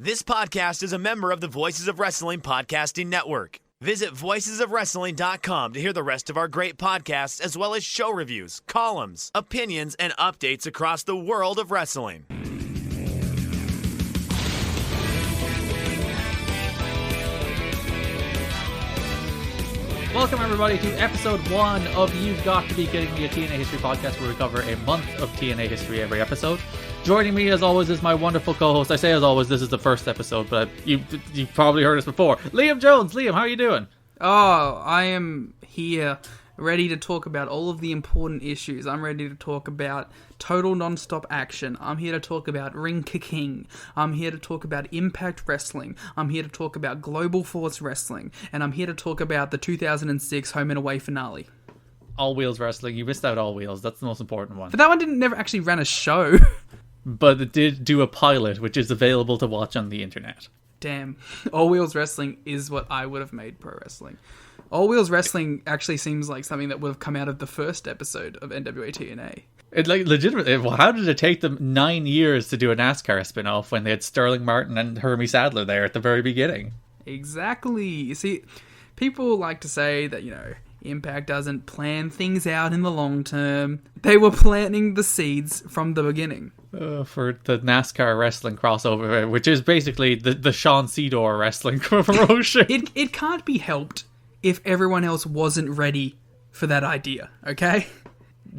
This podcast is a member of the Voices of Wrestling Podcasting Network. Visit voicesofwrestling.com to hear the rest of our great podcasts, as well as show reviews, columns, opinions, and updates across the world of wrestling. Welcome, everybody, to episode 1 of You've Got to Be Kidding Me, a TNA history podcast where we cover a month of TNA history every episode. Joining me, as always, is my wonderful co-host. I say as always, this is the first episode, but you've probably heard us before. Liam Jones. Liam, how are you doing? Oh, I am here, ready to talk about all of the important issues. I'm ready to talk about total non-stop action. I'm here to talk about ring kicking. I'm here to talk about Impact Wrestling. I'm here to talk about Global Force Wrestling. And I'm here to talk about the 2006 Home and Away finale. All Wheels Wrestling. You missed out All Wheels. That's the most important one. But that one never actually ran a show. But it did do a pilot, which is available to watch on the internet. Damn. All Wheels Wrestling is what I would have made pro wrestling. All Wheels Wrestling actually seems like something that would have come out of the first episode of NWA-TNA. It legitimately. How did it take them 9 years to do a NASCAR spin-off when they had Sterling Martin and Hermie Sadler there at the very beginning? Exactly. You see, people like to say that, Impact doesn't plan things out in the long term. They were planting the seeds from the beginning. For the NASCAR wrestling crossover, which is basically the Sean Cedar wrestling promotion. It can't be helped if everyone else wasn't ready for that idea, okay?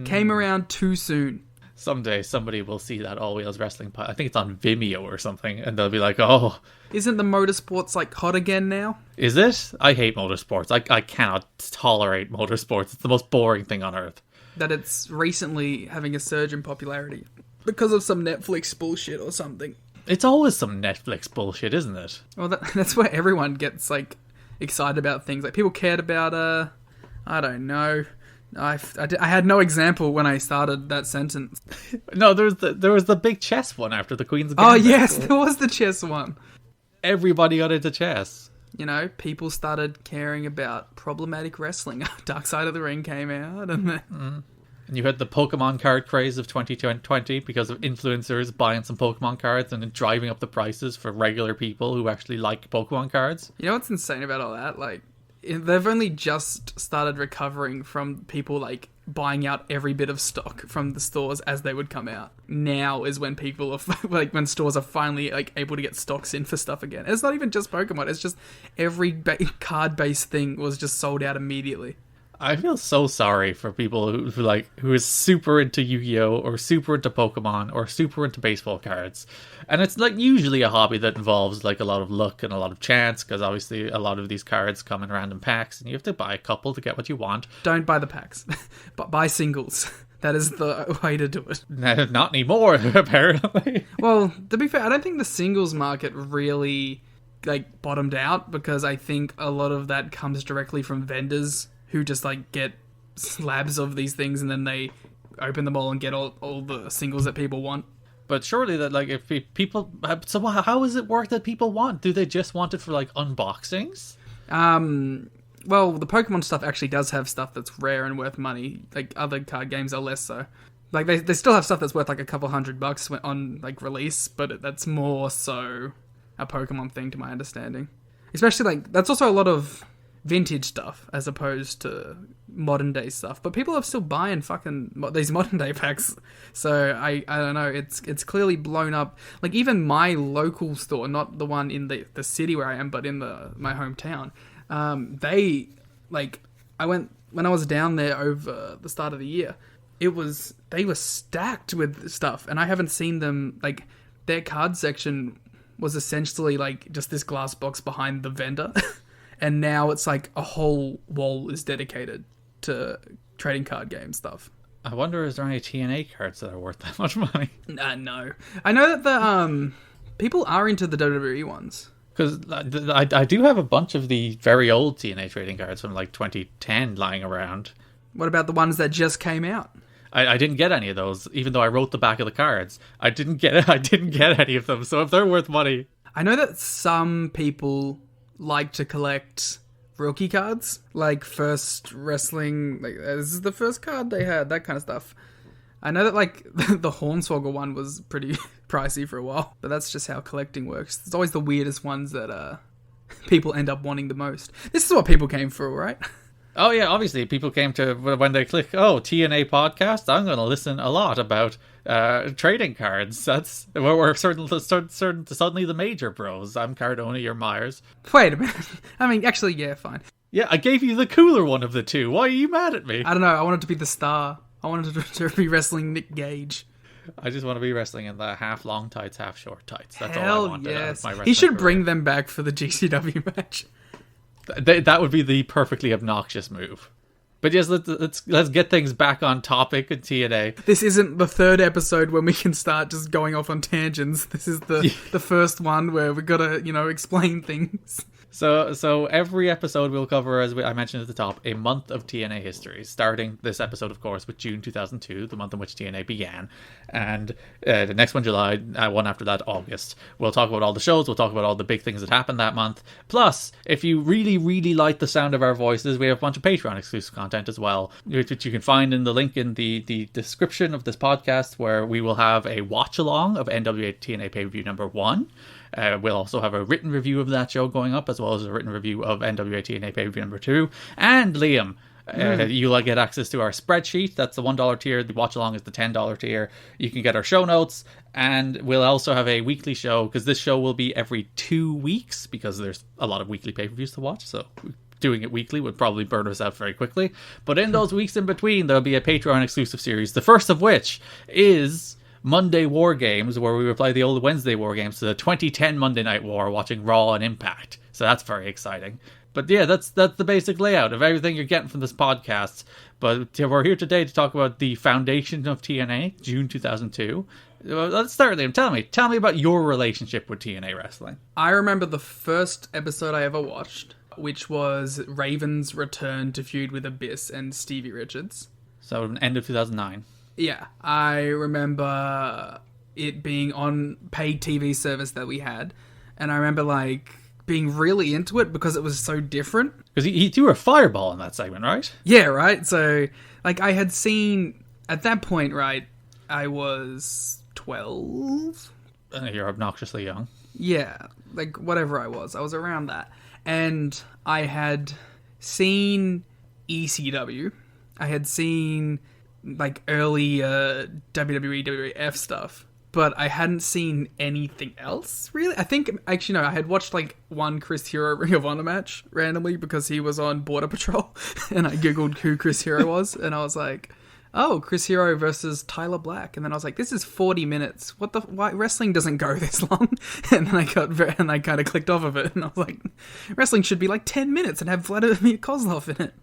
Came around too soon. Someday somebody will see that All Wheels Wrestling I think it's on Vimeo or something, and they'll be like, oh. Isn't the motorsports hot again now? Is it? I hate motorsports. I cannot tolerate motorsports. It's the most boring thing on earth. That it's recently having a surge in popularity because of some Netflix bullshit or something. It's always some Netflix bullshit, isn't it? Well, that's where everyone gets, excited about things. People cared about, I don't know. I had no example when I started that sentence. No, there was the big chess one after the Queen's Gambit. Oh, yes, there was the chess one. Everybody got into chess. People started caring about problematic wrestling. Dark Side of the Ring came out, and then... And you had the Pokemon card craze of 2020 because of influencers buying some Pokemon cards and then driving up the prices for regular people who actually like Pokemon cards. You know what's insane about all that? They've only just started recovering from people, buying out every bit of stock from the stores as they would come out. Now is when people are, when stores are finally, able to get stocks in for stuff again. And it's not even just Pokemon, it's just every card-based thing was just sold out immediately. I feel so sorry for people who is super into Yu-Gi-Oh! Or super into Pokemon or super into baseball cards. And it's usually a hobby that involves a lot of luck and a lot of chance, because obviously a lot of these cards come in random packs and you have to buy a couple to get what you want. Don't buy the packs, but buy singles. That is the way to do it. Not anymore, apparently. Well, to be fair, I don't think the singles market really bottomed out, because I think a lot of that comes directly from vendors who just get slabs of these things and then they open them all and get all the singles that people want. But surely that if people, so how is it work that people want? Do they just want it for unboxings? Well, the Pokemon stuff actually does have stuff that's rare and worth money. Other card games are less so. They still have stuff that's worth a couple $100 on release, but that's more so a Pokemon thing to my understanding. Especially that's also a lot of vintage stuff as opposed to modern day stuff, but people are still buying these modern day packs. So I don't know, it's clearly blown up. Even my local store, not the one in the city where I am, but in my hometown, I went when I was down there over the start of the year, they were stacked with stuff, and I haven't seen them. Their card section was essentially just this glass box behind the vendor. And now it's a whole wall is dedicated to trading card game stuff. I wonder, is there any TNA cards that are worth that much money? No. I know that the people are into the WWE ones. Because I do have a bunch of the very old TNA trading cards from 2010 lying around. What about the ones that just came out? I didn't get any of those, even though I wrote the back of the cards. I didn't get any of them, so if they're worth money... I know that some people like to collect rookie cards, first wrestling, this is the first card they had, that kind of stuff. I know that, like, the Hornswoggle one was pretty pricey for a while, but that's just how collecting works. It's always the weirdest ones that people end up wanting the most. This is what people came for, right? Oh yeah, obviously people came to when they click, TNA podcast, I'm going to listen a lot about trading cards. That's where we're suddenly the major bros. I'm Cardona, you're Myers. Wait a minute. I mean, actually, yeah, fine. Yeah, I gave you the cooler one of the two. Why are you mad at me? I don't know. I wanted to be the star. I wanted to be wrestling Nick Gage. I just want to be wrestling in the half long tights, half short tights. That's all I Hell wanted out of my wrestling He should career. bring them back for the GCW match. That would be the perfectly obnoxious move. But yes, let's get things back on topic in TNA. This isn't the third episode when we can start just going off on tangents. This is the first one where we gotta, explain things. So every episode we'll cover, as I mentioned at the top, a month of TNA history, starting this episode, of course, with June 2002, the month in which TNA began, and the next one, July, one after that, August. We'll talk about all the shows, we'll talk about all the big things that happened that month. Plus, if you really, really like the sound of our voices, we have a bunch of Patreon exclusive content as well, which you can find in the link in the description of this podcast, where we will have a watch-along of NWA-TNA PPV number 1. We'll also have a written review of that show going up, as well as a written review of NWA-TNA PPV number 2. And Liam, you'll get access to our spreadsheet. That's the $1 tier. The watch-along is the $10 tier. You can get our show notes, and we'll also have a weekly show, because this show will be every 2 weeks, because there's a lot of weekly pay-per-views to watch, so doing it weekly would probably burn us out very quickly. But in those weeks in between, there'll be a Patreon exclusive series, the first of which is Monday War Games, where we reply the old Wednesday War Games to the 2010 Monday Night War, watching Raw and Impact. So that's very exciting. But yeah, that's the basic layout of everything you're getting from this podcast. But we're here today to talk about the foundation of TNA, June 2002. Let's start, Liam. Tell me about your relationship with TNA wrestling. I remember the first episode I ever watched, which was Raven's return to feud with Abyss and Stevie Richards. So end of 2009. Yeah, I remember it being on paid TV service that we had, and I remember being really into it because it was so different. Because he threw a fireball in that segment, right? Yeah, right? So, I had seen, at that point, right, I was 12? You're obnoxiously young. Yeah, whatever I was around that. And I had seen ECW. I had seen early WWE, WWF stuff, but I hadn't seen anything else, really. I think, actually, no, I had watched, one Chris Hero Ring of Honor match randomly because he was on Border Patrol, and I googled who Chris Hero was, and I was like, oh, Chris Hero versus Tyler Black, and then I was like, this is 40 minutes. Why wrestling doesn't go this long? And then I kind of clicked off of it, and I was like, wrestling should be 10 minutes and have Vladimir Kozlov in it.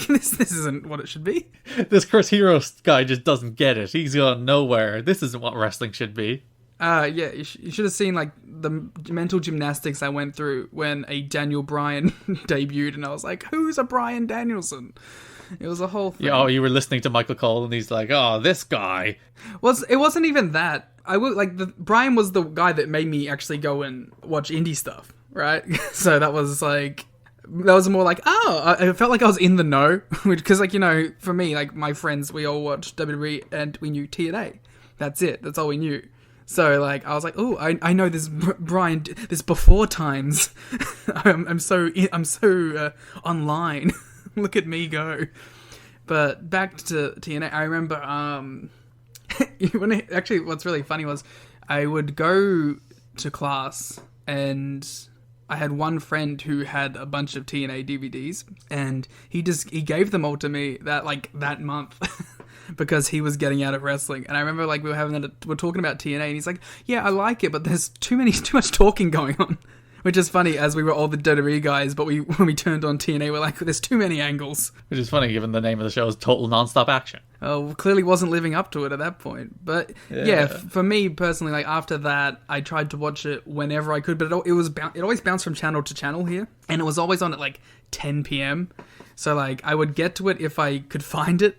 This isn't what it should be. This Chris Hero guy just doesn't get it. He's gone nowhere. This isn't what wrestling should be. Yeah, you should have seen the mental gymnastics I went through when a Daniel Bryan debuted, and I was like, who's a Bryan Danielson? It was a whole thing. Yeah, you were listening to Michael Cole, and he's like, oh, this guy. It wasn't even that. Bryan was the guy that made me actually go and watch indie stuff, right? So that was that was more I felt like I was in the know, because for me, my friends, we all watched WWE and we knew TNA. That's it. That's all we knew. So I was like, oh, I know this Brian, this before times. I'm so online. Look at me go. But back to TNA, I remember actually what's really funny was I would go to class, and I had one friend who had a bunch of TNA DVDs, and he gave them all to me that month because he was getting out of wrestling. And I remember we're talking about TNA, and he's like, yeah, I like it, but there's too much talking going on. Which is funny, as we were all the WWE guys, but when we turned on TNA, we're like, there's too many angles. Which is funny, given the name of the show is Total Nonstop Action. Oh, clearly wasn't living up to it at that point. But yeah, for me personally, after that, I tried to watch it whenever I could, but it always bounced from channel to channel here, and it was always on at 10 p.m. So I would get to it if I could find it,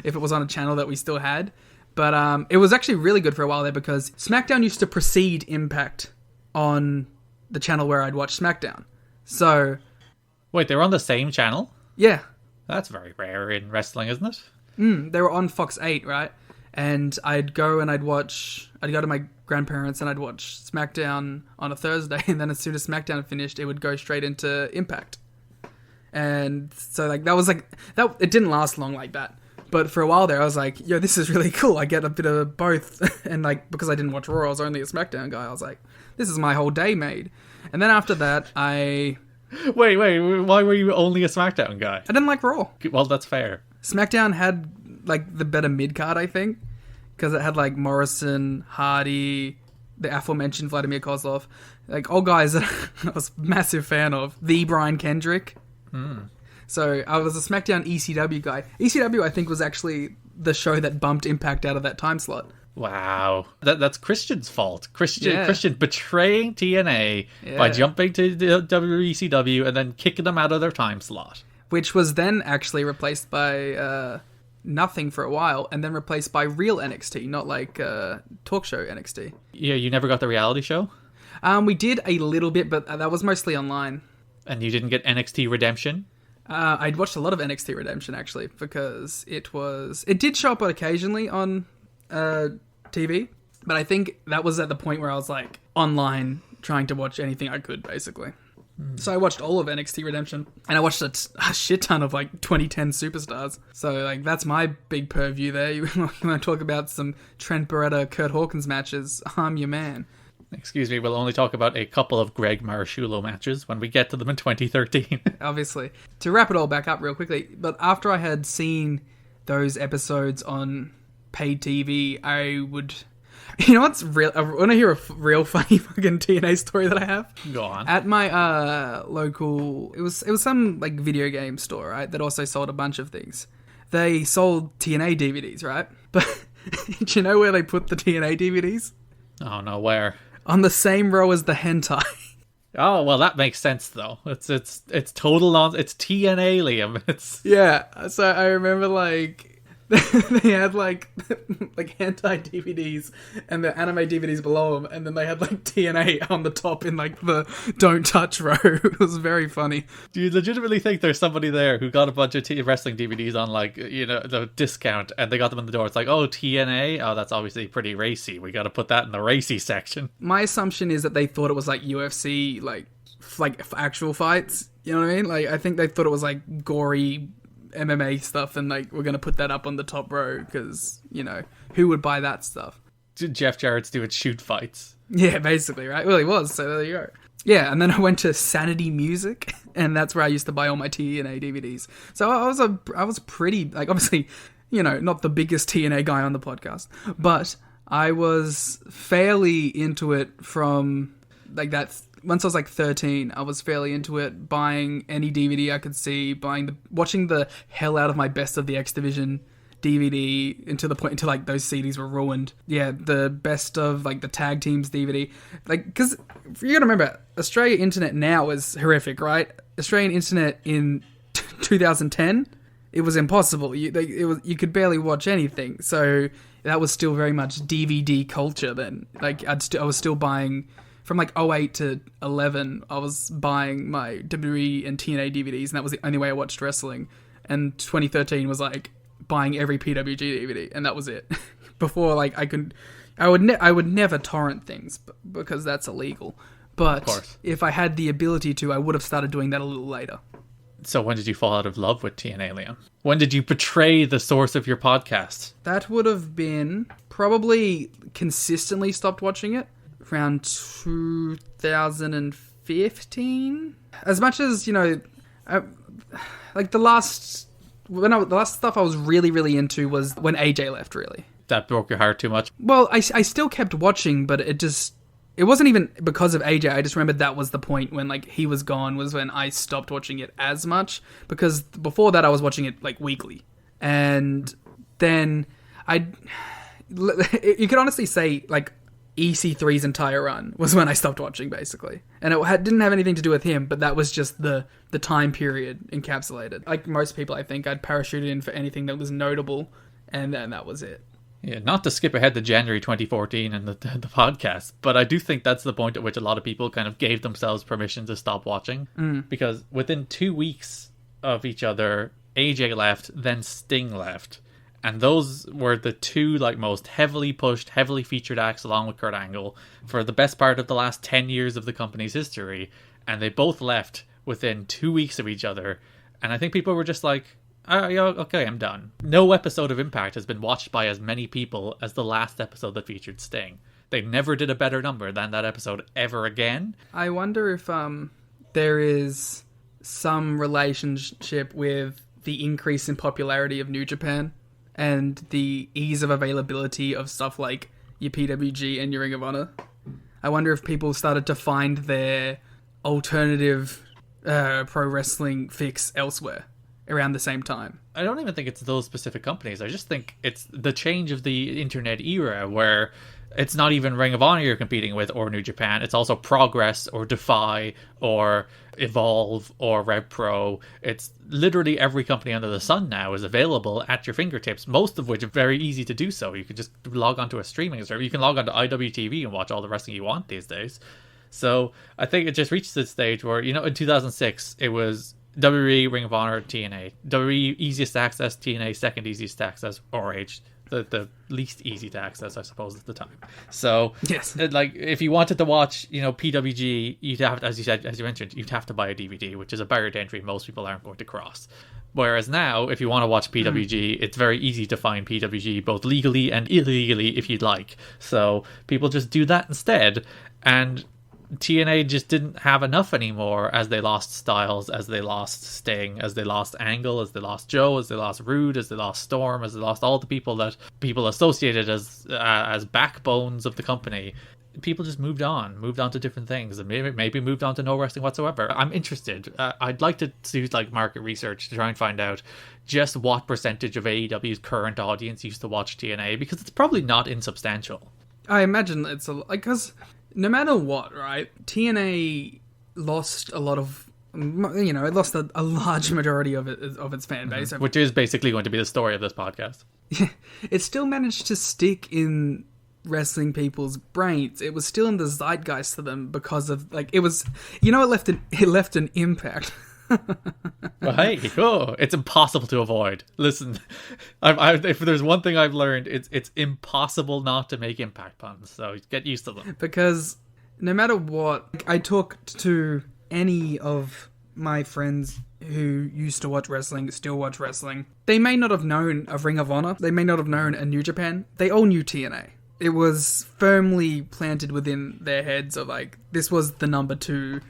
if it was on a channel that we still had. But it was actually really good for a while there, because SmackDown used to precede Impact on the channel where I'd watch SmackDown. So... Wait, they were on the same channel? Yeah. That's very rare in wrestling, isn't it? They were on Fox 8, right? And I'd go to my grandparents and I'd watch SmackDown on a Thursday, and then as soon as SmackDown finished, it would go straight into Impact. And so like that it didn't last long like that. But for a while there, I was like, yo, this is really cool. I get a bit of both. And like, because I didn't watch Raw, I was only a SmackDown guy. I was like, this is my whole day made. And then after that, Wait, why were you only a SmackDown guy? I didn't like Raw. Well, that's fair. SmackDown had like the better mid-card, I think. Because it had like Morrison, Hardy, the aforementioned Vladimir Kozlov. Like all guys that I was a massive fan of. The Brian Kendrick. So I was a SmackDown ECW guy. ECW, I think, was actually the show that bumped Impact out of that time slot. Wow. That's Christian's fault. Christian betraying TNA by jumping to the WCW and then kicking them out of their time slot. Which was then actually replaced by nothing for a while, and then replaced by real NXT, not like talk show NXT. Yeah, you never got the reality show? We did a little bit, but that was mostly online. And you didn't get NXT Redemption? I'd watched a lot of NXT Redemption, actually, because it did show up occasionally on TV, but I think that was at the point where I was like online trying to watch anything I could, basically. So I watched all of NXT Redemption, and I watched a shit ton of like 2010 superstars. So like that's my big purview there. You want to talk about some Trent Beretta, Kurt Hawkins matches? I'm your man. Excuse me, we'll only talk about a couple of Greg Marashulo matches when we get to them in 2013. Obviously. To wrap it all back up real quickly, but after I had seen those episodes on paid TV, I would... You know what's real? I want to hear a real funny fucking TNA story that I have. Go on. At my local... It was some like video game store, right? That also sold a bunch of things. They sold TNA DVDs, right? But do you know where they put the TNA DVDs? Oh, no, where? On the same row as the hentai. Oh, well, that makes sense, though. It's total it's TNA, Liam. It's... Yeah, so I remember, like, they had, like hentai DVDs and the anime DVDs below them, and then they had, like, TNA on the top in, like, the don't touch row. It was very funny. Do you legitimately think there's somebody there who got a bunch of wrestling DVDs on, like, you know, the discount, and they got them in the door? It's like, oh, TNA? Oh, that's obviously pretty racy. We gotta put that in the racy section. My assumption is that they thought it was, like, UFC, like actual fights. You know what I mean? Like, I think they thought it was, like, gory MMA stuff, and like we're gonna put that up on the top row because, you know, who would buy that stuff? Jeff Jarrett's doing shoot fights. Yeah, basically, right? Well, he was, so there you go. Yeah, and then I went to Sanity Music, and that's where I used to buy all my TNA DVDs. So I was pretty, like, obviously, you know, not the biggest TNA guy on the podcast, but I was fairly into it from like that. Once I was like 13, I was fairly into it, buying any DVD I could see, watching the hell out of my Best of the X Division DVD until the point until like those CDs were ruined. Yeah, the Best of like the Tag Teams DVD, like, because you gotta remember, Australia internet now is horrific, right? Australian internet in 2010, it was impossible. You could barely watch anything. So that was still very much DVD culture then. Like I was still buying. From like 08 to 11, I was buying my WWE and TNA DVDs, and that was the only way I watched wrestling. And 2013 was like buying every PWG DVD, and that was it. Before, like, I would never torrent things because that's illegal. But if I had the ability to, I would have started doing that a little later. So when did you fall out of love with TNA, Liam? When did you betray the source of your podcast? That would have been probably consistently stopped watching it around 2015. As much as, you know, like the last stuff I was really, really into was when AJ left, really. That broke your heart too much? Well, I still kept watching, but it wasn't even because of AJ. I just remembered that was the point when, like, he was gone, was when I stopped watching it as much. Because before that, I was watching it, like, weekly. And then you could honestly say, like, EC3's entire run was when I stopped watching, basically. And it didn't have anything to do with him, but that was just the time period encapsulated. Like most people, I think, I'd parachuted in for anything that was notable, and then that was it. Yeah, not to skip ahead to January 2014 and the podcast, but I do think that's the point at which a lot of people kind of gave themselves permission to stop watching. Because within 2 weeks of each other, AJ left, then Sting left. And those were the two like most heavily pushed, heavily featured acts along with Kurt Angle for the best part of the last 10 years of the company's history. And they both left within 2 weeks of each other. And I think people were just like, oh, yeah, okay, I'm done. No episode of Impact has been watched by as many people as the last episode that featured Sting. They never did a better number than that episode ever again. I wonder if there is some relationship with the increase in popularity of New Japan and the ease of availability of stuff like your PWG and your Ring of Honor. I wonder if people started to find their alternative pro wrestling fix elsewhere around the same time. I don't even think it's those specific companies. I just think it's the change of the internet era where it's not even Ring of Honor you're competing with or New Japan. It's also Progress or Defy or Evolve or Rev Pro. It's literally every company under the sun now is available at your fingertips, most of which are very easy to do so. You can just log onto a streaming service. You can log onto IWTV and watch all the wrestling you want these days. So I think it just reached this stage where, you know, in 2006, it was WWE, Ring of Honor, TNA. WWE easiest to access, TNA second easiest to access, RH the least easy to access, I suppose, at the time. So, yes, like if you wanted to watch, you know, PWG, you'd have, as you mentioned, you'd have to buy a DVD, which is a barrier to entry most people aren't going to cross. Whereas now, if you want to watch PWG, it's very easy to find PWG both legally and illegally if you'd like. So people just do that instead, and TNA just didn't have enough anymore as they lost Styles, as they lost Sting, as they lost Angle, as they lost Joe, as they lost Rude, as they lost Storm, as they lost all the people that people associated as backbones of the company. People just moved on to different things, and maybe moved on to no wrestling whatsoever. I'm interested. I'd like to do like market research to try and find out just what percentage of AEW's current audience used to watch TNA, because it's probably not insubstantial. I imagine it's because no matter what, right? TNA lost a lot of, you know, it lost a large majority of its fan base, which is basically going to be the story of this podcast. It still managed to stick in wrestling people's brains. It was still in the zeitgeist to them because of like it was, you know, it left an impact. Well, hey, cool. It's impossible to avoid. Listen, if there's one thing I've learned, it's impossible not to make impact puns. So get used to them. Because no matter what, I talked to any of my friends who used to watch wrestling, still watch wrestling. They may not have known of Ring of Honor. They may not have known a New Japan. They all knew TNA. It was firmly planted within their heads of like, this was the number two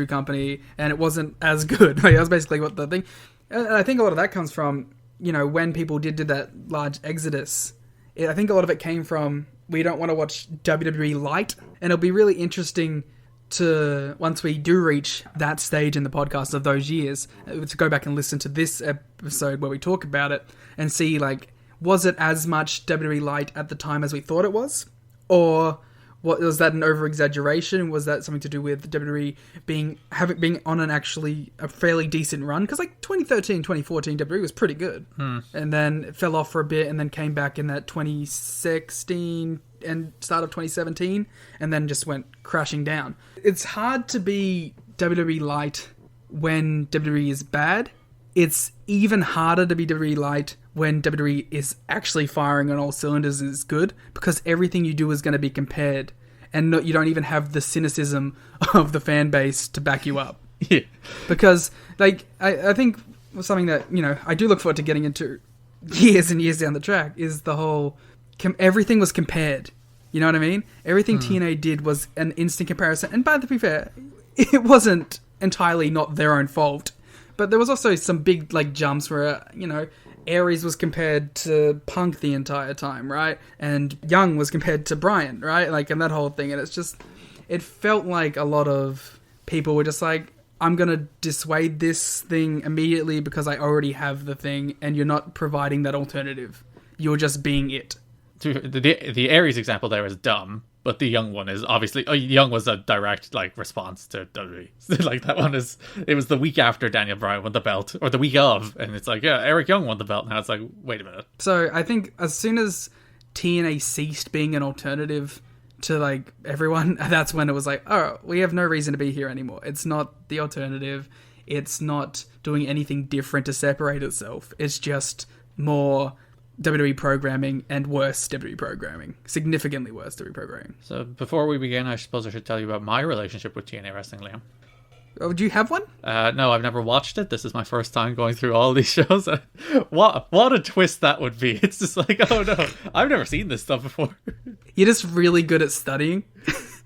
company, and it wasn't as good. Like, that was basically what the thing. And I think a lot of that comes from, you know, when people did that large exodus. I think a lot of it came from, we don't want to watch WWE light, and it'll be really interesting to, once we do reach that stage in the podcast of those years, to go back and listen to this episode where we talk about it and see, like, was it as much WWE light at the time as we thought it was? Or was that an over-exaggeration? Was that something to do with WWE being on a fairly decent run? Because like 2013, 2014, WWE was pretty good. And then it fell off for a bit and then came back in that 2016 and start of 2017 and then just went crashing down. It's hard to be WWE light when WWE is bad. It's even harder to be WWE light when WWE is actually firing on all cylinders and is good, because everything you do is going to be compared, and you don't even have the cynicism of the fan base to back you up. Yeah. Because, like, I think something that, you know, I do look forward to getting into years and years down the track is the whole, everything was compared. You know what I mean? Everything TNA did was an instant comparison, and to be fair, it wasn't entirely not their own fault. But there was also some big, like, jumps where, you know, Aries was compared to Punk the entire time, right? And Young was compared to Bryan, right? Like, and that whole thing. And it's just, it felt like a lot of people were just like, I'm going to dissuade this thing immediately because I already have the thing, and you're not providing that alternative. You're just being it. The Aries example there is dumb, but the Young one is obviously... Young was a direct, like, response to WWE. Like, that one is... It was the week after Daniel Bryan won the belt, or the week of, and it's like, yeah, Eric Young won the belt. Now it's like, wait a minute. So I think as soon as TNA ceased being an alternative to, like, everyone, that's when it was like, oh, we have no reason to be here anymore. It's not the alternative. It's not doing anything different to separate itself. It's just more WWE programming and worse WWE programming. Significantly worse WWE programming. So before we begin, I suppose I should tell you about my relationship with TNA Wrestling, Liam. Oh, do you have one? No, I've never watched it. This is my first time going through all these shows. What a twist that would be. It's just like, oh no, I've never seen this stuff before. You're just really good at studying.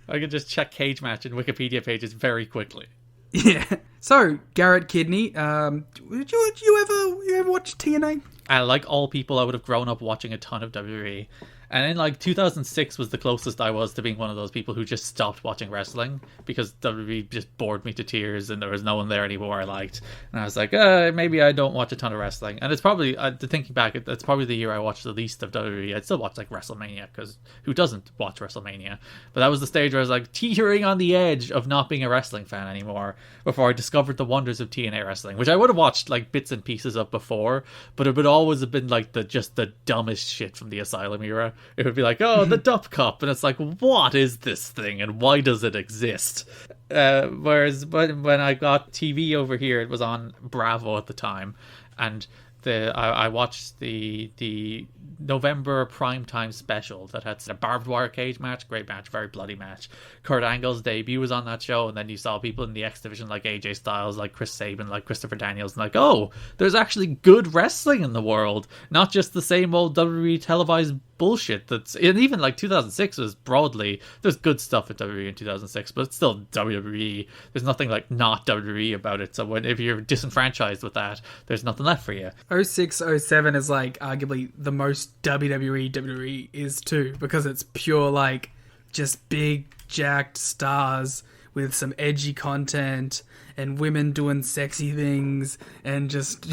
I can just check cage match and Wikipedia pages very quickly. Yeah. So, Garrett Kidney, did you ever watch TNA? Like all people, I would have grown up watching a ton of WWE. And in like 2006 was the closest I was to being one of those people who just stopped watching wrestling because WWE just bored me to tears and there was no one there anymore I liked. And I was like, maybe I don't watch a ton of wrestling. And it's probably, thinking back, it's probably the year I watched the least of WWE. I'd still watch like WrestleMania because who doesn't watch WrestleMania? But that was the stage where I was like teetering on the edge of not being a wrestling fan anymore before I discovered the wonders of TNA Wrestling, which I would have watched like bits and pieces of before, but it would always have been like the dumbest shit from the Asylum era. It would be like, oh, the Dup Cup, and it's like, what is this thing, and why does it exist? Whereas when I got TV over here, it was on Bravo at the time, and I watched the November primetime special that had a barbed wire cage match, great match, very bloody match. Kurt Angle's debut was on that show, and then you saw people in the X Division like AJ Styles, like Chris Sabin, like Christopher Daniels, and like, oh, there's actually good wrestling in the world, not just the same old WWE televised bullshit that's, and even like 2006 was broadly, there's good stuff at WWE in 2006, but it's still WWE. There's nothing like not WWE about it, so if you're disenfranchised with that, there's nothing left for you. 06, 07 is like arguably the most WWE is too, because it's pure like just big jacked stars with some edgy content and women doing sexy things and just,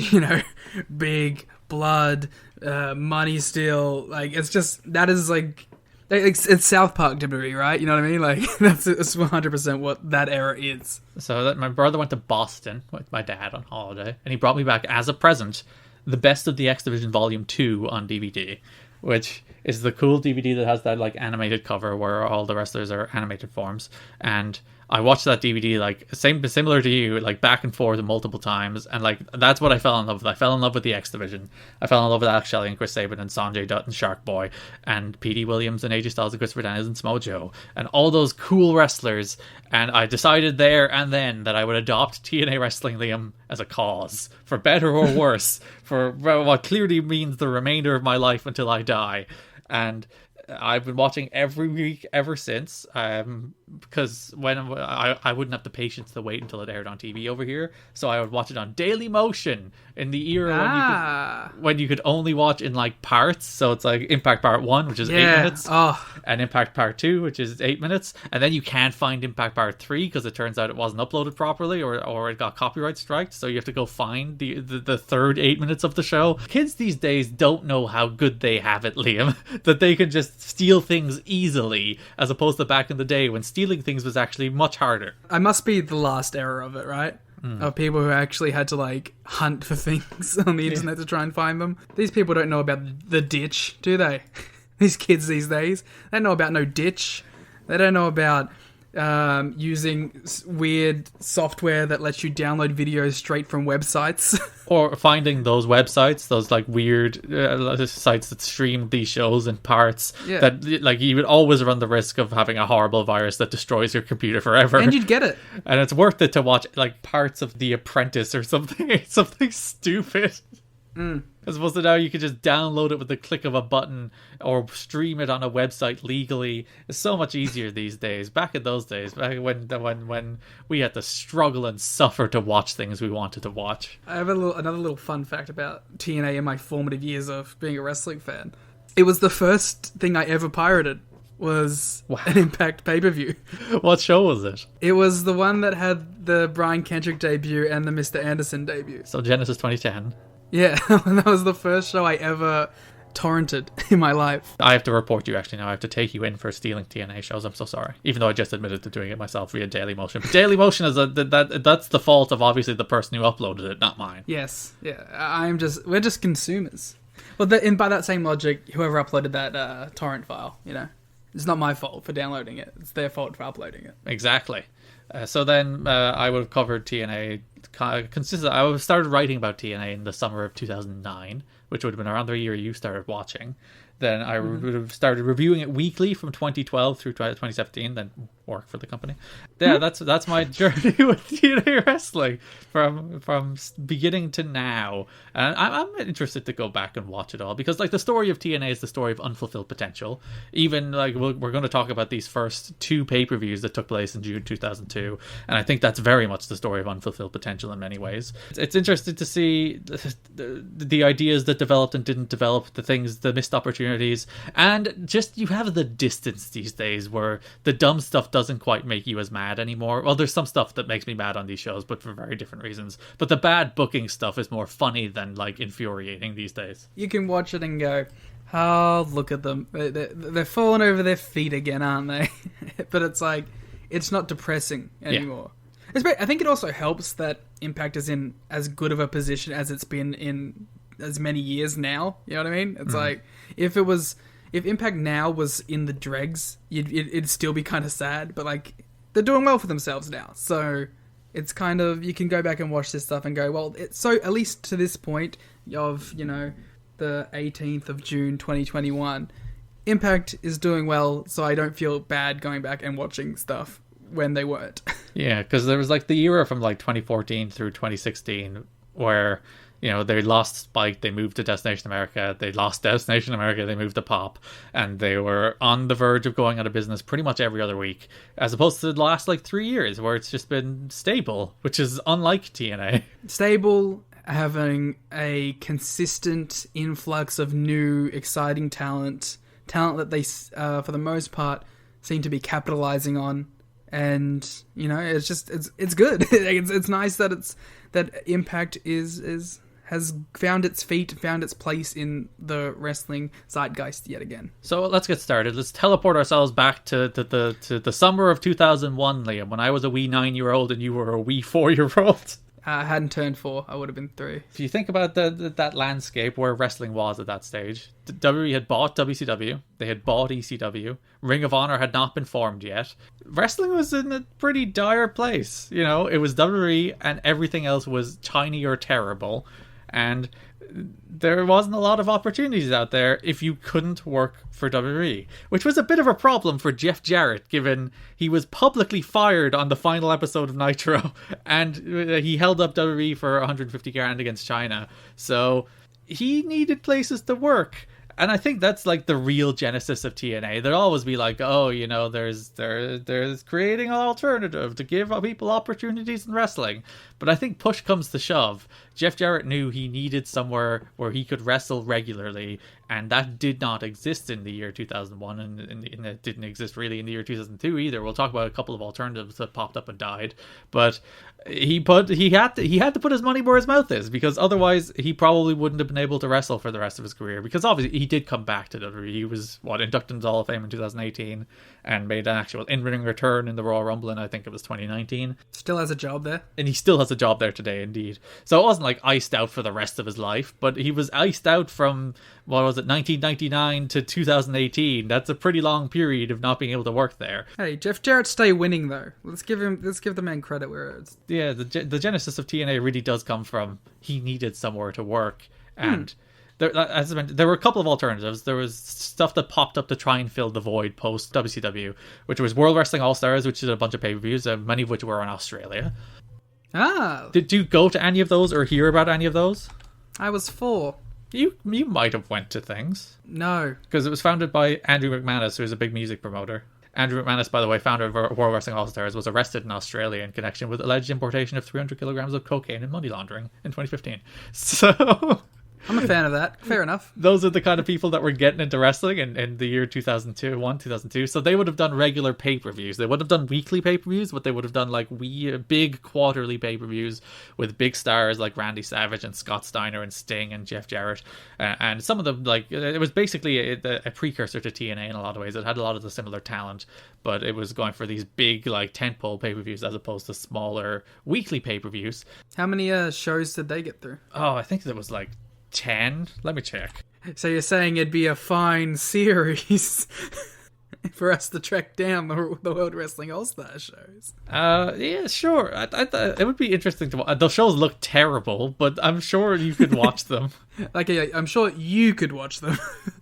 big blood, money still, like it's just, that is like, it's South Park WWE, right? You know what I mean? Like that's 100% what that era is. So that my brother went to Boston with my dad on holiday, and he brought me back as a present the Best of the X Division Volume 2 on DVD, which is the cool DVD that has that like animated cover where all the wrestlers are animated forms. And I watched that DVD like similar to you, like back and forth multiple times, and like that's what I fell in love with. I fell in love with the X Division. I fell in love with Alex Shelley and Chris Sabin and Sanjay Dutt and Shark Boy and P.D. Williams and AJ Styles and Christopher Daniels and Samoa Joe and all those cool wrestlers. And I decided there and then that I would adopt TNA Wrestling, Liam, as a cause, for better or worse, for what clearly means the remainder of my life until I die. And I've been watching every week ever since, because when I wouldn't have the patience to wait until it aired on TV over here, so I would watch it on Daily Motion in the era when you could only watch in like parts. So it's like Impact Part 1, which is 8 minutes, and Impact Part 2, which is 8 minutes, and then you can't find Impact Part 3 because it turns out it wasn't uploaded properly or it got copyright striked, so you have to go find the third 8 minutes of the show. Kids these days don't know how good they have it, Liam, that they can just steal things easily, as opposed to back in the day when stealing things was actually much harder. I must be the last era of it, right? Of people who actually had to like hunt for things on the internet to try and find them. These people don't know about the ditch, do they? These kids these days, they don't know about no ditch. They don't know about using weird software that lets you download videos straight from websites. Or finding those websites, those like weird sites that stream these shows in parts, that like you would always run the risk of having a horrible virus that destroys your computer forever. And you'd get it. And it's worth it to watch like parts of The Apprentice or something stupid. As opposed to now you can just download it with the click of a button or stream it on a website legally. It's so much easier these days. Back in those days, back when we had to struggle and suffer to watch things we wanted to watch. I have another little fun fact about TNA in my formative years of being a wrestling fan. It was the first thing I ever pirated. Was an Impact pay-per-view. What show was it? It was the one that had the Brian Kendrick debut and the Mr. Anderson debut. So Genesis 2010. Yeah, that was the first show I ever torrented in my life. I have to report you actually now. I have to take you in for stealing TNA shows. I'm so sorry. Even though I just admitted to doing it myself via Daily Motion. But Daily Motion is that's the fault of obviously the person who uploaded it, not mine. Yes, yeah. We're just consumers. Well, and by that same logic, whoever uploaded that torrent file, it's not my fault for downloading it. It's their fault for uploading it. Exactly. So then I would have covered TNA consistently. I would have started writing about TNA in the summer of 2009, which would have been around the year you started watching. Then I would have started reviewing it weekly from 2012 through 2017, then work for the company. Yeah, that's my journey with TNA Wrestling from beginning to now. And I'm interested to go back and watch it all, because like the story of TNA is the story of unfulfilled potential. Even like we're going to talk about these first 2 pay-per-views that took place in June 2002, and I think that's very much the story of unfulfilled potential in many ways. It's interesting to see the ideas that developed and didn't develop, the missed opportunities, and just you have the distance these days where the dumb stuff doesn't quite make you as mad anymore. Well, there's some stuff that makes me mad on these shows, but for very different reasons. But the bad booking stuff is more funny than like infuriating these days. You can watch it and go, oh, look at them. They're falling over their feet again, aren't they? But it's like, it's not depressing anymore. Yeah. I think it also helps that Impact is in as good of a position as it's been in as many years now. You know what I mean? It's like, if Impact now was in the dregs, it'd still be kind of sad, but like, they're doing well for themselves now. So it's kind of, you can go back and watch this stuff and go, well, so at least to this point of, you know, the 18th of June 2021, Impact is doing well, so I don't feel bad going back and watching stuff when they weren't. Yeah, because there was like the era from like 2014 through 2016 where, you know, they lost Spike, they moved to Destination America, they lost Destination America, they moved to Pop, and they were on the verge of going out of business pretty much every other week, as opposed to the last like 3 years where it's just been stable, which is unlike TNA. Stable, having a consistent influx of new, exciting talent that they, for the most part, seem to be capitalizing on. And, you know, it's just, it's good. It's nice that Impact has found its feet, found its place in the wrestling zeitgeist yet again. So let's get started. Let's teleport ourselves back to the summer of 2001, Liam, when I was a wee 9-year-old and you were a wee 4-year-old. I hadn't turned 4. I would have been 3. If you think about that landscape where wrestling was at that stage, WWE had bought WCW, they had bought ECW, Ring of Honor had not been formed yet. Wrestling was in a pretty dire place. You know, it was WWE and everything else was tiny or terrible. And there wasn't a lot of opportunities out there if you couldn't work for WWE, which was a bit of a problem for Jeff Jarrett, given he was publicly fired on the final episode of Nitro, and he held up WWE for 150 grand against China. So he needed places to work. And I think that's like the real genesis of TNA. There'll always be like, oh, you know, there's creating an alternative to give people opportunities in wrestling. But I think push comes to shove. Jeff Jarrett knew he needed somewhere where he could wrestle regularly, and that did not exist in the year 2001, and it didn't exist really in the year 2002 either. We'll talk about a couple of alternatives that popped up and died, but he had to put his money where his mouth is, because otherwise he probably wouldn't have been able to wrestle for the rest of his career. Because obviously he did come back to WWE. He was inducted into the Hall of Fame in 2018 and made an actual in-ring return in the Royal Rumble in, I think it was 2019. Still has a job there, and he still has a job there today, indeed. So it wasn't like iced out for the rest of his life, but he was iced out from, what was it, 1999 to 2018. That's a pretty long period of not being able to work there. Hey, Jeff Jarrett stay winning though. Let's give the man credit where it's. Yeah, the genesis of TNA really does come from he needed somewhere to work, and as I mentioned, there were a couple of alternatives. There was stuff that popped up to try and fill the void post WCW, which was World Wrestling All-Stars, which did a bunch of pay-per-views, many of which were in Australia. Ah. Did you go to any of those or hear about any of those? I was 4. You might have went to things. No. Because it was founded by Andrew McManus, who is a big music promoter. Andrew McManus, by the way, founder of World Wrestling All-Stars, was arrested in Australia in connection with alleged importation of 300 kilograms of cocaine and money laundering in 2015. So I'm a fan of that. Fair enough. Those are the kind of people that were getting into wrestling in the year 2002. So they would have done regular pay-per-views. They would have done weekly pay-per-views, but they would have done like big quarterly pay-per-views with big stars like Randy Savage and Scott Steiner and Sting and Jeff Jarrett. And some of them, like, it was basically a precursor to TNA in a lot of ways. It had a lot of the similar talent, but it was going for these big, like, tentpole pay-per-views as opposed to smaller weekly pay-per-views. How many shows did they get through? Oh, I think there was like 10. Let me check. So you're saying it'd be a fine series? for us to track down the World Wrestling All-Star shows. Yeah, sure. I it would be interesting to watch. The shows look terrible, but I'm sure you could watch them. Like, yeah, I'm sure you could watch them.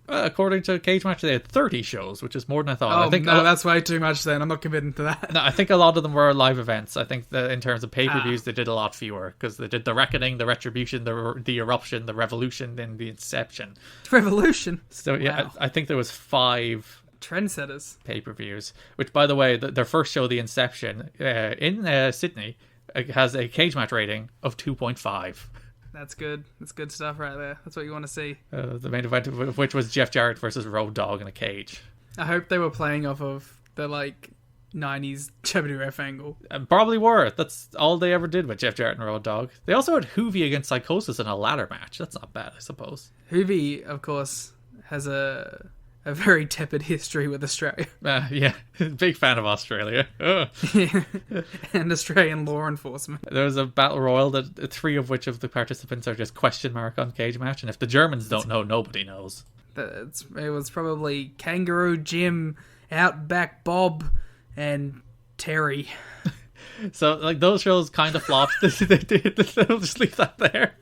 According to Cage Match, they had 30 shows, which is more than I thought. Oh, I think no, that's way too much then. I'm not committing to that. No, I think a lot of them were live events. I think that in terms of pay-per-views, they did a lot fewer, because they did the Reckoning, the Retribution, the Eruption, the Revolution, and the Inception. Revolution? So, yeah, Wow. I think there was 5 Trendsetters. pay-per-views, which, by the way, their first show, the Inception, in Sydney, has a Cage Match rating of 2.5. That's good. That's good stuff right there. That's what you want to see. The main event of which was Jeff Jarrett versus Road Dogg in a cage. I hope they were playing off of the, 90s WWF angle. And probably were. That's all they ever did with Jeff Jarrett and Road Dogg. They also had Hoovy against Psychosis in a ladder match. That's not bad, I suppose. Hoovy, of course, has a very tepid history with Australia. Yeah, big fan of Australia. Ugh. And Australian law enforcement. There was a battle royal that 3 of which of the participants are just question mark on Cage Match, and if the Germans don't know, nobody knows. It was probably Kangaroo Jim, Outback Bob, and Terry. So, those shows kind of flopped. They did. I'll just leave that there.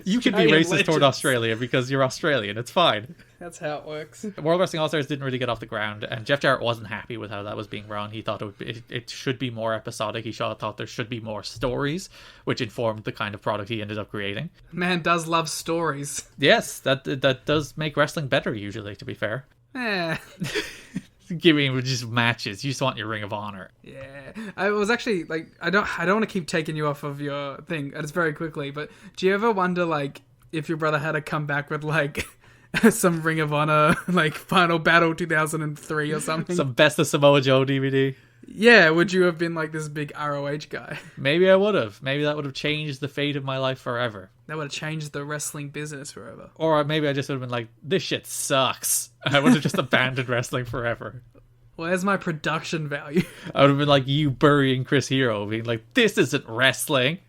You can be Australian racist toward legends. Australia because you're Australian. It's fine. That's how it works. World Wrestling All-Stars didn't really get off the ground, and Jeff Jarrett wasn't happy with how that was being run. He thought it should be more episodic. He thought there should be more stories, which informed the kind of product he ended up creating. Man does love stories. Yes, that does make wrestling better, usually, to be fair. Give me just matches. You just want your Ring of Honor. Yeah, I was actually I don't want to keep taking you off of your thing. Just very quickly, but do you ever wonder if your brother had to come back with some Ring of Honor Final Battle 2003 or something? Some Best of Samoa Joe DVD. Yeah, would you have been this big ROH guy? Maybe I would have. Maybe that would have changed the fate of my life forever. That would have changed the wrestling business forever. Or maybe I just would have been like, this shit sucks. And I would have just abandoned wrestling forever. Where's my production value? I would have been like you burying Chris Hero, being like, this isn't wrestling.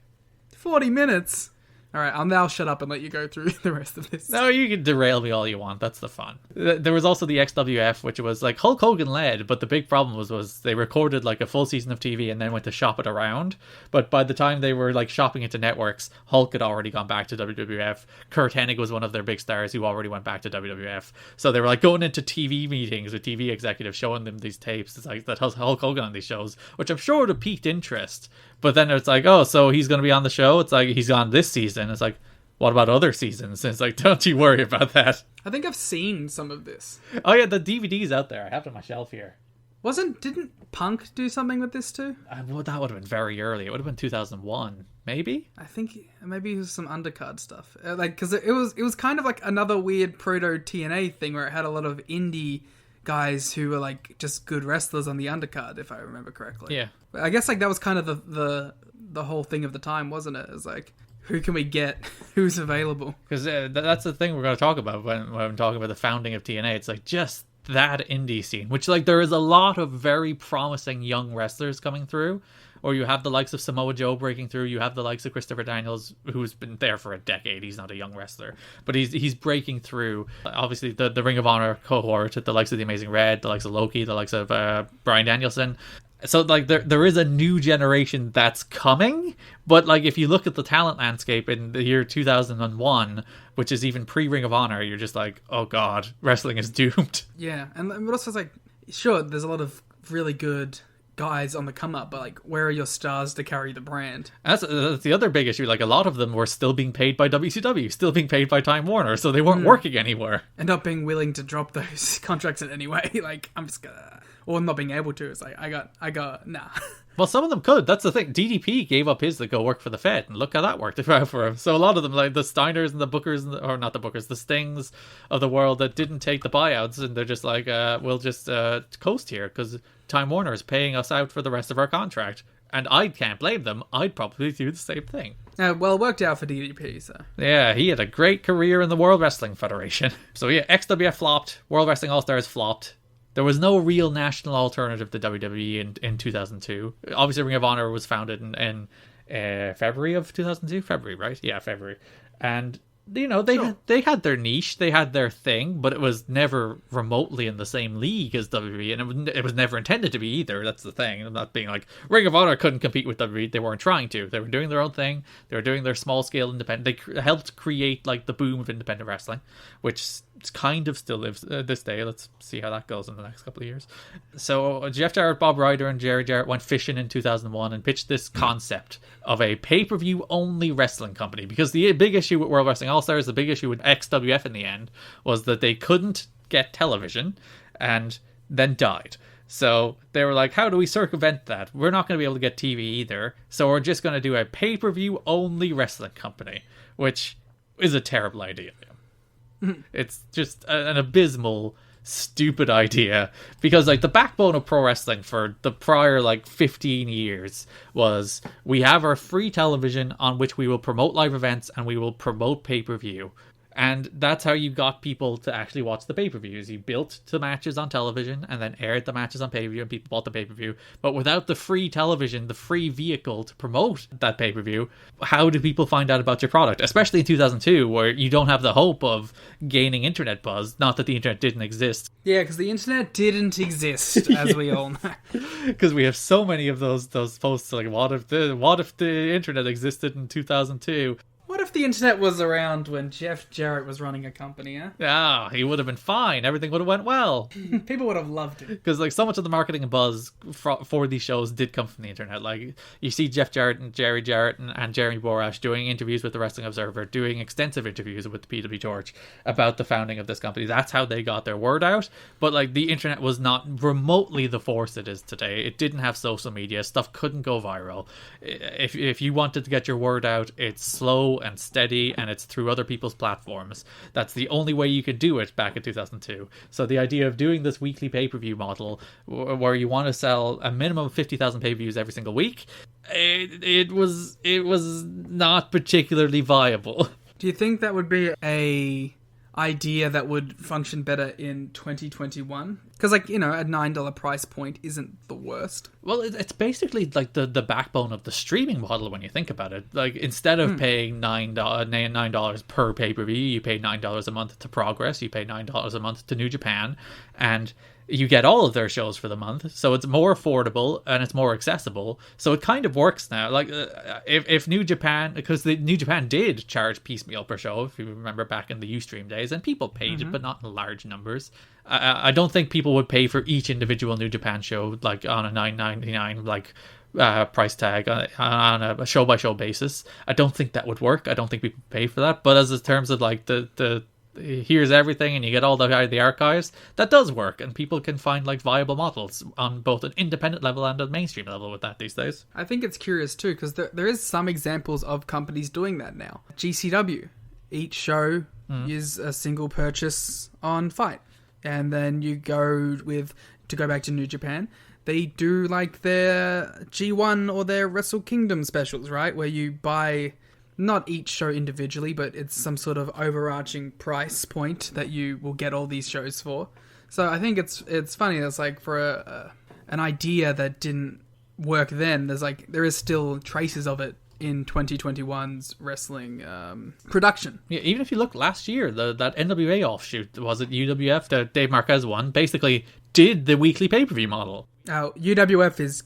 40 minutes. All right, I'll now shut up and let you go through the rest of this. No, you can derail me all you want. That's the fun. There was also the XWF, which was Hulk Hogan led, but the big problem was they recorded a full season of TV and then went to shop it around. But by the time they were shopping into networks, Hulk had already gone back to WWF. Kurt Hennig was one of their big stars who already went back to WWF. So they were going into TV meetings with TV executives, showing them these tapes. It's that has Hulk Hogan on these shows, which I'm sure would have piqued interest. But then it's oh, so he's going to be on the show? It's he's on this season. It's what about other seasons? And it's don't you worry about that. I think I've seen some of this. Oh yeah, the DVD's out there. I have it on my shelf here. Didn't Punk do something with this too? Well, that would have been very early. It would have been 2001, maybe? I think maybe it was some undercard stuff. Because it was kind of another weird proto TNA thing where it had a lot of indie guys who were just good wrestlers on the undercard, if I remember correctly. Yeah. I guess that was kind of the whole thing of the time, wasn't it? It was who can we get? Who's available? Because that's the thing we're going to talk about when I'm talking about the founding of TNA. It's just that indie scene, which there is a lot of very promising young wrestlers coming through. Or you have the likes of Samoa Joe breaking through. You have the likes of Christopher Daniels, who's been there for a decade. He's not a young wrestler, but he's breaking through. Obviously, the Ring of Honor cohort, the likes of the Amazing Red, the likes of Loki, the likes of Bryan Danielson. So there is a new generation that's coming, but if you look at the talent landscape in the year 2001, which is even pre-Ring of Honor, you're just oh god, wrestling is doomed. Yeah, and also sure, there's a lot of really good guys on the come up, but where are your stars to carry the brand? That's the other big issue. A lot of them were still being paid by WCW, still being paid by Time Warner, so they weren't working anywhere. And not being willing to drop those contracts in any way. I'm just gonna, or not being able to. It's I got nah. Well, some of them could. That's the thing. DDP gave up his to go work for the Fed, and look how that worked out for him. So a lot of them, the Steiners and the Bookers, or not the Bookers, the Stings of the world that didn't take the buyouts, and they're just we'll just coast here because Time Warner is paying us out for the rest of our contract. And I can't blame them. I'd probably do the same thing. Well, it worked out for DDP, so. Yeah, he had a great career in the World Wrestling Federation. So yeah, XWF flopped. World Wrestling All-Stars flopped. There was no real national alternative to WWE in 2002. Obviously, Ring of Honor was founded in February of 2002. February, right? Yeah, February. And you know, they had their niche, they had their thing, but it was never remotely in the same league as WWE, and it was never intended to be either. That's the thing. I'm not being like Ring of Honor couldn't compete with WWE. They weren't trying to. They were doing their own thing. They were doing their small scale independent. They helped create like the boom of independent wrestling, which kind of still lives this day. Let's see how that goes in the next couple of years. So Jeff Jarrett, Bob Ryder, and Jerry Jarrett went fishing in 2001 and pitched this concept of a pay-per-view only wrestling company, because the big issue with World Wrestling All-Stars, the big issue with XWF in the end, was that they couldn't get television and then died. So they were like, how do we circumvent that? We're not going to be able to get TV either, so we're just going to do a pay-per-view only wrestling company, which is a terrible idea. It's just an abysmal, stupid idea, because like the backbone of pro wrestling for the prior like 15 years was, we have our free television on which we will promote live events and we will promote pay-per-view. And that's how you got people to actually watch the pay-per-views. You built the matches on television and then aired the matches on pay-per-view, and people bought the pay-per-view. But without the free television, the free vehicle to promote that pay-per-view, how do people find out about your product? Especially in 2002, where you don't have the hope of gaining internet buzz. Not that the internet didn't exist. Yeah, because the internet didn't exist, as we all know. Because we have so many of those posts like, what if the internet existed in 2002? What if the internet was around when Jeff Jarrett was running a company, huh? Ah, he would have been fine. Everything would have went well. People would have loved it. Because like so much of the marketing and buzz for these shows did come from the internet. Like you see Jeff Jarrett and Jerry Jarrett and Jeremy Borash doing interviews with the Wrestling Observer, doing extensive interviews with the PW Torch about the founding of this company. That's how they got their word out. But like the internet was not remotely the force it is today. It didn't have social media. Stuff couldn't go viral. If you wanted to get your word out, it's slow and steady, and it's through other people's platforms. That's the only way you could do it back in 2002. So the idea of doing this weekly pay-per-view model where you want to sell a minimum of 50,000 pay-per-views every single week, it was not particularly viable. Do you think that would be a idea that would function better in 2021? Because, like, you know, a $9 price point isn't the worst. Well, it's basically like the backbone of the streaming model when you think about it. Like, instead of paying $9 per pay-per-view, you pay $9 a month to Progress, you pay $9 a month to New Japan, and you get all of their shows for the month, so it's more affordable and it's more accessible. So it kind of works now. Like if New Japan, because the New Japan did charge piecemeal per show, if you remember back in the Ustream days, and people paid it, but not in large numbers. I don't think people would pay for each individual New Japan show like on a $9.99 like price tag on a show by show basis. I don't think that would work. I don't think people pay for that. But as in terms of like the here's everything and you get all the archives, that does work, and people can find like viable models on both an independent level and a mainstream level with that these days. I think it's curious too, because there is some examples of companies doing that now. GCW, each show is a single purchase on Fight, and then you go back to New Japan, they do like their G1 or their Wrestle Kingdom specials, right, where you buy not each show individually, but it's some sort of overarching price point that you will get all these shows for. So I think it's funny. That's like for an idea that didn't work then. There is still traces of it in 2021's wrestling production. Yeah, even if you look last year, that NWA offshoot, was it UWF, the Dave Marquez one, basically did the weekly pay-per-view model. UWF is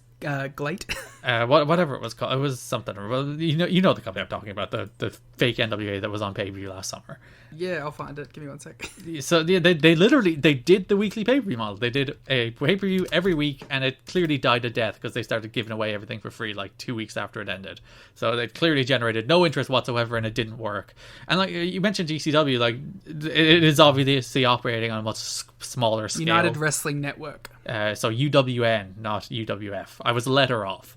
Glate. Whatever it was called, it was something. You know the company I'm talking about, the fake NWA that was on pay-per-view last summer. Yeah, I'll find it. Give me one sec. So they literally did the weekly pay-per-view model. They did a pay-per-view every week, and it clearly died a death because they started giving away everything for free like 2 weeks after it ended. So they clearly generated no interest whatsoever, and it didn't work. And like you mentioned GCW, like it is obviously operating on a much smaller scale. United Wrestling Network. So UWN, not UWF. I was a letter off.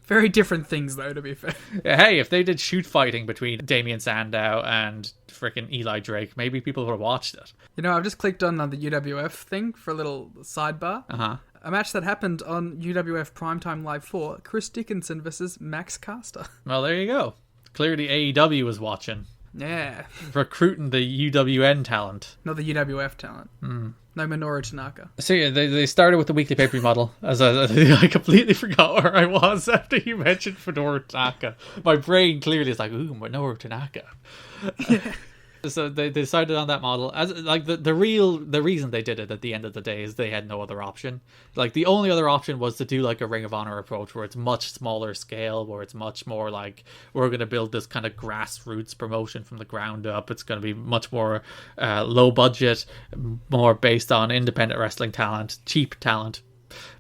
Very different things, though, to be fair. Hey, if they did shoot fighting between Damien Sandow and freaking Eli Drake, maybe people would have watched it. You know, I've just clicked on the UWF thing for a little sidebar. A match that happened on UWF Primetime Live 4, Chris Dickinson versus Max Caster. Well, there you go. Clearly AEW was watching. Yeah. recruiting the UWN talent. Not the UWF talent. No Minoru Tanaka. So yeah, they started with the weekly pay-per-view model. I completely forgot where I was after you mentioned Minoru Tanaka. My brain clearly is like, ooh, Minoru Tanaka. Yeah. So they decided on that model as like the reason they did it at the end of the day is they had no other option. Like the only other option was to do like a Ring of Honor approach where it's much smaller scale, where it's much more like we're going to build this kind of grassroots promotion from the ground up. It's going to be much more low budget, more based on independent wrestling talent, cheap talent.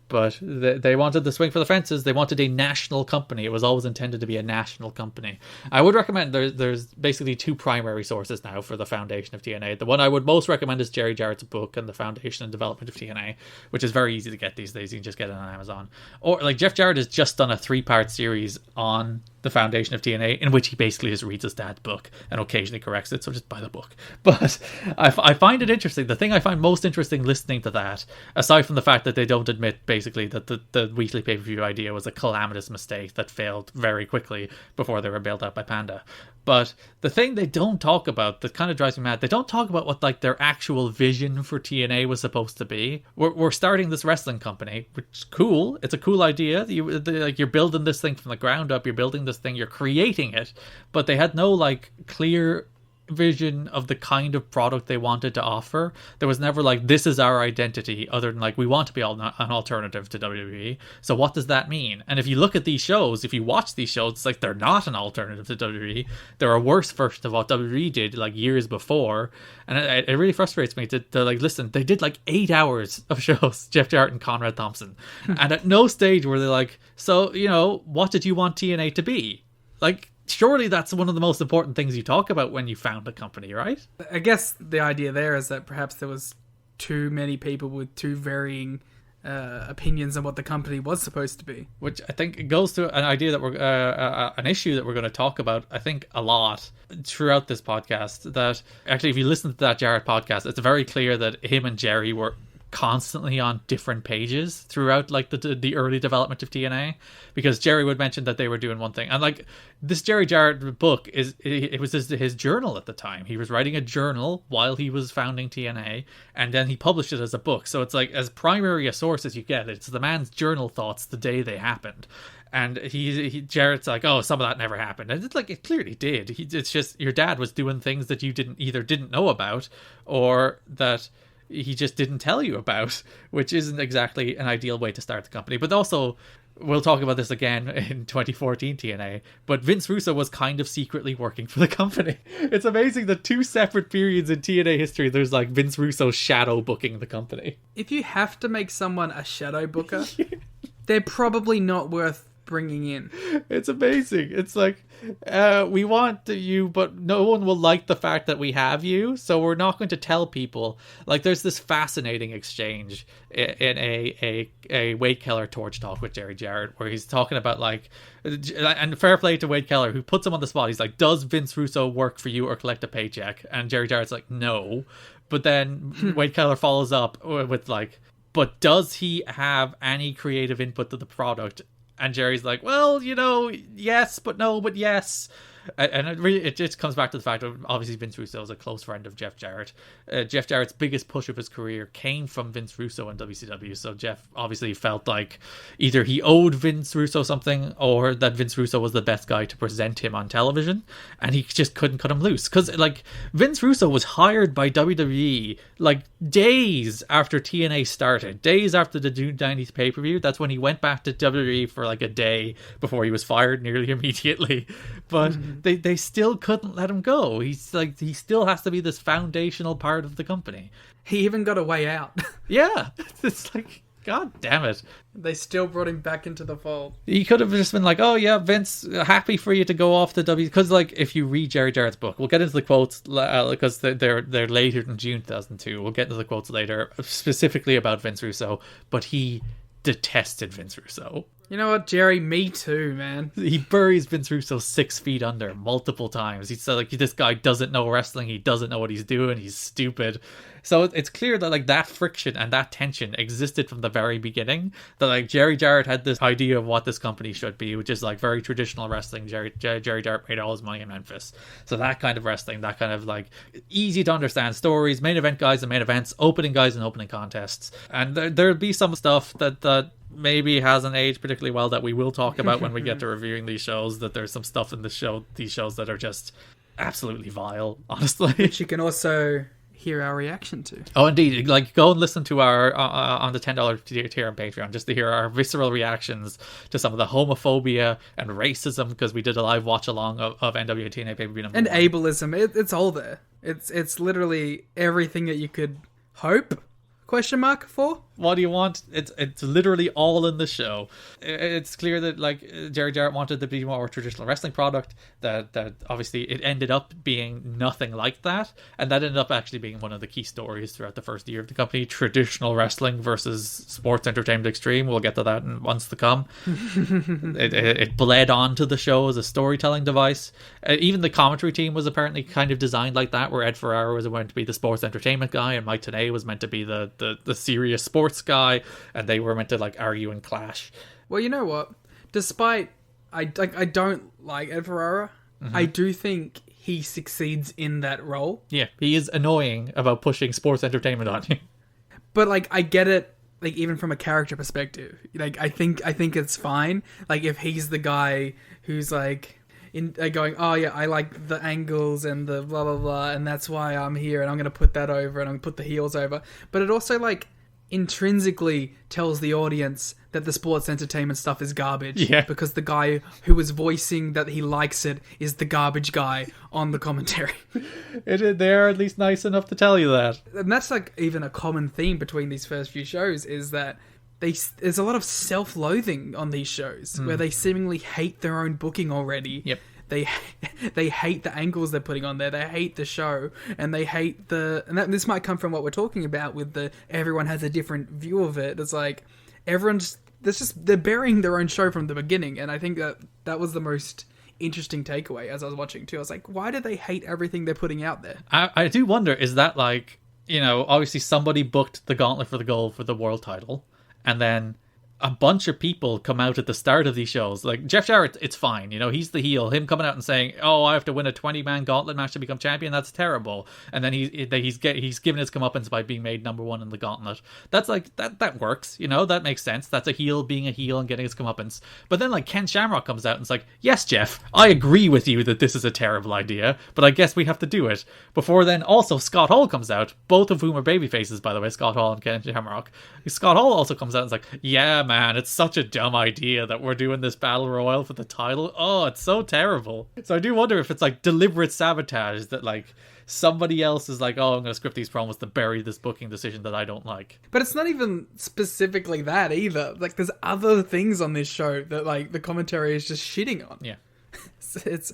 But they wanted the swing for the fences. They wanted a national company. It was always intended to be a national company. I would recommend there's basically two primary sources now for the foundation of TNA. The one I would most recommend is Jerry Jarrett's book and the foundation and development of TNA, which is very easy to get these days. You can just get it on Amazon. Or like Jeff Jarrett has just done a 3-part series on the foundation of TNA, in which he basically just reads his dad's book and occasionally corrects it, so just buy the book. But I find it interesting. The thing I find most interesting listening to that, aside from the fact that they don't admit basically that the weekly pay-per-view idea was a calamitous mistake that failed very quickly before they were bailed out by Panda. But the thing they don't talk about that kind of drives me mad, they don't talk about what like their actual vision for TNA was supposed to be. We're starting this wrestling company, which is cool. It's a cool idea. You're building this thing from the ground up. You're building this thing. You're creating it. But they had no like clear vision of the kind of product they wanted to offer. There was never like, this is our identity, other than like, we want to be an alternative to WWE. So what does that mean? And if you look at these shows, if you watch these shows, it's like they're not an alternative to WWE. They're a worse version of what WWE did like years before. And it really frustrates me to like, listen, they did like 8 hours of shows, Jeff Jarrett and Conrad Thompson. And at no stage were they like, so, you know, what did you want TNA to be? Like, surely that's one of the most important things you talk about when you found a company, right? I guess the idea there is that perhaps there was too many people with too varying opinions on what the company was supposed to be. Which I think goes to an idea that we're an issue that we're going to talk about, I think, a lot throughout this podcast. That actually, if you listen to that Jarrett podcast, it's very clear that him and Jerry were constantly on different pages throughout like the early development of TNA, because Jerry would mention that they were doing one thing, and like this Jerry Jarrett book it was his journal at the time. He was writing a journal while he was founding TNA, and then he published it as a book. So it's like as primary a source as you get. It's the man's journal thoughts the day they happened. And Jarrett's like, oh, some of that never happened. And it's like, it clearly did. It's just your dad was doing things that you didn't know about, or that he just didn't tell you about, which isn't exactly an ideal way to start the company. But also, we'll talk about this again in 2014 TNA, but Vince Russo was kind of secretly working for the company. It's amazing that 2 separate periods in TNA history, there's like Vince Russo shadow booking the company. If you have to make someone a shadow booker, they're probably not worth bringing in. It's amazing. It's like, we want you, but no one will like the fact that we have you, so we're not going to tell people. Like, there's this fascinating exchange in a Wade Keller torch talk with Jerry Jarrett, where he's talking about like, and fair play to Wade Keller, who puts him on the spot. He's like, does Vince Russo work for you or collect a paycheck? And Jerry Jarrett's like, no. But then Wade Keller follows up with like, but does he have any creative input to the product? And Jerry's like, well, you know, yes, but no, but yes. And it just comes back to the fact that obviously Vince Russo is a close friend of Jeff Jarrett. Jeff Jarrett's biggest push of his career came from Vince Russo in WCW. So Jeff obviously felt like either he owed Vince Russo something, or that Vince Russo was the best guy to present him on television, and he just couldn't cut him loose. Because like Vince Russo was hired by WWE like days after TNA started, days after the June 90th pay-per-view. That's when he went back to WWE for like a day before he was fired nearly immediately. But they still couldn't let him go. He's like, he still has to be this foundational part of the company. He even got a way out. Yeah, it's like, god damn it. They still brought him back into the fold. He could have just been like, oh yeah, Vince, happy for you to go off to W. Because like, if you read Jerry Jarrett's book, we'll get into the quotes because they're later than June 2002. We'll get into the quotes later, specifically about Vince Russo. But he detested Vince Russo. You know what, Jerry? Me too, man. Burry's been through 6 feet under multiple times. He's like, this guy doesn't know wrestling. He doesn't know what he's doing. He's stupid. So it's clear that like that friction and that tension existed from the very beginning. That like Jerry Jarrett had this idea of what this company should be, which is like very traditional wrestling. Jerry Jarrett made all his money in Memphis. So that kind of wrestling, that kind of like easy to understand stories, main event guys and main events, opening guys and opening contests. And there'll be some stuff that maybe hasn't aged particularly well that we will talk about when we get to reviewing these shows. That there's some stuff in these shows that are just absolutely vile, honestly. Which you can also hear our reaction to. Oh, indeed. Like, go and listen to our on the $10 tier on Patreon just to hear our visceral reactions to some of the homophobia and racism, because we did a live watch along of NWA-TNA PPV and ableism. It's all there. It's literally everything that you could hope for. What do you want? It's literally all in the show. It's clear that like Jerry Jarrett wanted to be more traditional wrestling product. That obviously it ended up being nothing like that, and that ended up actually being one of the key stories throughout the first year of the company: traditional wrestling versus sports entertainment extreme. We'll get to that in months to come. it bled onto the show as a storytelling device. Even the commentary team was apparently kind of designed like that, where Ed Ferrara was meant to be the sports entertainment guy, and Mike Tenay was meant to be the serious sports guy, and they were meant to like argue and clash. Well, you know what? Despite I don't like Ed Ferrara, I do think he succeeds in that role. Yeah, he is annoying about pushing sports entertainment on you. But like, I get it. Like, even from a character perspective, like I think it's fine. Like, if he's the guy who's like going, oh yeah, I like the angles and the blah blah blah, and that's why I'm here, and I'm gonna put that over, and I'm gonna put the heels over. But it also like intrinsically tells the audience that the sports entertainment stuff is garbage. Yeah. Because the guy who is voicing that he likes it is the garbage guy on the commentary. They're at least nice enough to tell you that. And that's like even a common theme between these first few shows, is that there's a lot of self-loathing on these shows where they seemingly hate their own booking already. Yep. They hate the angles they're putting on there. They hate the show, and they hate this might come from what we're talking about with everyone has a different view of it. It's like they're burying their own show from the beginning, and I think that was the most interesting takeaway as I was watching too. I was like, why do they hate everything they're putting out there? I do wonder, is that like, obviously somebody booked the Gauntlet for the Gold for the world title, and then a bunch of people come out at the start of these shows. Like Jeff Jarrett, it's fine. He's the heel. Him coming out and saying, "Oh, I have to win a 20-man gauntlet match to become champion. That's terrible." And then he's given his comeuppance by being made number one in the gauntlet. That's like that works. That makes sense. That's a heel being a heel and getting his comeuppance. But then like Ken Shamrock comes out and it's like, "Yes, Jeff, I agree with you that this is a terrible idea, but I guess we have to do it." Before then, also Scott Hall comes out, both of whom are babyfaces, by the way, Scott Hall and Ken Shamrock. Scott Hall also comes out and is like, "Yeah, man, it's such a dumb idea that we're doing this battle royal for the title. Oh, it's so terrible." So I do wonder if it's like deliberate sabotage, that like somebody else is like, "Oh, I'm going to script these promos to bury this booking decision that I don't like." But it's not even specifically that either. Like, there's other things on this show that like the commentary is just shitting on. Yeah. It's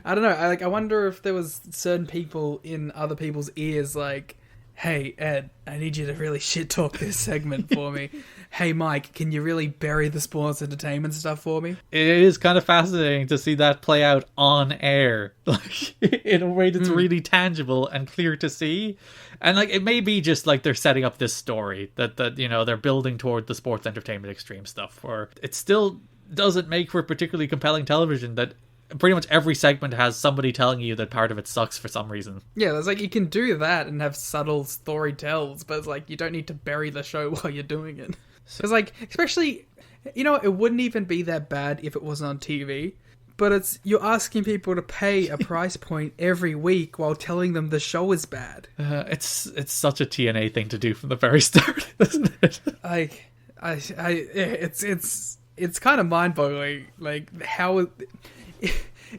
I don't know. I wonder if there was certain people in other people's ears like, "Hey, Ed, I need you to really shit talk this segment for me. Hey, Mike, can you really bury the sports entertainment stuff for me?" It is kind of fascinating to see that play out on air, like in a way that's really tangible and clear to see. And like, it may be just like they're setting up this story that they're building toward the sports entertainment extreme stuff, where it still doesn't make for particularly compelling television, that pretty much every segment has somebody telling you that part of it sucks for some reason. Yeah, there's like, you can do that and have subtle story tells, but it's like, you don't need to bury the show while you're doing it. Because like, especially, it wouldn't even be that bad if it wasn't on TV, but you're asking people to pay a price point every week while telling them the show is bad. It's such a TNA thing to do from the very start, isn't it? Like, it's kind of mind-boggling, like how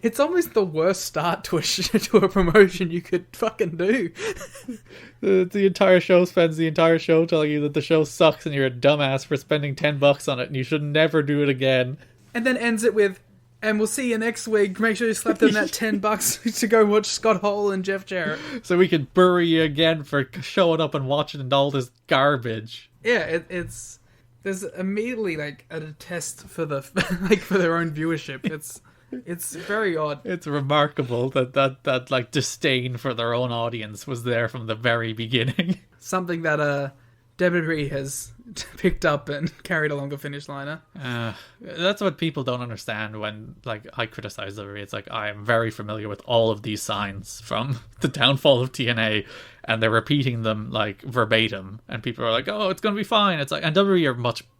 it's almost the worst start to a promotion you could fucking do. The entire show spends the entire show telling you that the show sucks and you're a dumbass for spending $10 on it and you should never do it again. And then ends it with, "And we'll see you next week. Make sure you slap in that $10 to go watch Scott Hall and Jeff Jarrett." So we can bury you again for showing up and watching all this garbage. Yeah, it's there's immediately like a test for the like for their own viewership. It's very odd. It's remarkable that like disdain for their own audience was there from the very beginning. Something that WWE has picked up and carried along the finish line. That's what people don't understand when like I criticize WWE. It's like I am very familiar with all of these signs from the downfall of TNA, and they're repeating them like verbatim, and people are like, "Oh, it's going to be fine." It's like, and WWE are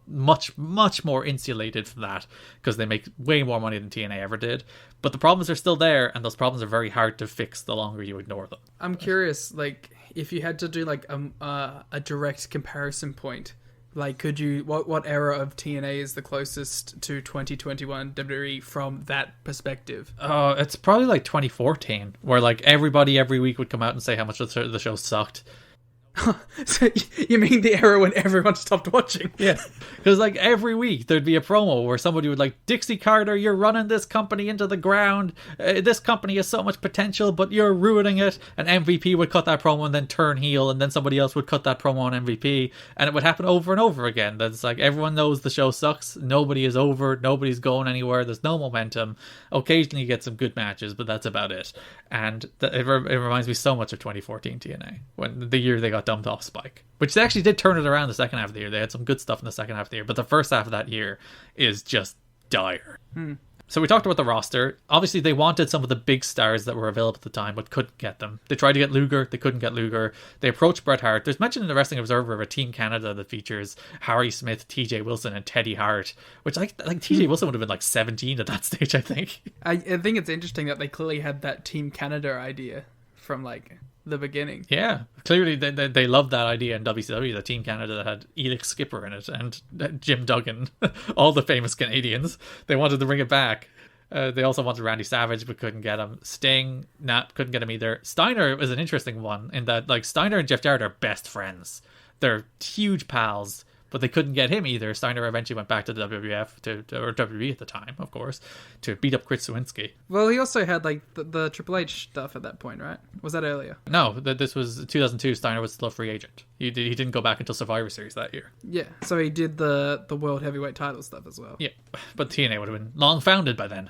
much more insulated from that because they make way more money than TNA ever did. But the problems are still there, and those problems are very hard to fix the longer you ignore them. I'm curious, like, if you had to do like a direct comparison point, like, could you what era of TNA is the closest to 2021 WWE from that perspective? It's probably like 2014, where like everybody every week would come out and say how much the show sucked. So you mean the era when everyone stopped watching? Yeah, because like every week there'd be a promo where somebody would like, Dixie Carter, you're running this company into the ground. This company has so much potential, but you're ruining it. And MVP would cut that promo and then turn heel, and then somebody else would cut that promo on MVP, and it would happen over and over again. That's like, everyone knows the show sucks. Nobody is over. Nobody's going anywhere. There's no momentum. Occasionally you get some good matches, but that's about it. And it reminds me so much of 2014 TNA, when the year they got dumped off Spike, which they actually did turn it around the second half of the year. They had some good stuff in the second half of the year, but the first half of that year is just dire. So we talked about the roster. Obviously, they wanted some of the big stars that were available at the time, but couldn't get them. They tried to get Luger. They couldn't get Luger. They approached Bret Hart. There's mention in the Wrestling Observer of a Team Canada that features Harry Smith, TJ Wilson, and Teddy Hart, which like TJ Wilson would have been like 17 at that stage, I think. I think it's interesting that they clearly had that Team Canada idea from like the beginning. Yeah, clearly they loved that idea in WCW, the Team Canada that had Elix Skipper in it and Jim Duggan, all the famous Canadians. They wanted to bring it back. They also wanted Randy Savage, but couldn't get him. Sting, couldn't get him either. Steiner was an interesting one in that like Steiner and Jeff Jarrett are best friends. They're huge pals, but they couldn't get him either. Steiner eventually went back to the WWF, or WWE at the time, of course, to beat up Chris Sawinski. Well, he also had like the Triple H stuff at that point, right? Was that earlier? No, this was 2002. Steiner was still a free agent. He didn't go back until Survivor Series that year. Yeah, so he did the World Heavyweight title stuff as well. Yeah, but TNA would have been long founded by then.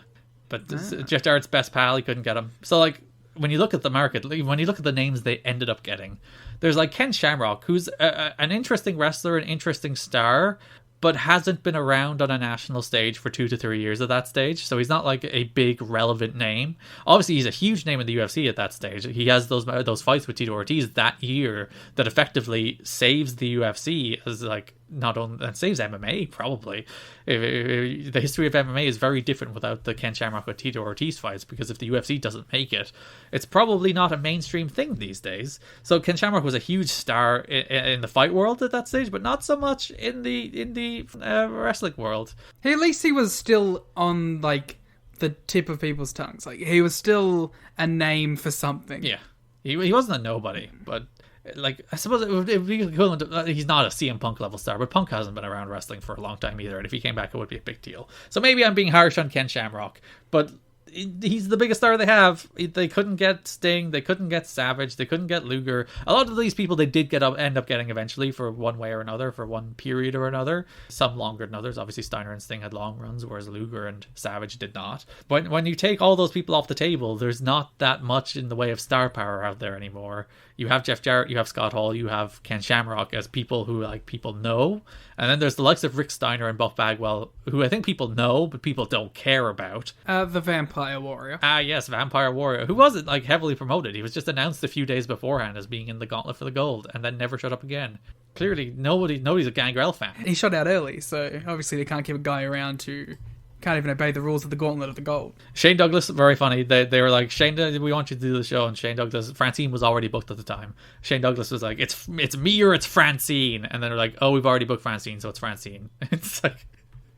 But Jeff Jarrett's best pal, he couldn't get him. So like, when you look at the market, when you look at the names they ended up getting, there's like Ken Shamrock, who's an interesting wrestler, an interesting star, but hasn't been around on a national stage for 2 to 3 years at that stage. So he's not like a big relevant name. Obviously, he's a huge name in the UFC at that stage. He has those fights with Tito Ortiz that year that effectively saves the UFC as like, not only that saves MMA probably. The history of MMA is very different without the Ken Shamrock with Tito Ortiz fights, because if the UFC doesn't make it, it's probably not a mainstream thing these days. So Ken Shamrock was a huge star in the fight world at that stage, but not so much in the wrestling world. At least he was still on like the tip of people's tongues. Like, he was still a name for something. Yeah, he wasn't a nobody, but like, I suppose it would be equivalent to, he's not a CM Punk level star, but Punk hasn't been around wrestling for a long time either, and if he came back, it would be a big deal. So maybe I'm being harsh on Ken Shamrock, but he's the biggest star they have. They couldn't get Sting, they couldn't get Savage, they couldn't get Luger. A lot of these people they did end up getting eventually, for one way or another, for one period or another. Some longer than others. Obviously Steiner and Sting had long runs, whereas Luger and Savage did not. But when you take all those people off the table, there's not that much in the way of star power out there anymore. You have Jeff Jarrett, you have Scott Hall, you have Ken Shamrock as people who like people know. And then there's the likes of Rick Steiner and Buff Bagwell, who I think people know, but people don't care about. The Vampire Warrior. Yes, Vampire Warrior, who wasn't like heavily promoted. He was just announced a few days beforehand as being in the Gauntlet for the Gold, and then never showed up again. Clearly, nobody's a Gangrel fan. He shot out early, so obviously they can't keep a guy around who can't even obey the rules of the Gauntlet of the Gold. Shane Douglas, very funny. They were like, Shane, we want you to do the show, and Shane Douglas, Francine was already booked at the time. Shane Douglas was like, it's me or it's Francine, and then they're like, oh, we've already booked Francine, so it's Francine. It's like,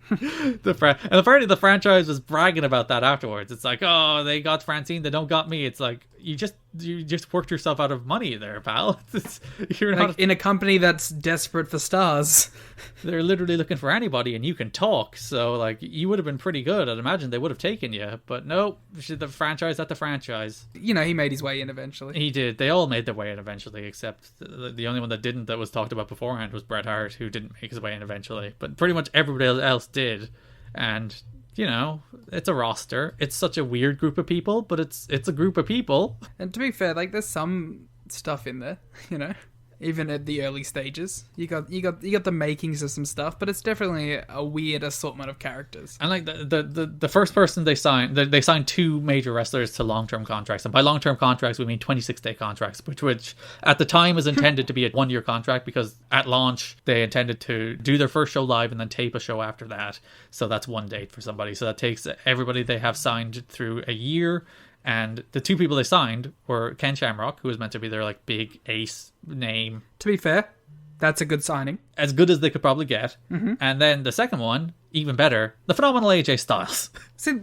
and apparently the franchise was bragging about that afterwards. It's like, oh, they got Francine, they don't got me. It's like, you just worked yourself out of money there, pal. You're Like, not in a company that's desperate for stars. They're literally looking for anybody, and you can talk. So, like, you would have been pretty good. I'd imagine they would have taken you. But no, the franchise at the franchise. You know, he made his way in eventually. He did. They all made their way in eventually, except the only one that didn't, that was talked about beforehand, was Bret Hart, who didn't make his way in eventually. But pretty much everybody else did. And, you know, it's a roster. It's such a weird group of people, but it's a group of people. And to be fair, like, there's some stuff in there, you know? Even at the early stages, you got the makings of some stuff, but it's definitely a weird assortment of characters. And like the first person they signed 2 major wrestlers to long-term contracts, and by long-term contracts we mean 26-day contracts, which at the time was intended to be a 1-year contract, because at launch they intended to do their first show live and then tape a show after that. So that's 1 date for somebody. So that takes everybody they have signed through a year. And the 2 people they signed were Ken Shamrock, who was meant to be their like big ace name. To be fair, that's a good signing. As good as they could probably get. Mm-hmm. And then the second one, even better, the phenomenal AJ Styles. See,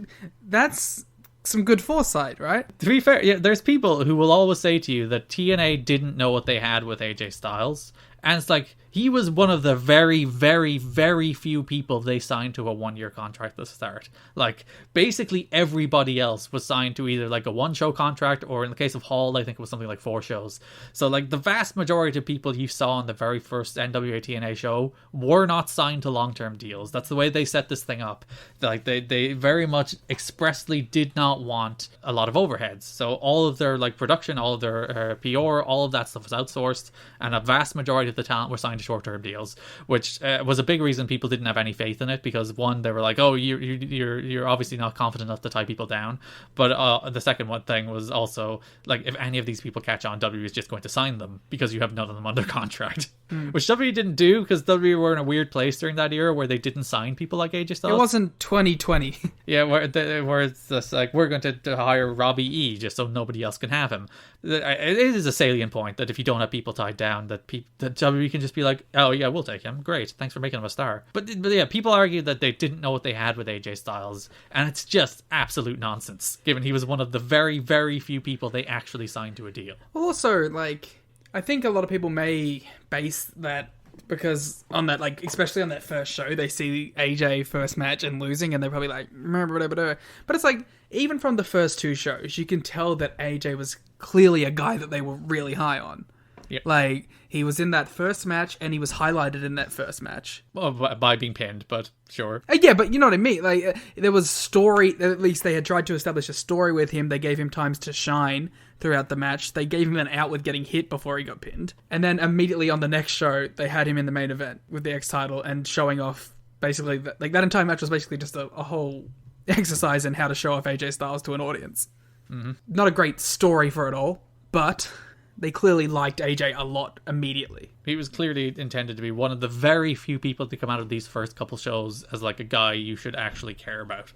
that's some good foresight, right? To be fair, yeah, there's people who will always say to you that TNA didn't know what they had with AJ Styles. And it's like, he was one of the very, very, very few people they signed to a 1-year contract at the start. Like, basically everybody else was signed to either like a 1-show contract, or in the case of Hall, I think it was something like 4 shows. So like the vast majority of people you saw on the very first NWA-TNA show were not signed to long-term deals. That's the way they set this thing up. Like they very much expressly did not want a lot of overheads. So all of their like production, all of their PR, all of that stuff was outsourced, and a vast majority of the talent were signed to short-term deals, which was a big reason people didn't have any faith in it, because one, they were like, oh, you're obviously not confident enough to tie people down, but the second one thing was also like, if any of these people catch on, WWE is just going to sign them because you have none of them under contract. Which WWE didn't do, because WWE were in a weird place during that era where they didn't sign people like AJ Styles. It wasn't 2020. Yeah, where it's just like, we're going to hire Robbie E just so nobody else can have him. It is a salient point that if you don't have people tied down, that WWE can just be like, oh yeah, we'll take him. Great, thanks for making him a star. But yeah, people argue that they didn't know what they had with AJ Styles, and it's just absolute nonsense, given he was one of the very, very few people they actually signed to a deal. Well, also, like, I think a lot of people may base that because on that, like, especially on that first show, they see AJ first match and losing, and they're probably like, whatever. But it's like, even from the first 2 shows, you can tell that AJ was clearly a guy that they were really high on. Yep. Like, he was in that first match, and he was highlighted in that first match. Well, by being pinned, but sure. Yeah, but you know what I mean. Like, there was story. At least they had tried to establish a story with him. They gave him times to shine throughout the match. They gave him an out with getting hit before he got pinned. And then immediately on the next show, they had him in the main event with the X title and showing off, basically, like, that entire match was basically just a whole exercise in how to show off AJ Styles to an audience. Mm-hmm. Not a great story for it all, but they clearly liked AJ a lot immediately. He was clearly intended to be one of the very few people to come out of these first couple shows as like a guy you should actually care about.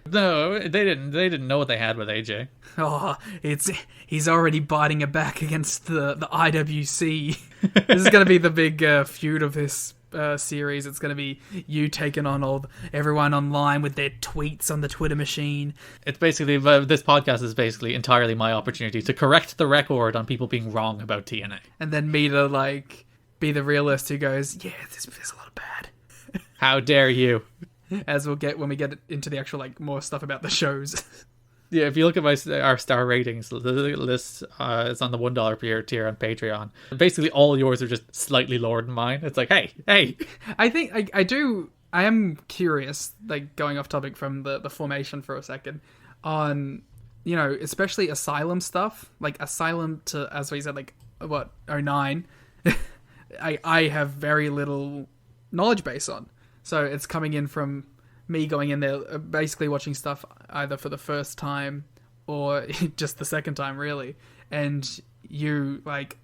No, they didn't know what they had with AJ. Oh, he's already biting it back against the IWC. This is going to be the big feud of this series. It's going to be you taking on everyone online with their tweets on the Twitter machine. It's basically, this podcast is basically entirely my opportunity to correct the record on people being wrong about TNA. And then me to, like, be the realist who goes, yeah, there's a lot of bad. How dare you? As we'll get when we get into the actual, like, more stuff about the shows. Yeah, if you look at our star ratings, the list is on the $1 per year tier on Patreon. Basically, all yours are just slightly lower than mine. It's like, hey. I think I am curious, like, going off topic from the formation for a second, on, you know, especially Asylum stuff. Like, Asylum to, as we said, like, 09, I have very little knowledge base on. So it's coming in from me going in there, basically watching stuff either for the first time or just the second time, really. And you, like,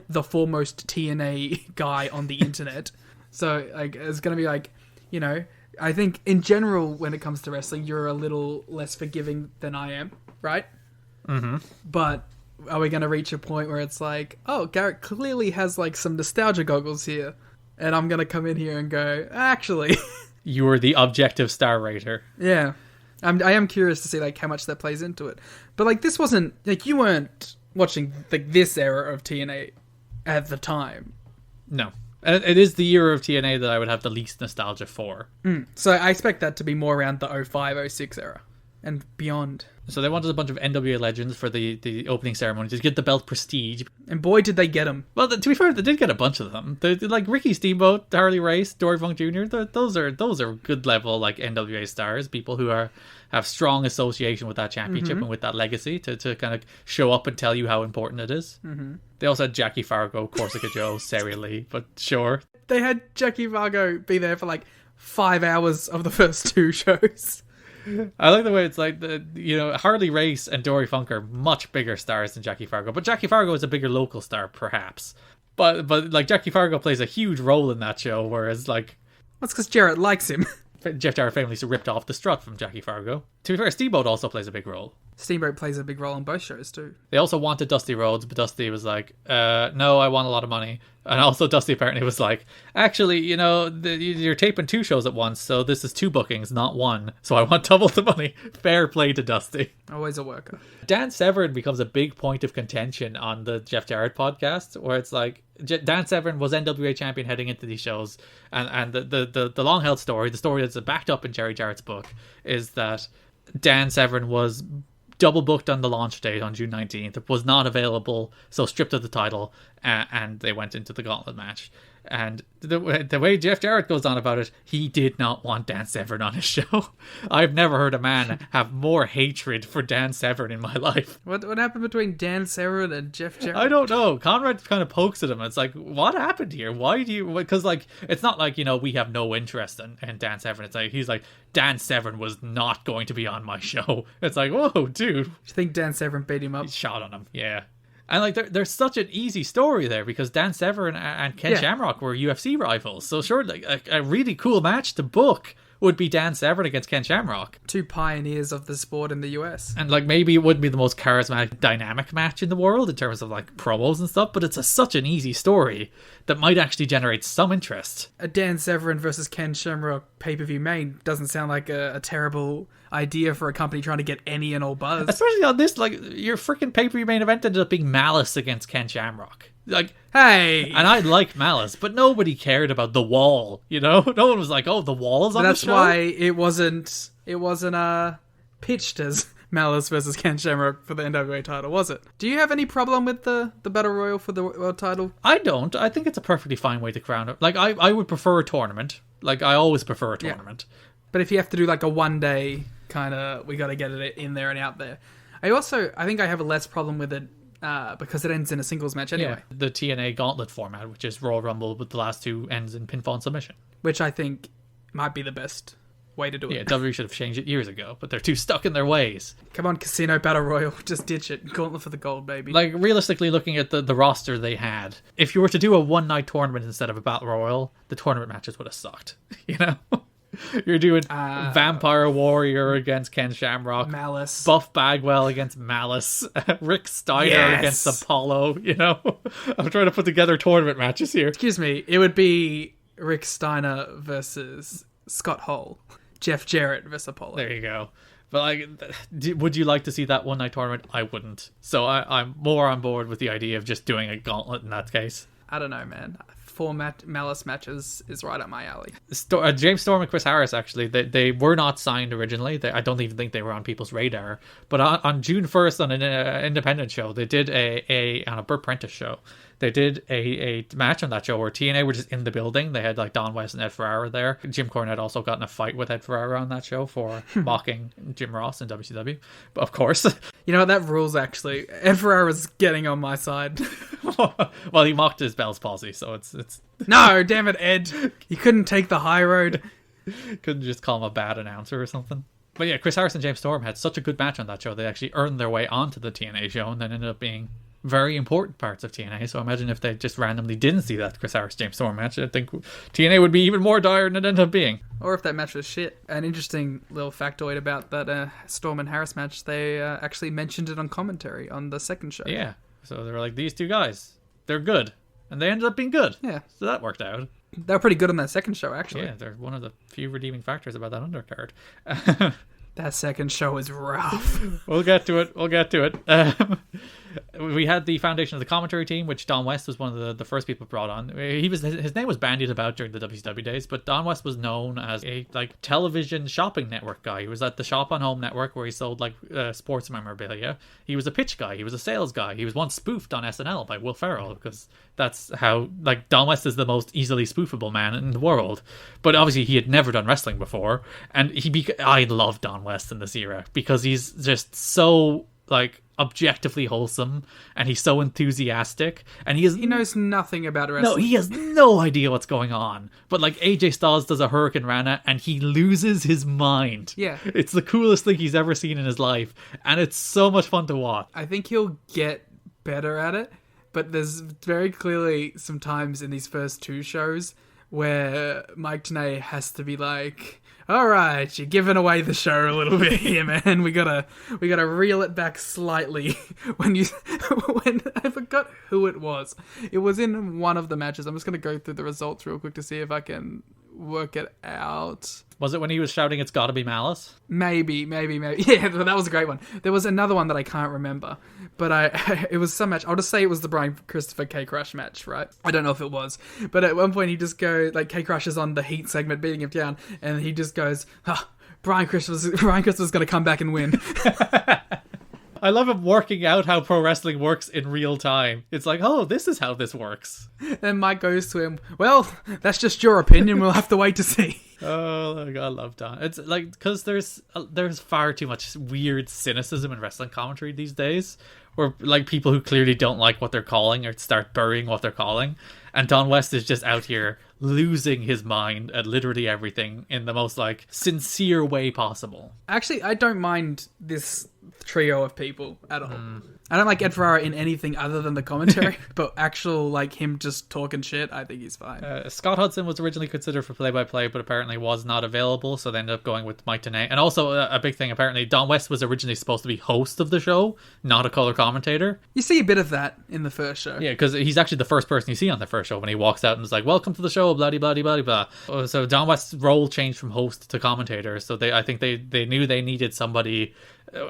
the foremost TNA guy on the internet. So, like, it's going to be like, you know, I think in general, when it comes to wrestling, you're a little less forgiving than I am, right? Mm-hmm. But are we going to reach a point where it's like, oh, Garrett clearly has, like, some nostalgia goggles here. And I'm going to come in here and go, actually... You were the objective star rater. Yeah. I am curious to see like how much that plays into it. But like this wasn't like you weren't watching like this era of TNA at the time. No. It is the era of TNA that I would have the least nostalgia for. So I expect that to be more around the 05, 06 era and beyond. So they wanted a bunch of NWA legends for the opening ceremony to get the belt prestige. And boy, did they get them. Well, to be fair, they did get a bunch of them. Like Ricky Steamboat, Harley Race, Dory Funk Jr. Those are good level like NWA stars, people who have strong association with that championship and with that legacy to kind of show up and tell you how important it is. Mm-hmm. They also had Jackie Fargo, Corsica Joe, Sarah Lee, but sure. They had Jackie Fargo be there for like 5 hours of the first 2 shows. I like the way it's like Harley Race and Dory Funk are much bigger stars than Jackie Fargo, but Jackie Fargo is a bigger local star, perhaps. But like Jackie Fargo plays a huge role in that show, whereas like that's because Jarrett likes him. Jeff Jarrett famously ripped off the strut from Jackie Fargo. To be fair, Steamboat also plays a big role. Steamboat plays a big role on both shows too. They also wanted Dusty Rhodes, but Dusty was like, no, I want a lot of money. And also Dusty apparently was like, actually, you're taping 2 shows at once, so this is 2 bookings, not 1. So I want double the money. Fair play to Dusty. Always a worker. Dan Severn becomes a big point of contention on the Jeff Jarrett podcast, where it's like, Dan Severn was NWA champion heading into these shows, and the long-held story, the story that's backed up in Jerry Jarrett's book, is that Dan Severn was double booked on the launch date on June 19th, was not available, so stripped of the title, and they went into the gauntlet match. And the way Jeff Jarrett goes on about it, he did not want Dan Severn on his show. I've never heard a man have more hatred for Dan Severn in my life. What happened between Dan Severn and Jeff Jarrett? I don't know. Conrad kind of pokes at him. It's like, what happened here? Why do you... Because, like, it's not like, we have no interest in Dan Severn. It's like, he's like, Dan Severn was not going to be on my show. It's like, whoa, dude. Do you think Dan Severn beat him up? He shot on him, yeah. And like there's such an easy story there because Dan Severn and Ken Shamrock were UFC rivals. So sure, like a really cool match to book would be Dan Severn against Ken Shamrock. 2 pioneers of the sport in the US. And like maybe it wouldn't be the most charismatic, dynamic match in the world in terms of like promos and stuff, but it's such an easy story that might actually generate some interest. A Dan Severn versus Ken Shamrock pay-per-view main doesn't sound like a terrible idea for a company trying to get any and all buzz. Especially on this, like, your freaking pay-per-view main event ended up being Malice against Ken Shamrock. Like, hey! And I like Malice, but nobody cared about The Wall, No one was like, oh, The Wall's on the show? That's why it wasn't pitched as Malice versus Ken Shamrock for the NWA title, was it? Do you have any problem with the Battle Royal for the world title? I don't. I think it's a perfectly fine way to crown it. Like, I would prefer a tournament. Like, I always prefer a tournament. Yeah. But if you have to do like a one-day kind of, we got to get it in there and out there. I think I have a less problem with it because it ends in a singles match anyway. Yeah, the TNA Gauntlet format, which is Royal Rumble with the last 2 ends in pinfall and submission. Which I think might be the best way to do it. Yeah, WWE should have changed it years ago, but they're too stuck in their ways. Come on, Casino Battle Royal, just ditch it. Gauntlet for the gold, baby. Like, realistically, looking at the roster they had, if you were to do a one-night tournament instead of a Battle Royal, the tournament matches would have sucked, You're doing Vampire Warrior against Ken Shamrock, Malice, Buff Bagwell against Malice, Rick Steiner against Apollo. I'm trying to put together tournament matches here. Excuse me, it would be Rick Steiner versus Scott Hall, Jeff Jarrett versus Apollo. There you go. But like, would you like to see that one night tournament? I wouldn't. So I'm more on board with the idea of just doing a gauntlet in that case. I don't know, man. 4 Malice matches is right up my alley. James Storm and Chris Harris, actually, they were not signed originally. I don't even think they were on people's radar. But on June 1st, on an independent show, they did on a Burt Prentice show, they did a match on that show where TNA were just in the building. They had like Don West and Ed Ferrara there. Jim Cornette also got in a fight with Ed Ferrara on that show for mocking Jim Ross in WCW. But of course. You know, that rules actually. Ed Ferrara's getting on my side. Well, he mocked his Bell's palsy, so it's... No, damn it, Ed. You couldn't take the high road. Couldn't just call him a bad announcer or something. But yeah, Chris Harris and James Storm had such a good match on that show. They actually earned their way onto the TNA show and then ended up being very important parts of TNA. So imagine if they just randomly didn't see that Chris Harris James Storm match. I think TNA would be even more dire than it ended up being. Or if that match was shit. An interesting little factoid about that Storm and Harris match, they actually mentioned it on commentary on the second show. Yeah. So they were like, these 2 guys, they're good. And they ended up being good. Yeah. So that worked out. They were pretty good on that second show, actually. Yeah, they're one of the few redeeming factors about that undercard. That second show was rough. We'll get to it. We had the foundation of the commentary team, which Don West was one of the first people brought on. His name was bandied about during the WCW days, but Don West was known as a television shopping network guy. He was at the Shop on Home network where he sold sports memorabilia. He was a pitch guy. He was a sales guy. He was once spoofed on SNL by Will Ferrell, because that's how Don West is the most easily spoofable man in the world. But obviously he had never done wrestling before, and I love Don West in this era because he's just so objectively wholesome, and he's so enthusiastic, and he knows nothing about wrestling. No, he has no idea what's going on. But AJ Styles does a Hurricane Rana and he loses his mind. Yeah. It's the coolest thing he's ever seen in his life, and it's so much fun to watch. I think he'll get better at it, but there's very clearly some times in these first two shows where Mike Tenay has to be like, all right, you're giving away the show a little bit here, man. We gotta reel it back slightly. when I forgot who it was. It was in one of the matches. I'm just gonna go through the results real quick to see if I can work it out. Was it when he was shouting, "It's gotta be Malice"? Maybe. Yeah, that was a great one. There was another one that I can't remember, but it was some match. I'll just say it was the Brian Christopher K Crush match, right? I don't know if it was, but at one point he just goes, K Crush is on the Heat segment beating him down, and he just goes, Brian Christopher's gonna come back and win. I love him working out how pro wrestling works in real time. It's like, oh, this is how this works. And Mike goes to him, well, that's just your opinion. We'll have to wait to see. Oh, I love Don. It's because there's far too much weird cynicism in wrestling commentary these days, where people who clearly don't like what they're calling or start burying what they're calling. And Don West is just out here losing his mind at literally everything in the most sincere way possible. Actually, I don't mind this trio of people at all. I don't like Ed Ferrara in anything other than the commentary, but actual him just talking shit, I think he's fine. Scott Hudson was originally considered for play-by-play, but apparently was not available, so they ended up going with Mike Tenay. And also a big thing, apparently Don West was originally supposed to be host of the show, not a color commentator. You see a bit of that in the first show. Yeah, because he's actually the first person you see on the first show when he walks out and is like, "Welcome to the show, blah blah blah blah." So Don West's role changed from host to commentator. So I think they knew they needed somebody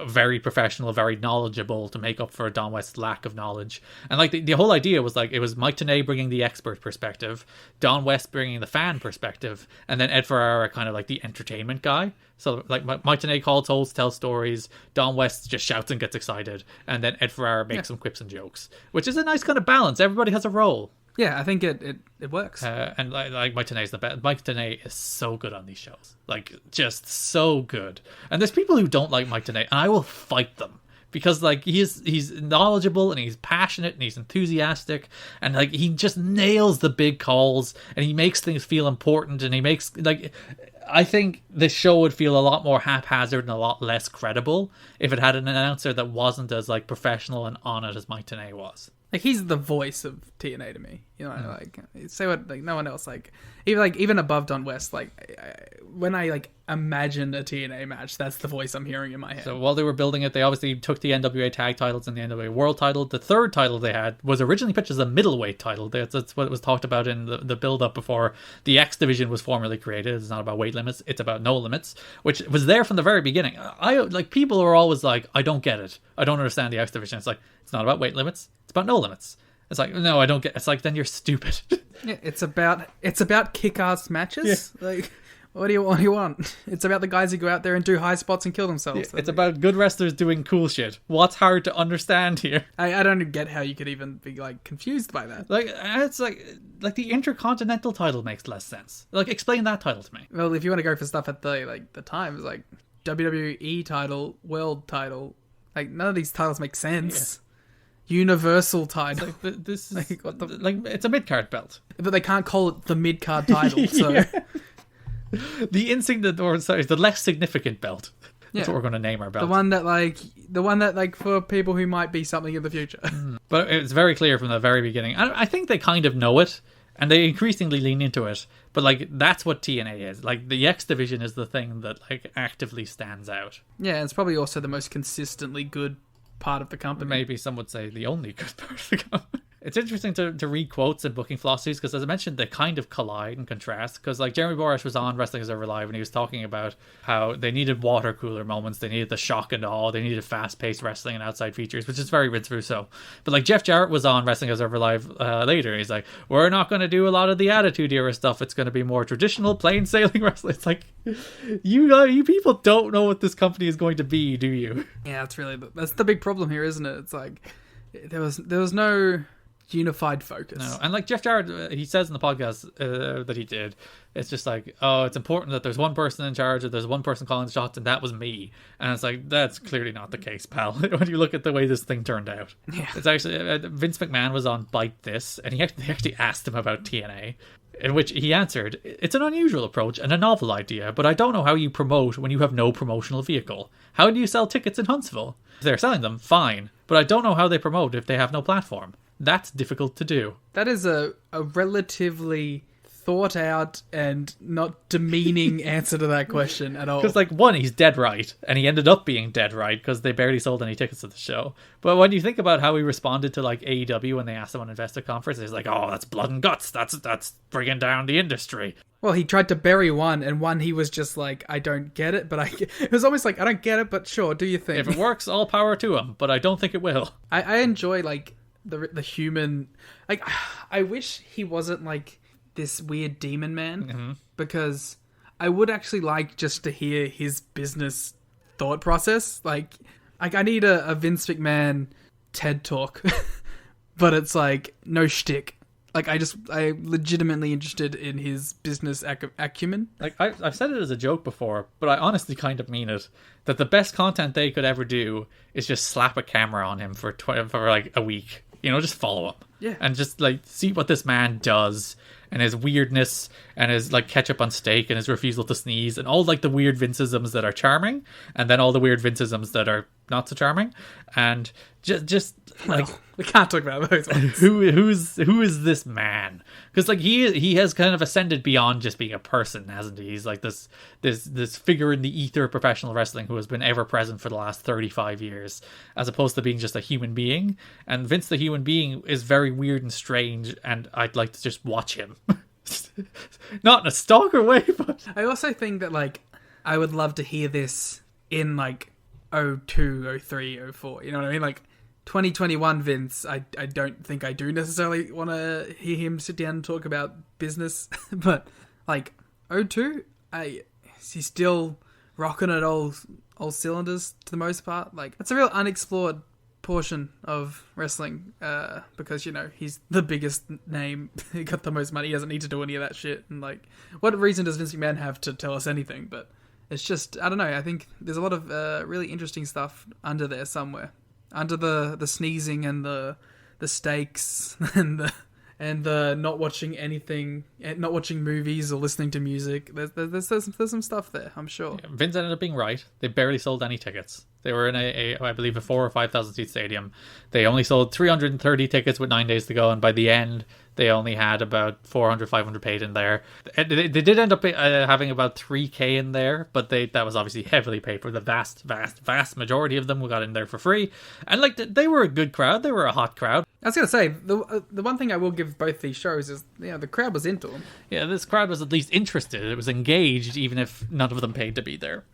very professional, very knowledgeable to make up for Don West's lack of knowledge. And the whole idea was it was Mike Tenay bringing the expert perspective, Don West bringing the fan perspective, and then Ed Ferrara kind of the entertainment guy. So Mike Tenay tells stories, Don West just shouts and gets excited, and then Ed Ferrara makes some quips and jokes, which is a nice kind of balance. Everybody has a role. Yeah, I think it works. And Mike Tenay is the best. Mike Tenay is so good on these shows. Just so good. And there's people who don't like Mike Tenay, and I will fight them. Because he's knowledgeable and he's passionate and he's enthusiastic, and he just nails the big calls and he makes things feel important, and he makes I think this show would feel a lot more haphazard and a lot less credible if it had an announcer that wasn't as professional and on it as Mike Tenay was. He's the voice of TNA to me, say what no one else even above Don West. When I imagine a TNA match, that's the voice I'm hearing in my head. So while they were building it, they obviously took the NWA tag titles and the NWA World title. The third title they had was originally pitched as a middleweight title. That's what was talked about in the build up before the X division was formally created. It's not about weight limits; it's about no limits, which was there from the very beginning. People are always I don't get it. I don't understand the X division. It's it's not about weight limits. It's about no limits. It's no, I don't get. It's then you're stupid. Yeah, it's about kick-ass matches. Yeah. What do you want? It's about the guys who go out there and do high spots and kill themselves. Yeah, it's about good wrestlers doing cool shit. What's hard to understand here? I don't get how you could even be confused by that. It's the Intercontinental title makes less sense. Explain that title to me. Well, if you want to go for stuff at the times, WWE title, World title, none of these titles make sense. Yeah. Universal title. This is it's a mid-card belt, but they can't call it the mid-card title. So the less significant belt. That's what we're going to name our belt. The one that for people who might be something in the future. But it's very clear from the very beginning. I think they kind of know it, and they increasingly lean into it. But that's what TNA is. The X division is the thing that actively stands out. Yeah, it's probably also the most consistently good part of the company. Maybe some would say the only good part of the company. It's interesting to read quotes and booking philosophies because, as I mentioned, they kind of collide and contrast. Because, like, Jeremy Borash was on Wrestling Observer Live and he was talking about how they needed water cooler moments, they needed the shock and awe, they needed fast-paced wrestling and outside features, which is very Vince Russo. But, like, Jeff Jarrett was on Wrestling Observer Live later. He's like, we're not going to do a lot of the Attitude Era stuff. It's going to be more traditional, plain sailing wrestling. It's like, you people don't know what this company is going to be, do you? Yeah, that's the big problem here, isn't it? It's like there was no unified focus. No, and like Jeff Jarrett, he says in the podcast that he did, it's just like, oh, it's important that there's one person in charge, or there's one person calling the shots, and that was me. And it's like, that's clearly not the case, pal. When you look at the way this thing turned out, yeah. It's actually Vince McMahon was on Bite This, and they actually asked him about TNA. In which he answered, it's an unusual approach and a novel idea, but I don't know how you promote when you have no promotional vehicle. How do you sell tickets in Huntsville? If they're selling them, fine, but I don't know how they promote if they have no platform. That's difficult to do. That is a relatively thought out and not demeaning answer to that question at all. Because, like, one, he's dead right, and he ended up being dead right because they barely sold any tickets to the show. But when you think about how he responded to, like, AEW when they asked him on Investor Conference, he's like, oh, that's blood and guts. That's bringing down the industry. Well, he tried to bury one, and one he was just like, I don't get it, but it was almost like, I don't get it, but sure, do your thing. If it works, all power to him, but I don't think it will. I enjoy, like, the human, like, I wish he wasn't like this weird demon man, because I would actually like just to hear his business thought process. Like I need a Vince McMahon TED talk, but it's like no shtick. Like I'm legitimately interested in his business acumen. Like I've said it as a joke before, but I honestly kind of mean it. That the best content they could ever do is just slap a camera on him for like a week. You know, just follow him. Yeah. And just, like, see what this man does, and his weirdness, and his, like, ketchup on steak, and his refusal to sneeze, and all, like, the weird Vinceisms that are charming, and then all the weird Vinceisms that are not so charming, and just like... Well, we can't talk about those ones. Who is this man? Because, like, he has kind of ascended beyond just being a person, hasn't he? He's like this figure in the ether of professional wrestling who has been ever present for the last 35 years, as opposed to being just a human being. And Vince the human being is very weird and strange, and I'd like to just watch him. Not in a stalker way, but... I also think that, like, I would love to hear this in, like, 02, 03, 04. You know what I mean? Like, 2021 Vince, I don't think I do necessarily want to hear him sit down and talk about business. But, like, 02, he's still rocking at all cylinders to the most part. Like, it's a real unexplored portion of wrestling, because, you know, he's the biggest name. He got the most money. He doesn't need to do any of that shit. And, like, what reason does Vince McMahon have to tell us anything? But it's just, I don't know. I think there's a lot of really interesting stuff under there somewhere. Under the sneezing and the steaks and the not watching anything, not watching movies or listening to music. There's some stuff there, I'm sure. Yeah, Vince ended up being right. They barely sold any tickets. They were in I believe a 4,000 or 5,000 seat stadium. They only sold 330 tickets with 9 days to go, and by the end they only had about 400, 500 paid in there. They did end up having about 3K in there, but that was obviously heavily paid for. The vast majority of them got in there for free. And, like, they were a good crowd. They were a hot crowd. I was going to say, the one thing I will give both these shows is, you know, the crowd was into them. Yeah, this crowd was at least interested. It was engaged, even if none of them paid to be there.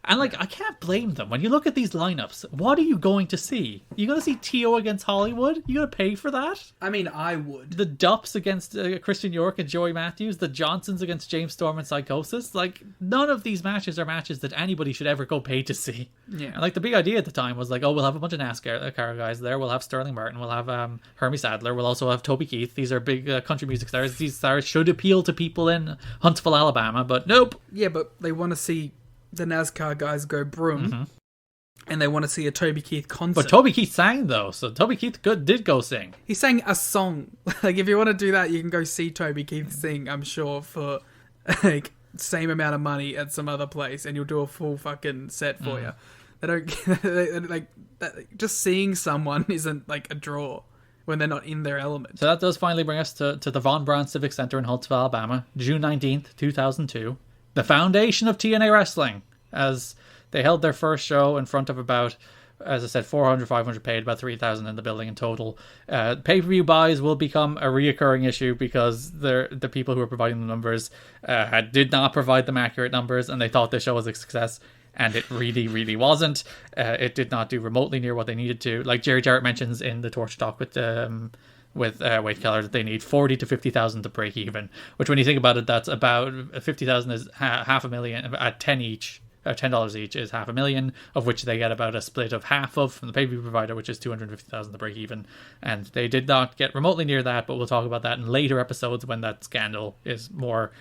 And, like, I can't blame them. When you look at these lineups, what are you going to see? You going to see Tio against Hollywood? You going to pay for that? I mean, I would. The Dupps against Christian York and Joey Matthews? The Johnsons against James Storm and Psychosis? Like, none of these matches are matches that anybody should ever go pay to see. Yeah. And, like, the big idea at the time was, like, oh, we'll have a bunch of NASCAR guys there. We'll have Sterling Martin. We'll have Hermie Sadler. We'll also have Toby Keith. These are big country music stars. These stars should appeal to people in Huntsville, Alabama, but nope. Yeah, but they want to see the NASCAR guys go broom, and they want to see a Toby Keith concert. But Toby Keith sang, though, so Toby Keith did go sing. He sang a song. Like, if you want to do that, you can go see Toby Keith sing, I'm sure, for, like, same amount of money at some other place, and you'll do a full fucking set for you. They don't, like, just seeing someone isn't, like, a draw when they're not in their element. So that does finally bring us to the Von Braun Civic Center in Huntsville, Alabama, June 19th, 2002. The foundation of TNA Wrestling, as they held their first show in front of about As I said, 400, 500 paid, about 3,000 in the building in total. Pay-per-view buys will become a reoccurring issue because the people who are providing the numbers did not provide them accurate numbers, and they thought this show was a success. And it really, really wasn't. It did not do remotely near what they needed to. Like Jerry Jarrett mentions in the Torch Talk with Wade Keller, that they need 40 to 50,000 to break even. Which, when you think about it, that's about 50,000 is half a million at $10 each. $10 each is $500,000, of which they get about a split of half of from the pay-per-view provider, which is 250,000 to break even. And they did not get remotely near that, but we'll talk about that in later episodes when that scandal is more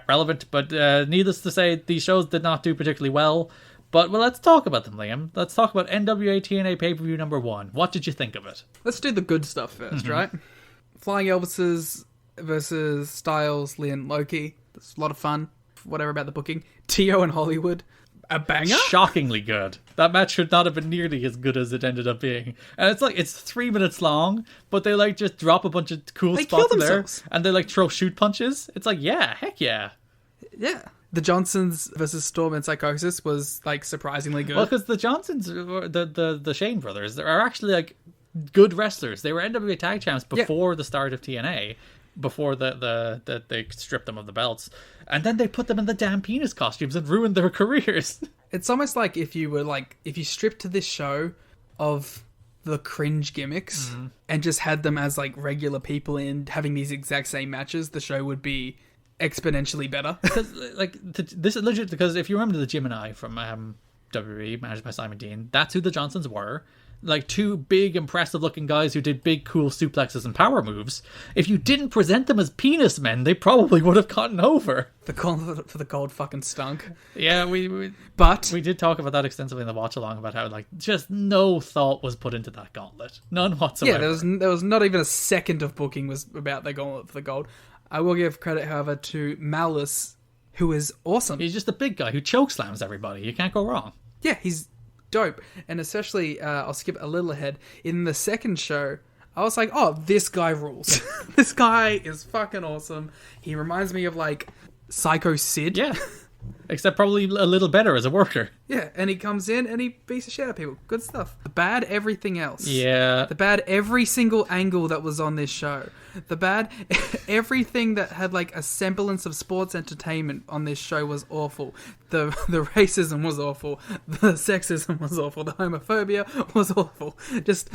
relevant. But needless to say, these shows did not do particularly well. But let's talk about them, Liam. Let's talk about NWA-TNA pay-per-view number 1. What did you think of it? Let's do the good stuff first, right? Flying Elvises versus Styles, Lynn, Loki. That's a lot of fun. Whatever about the booking. Tio and Hollywood. A banger? Shockingly good. That match should not have been nearly as good as it ended up being. And it's 3 minutes long, but they just drop a bunch of cool spots there. And they throw shoot punches. It's yeah, heck yeah. Yeah. The Johnsons versus Storm and Psychosis was surprisingly good. Well, because the Johnsons, the Shane brothers, are actually good wrestlers. They were NWA tag champs before the start of TNA. Before they stripped them of the belts, and then they put them in the damn penis costumes and ruined their careers. It's almost like if you stripped this show of the cringe gimmicks and just had them as regular people in having these exact same matches, the show would be exponentially better. Because this is legit. Because if you remember the Jim and I from WWE, managed by Simon Dean, that's who the Johnsons were. Two big, impressive-looking guys who did big, cool suplexes and power moves. If you didn't present them as penis men, they probably would have gotten over. The gauntlet for the gold fucking stunk. Yeah, we did talk about that extensively in the watch-along, about how, just no thought was put into that gauntlet. None whatsoever. Yeah, there was not even a second of booking was about the gauntlet for the gold. I will give credit, however, to Malice, who is awesome. He's just a big guy who chokeslams everybody. You can't go wrong. Yeah, he's dope. And especially, I'll skip a little ahead, in the second show, I was like, oh, this guy rules. This guy is fucking awesome. He reminds me of Psycho Sid. Yeah. Except probably a little better as a worker. Yeah, and he comes in and he beats the shit out of people. Good stuff. The bad everything else. Yeah. The bad every single angle that was on this show. The bad everything that had a semblance of sports entertainment on this show was awful. The racism was awful. The sexism was awful. The homophobia was awful. Just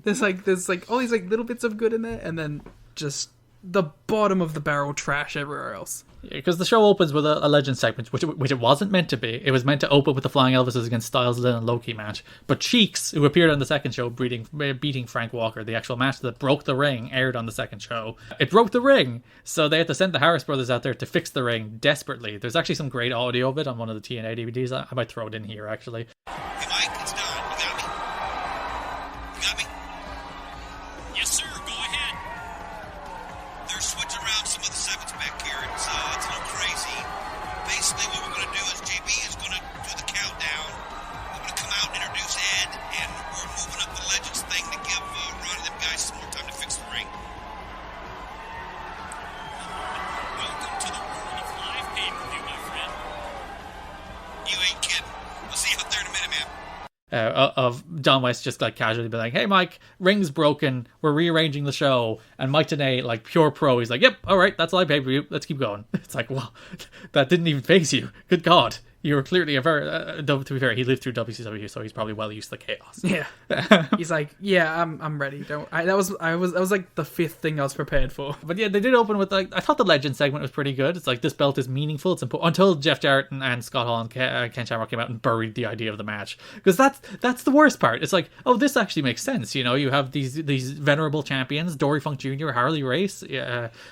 there's all these little bits of good in there, and then just the bottom of the barrel trash everywhere else. Yeah, because the show opens with a legend segment, which it wasn't meant to be. It was meant to open with the Flying Elvises against Styles, Lynn, and Loki match. But Cheeks, who appeared on the second show, beating Frank Walker, the actual match that broke the ring, aired on the second show. It broke the ring, so they had to send the Harris brothers out there to fix the ring desperately. There's actually some great audio of it on one of the TNA DVDs. I might throw it in here, actually. Hey, Mike, it's Don. You got me? You got me? Yes, sir. Go ahead. They're switching around some of the sevens back here. It's a little crazy. Basically, what we're going to do is JB is going to do the countdown. We're going to come out and introduce Ed, and we're moving up the Legends thing to give Ron and them guys some more time to fix the ring. Welcome to the world of live pay-per-view, my friend. You ain't kidding. We'll see you out there in a minute, man. Of John West just casually be like, hey Mike, ring's broken, we're rearranging the show, and Mike Tenay, pure pro, he's like, yep, alright, that's live pay-per-view, let's keep going. It's well, that didn't even faze you. Good God. You were clearly a very, to be fair, he lived through WCW, so he's probably well used to the chaos. Yeah. He's yeah, I'm ready. That was the fifth thing I was prepared for. But yeah, they did open with I thought the legend segment was pretty good. It's this belt is meaningful, it's important, until Jeff Jarrett and Scott Hall and Ken Shamrock came out and buried the idea of the match. Because that's the worst part. It's oh, this actually makes sense. You have these venerable champions, Dory Funk Jr., Harley Race,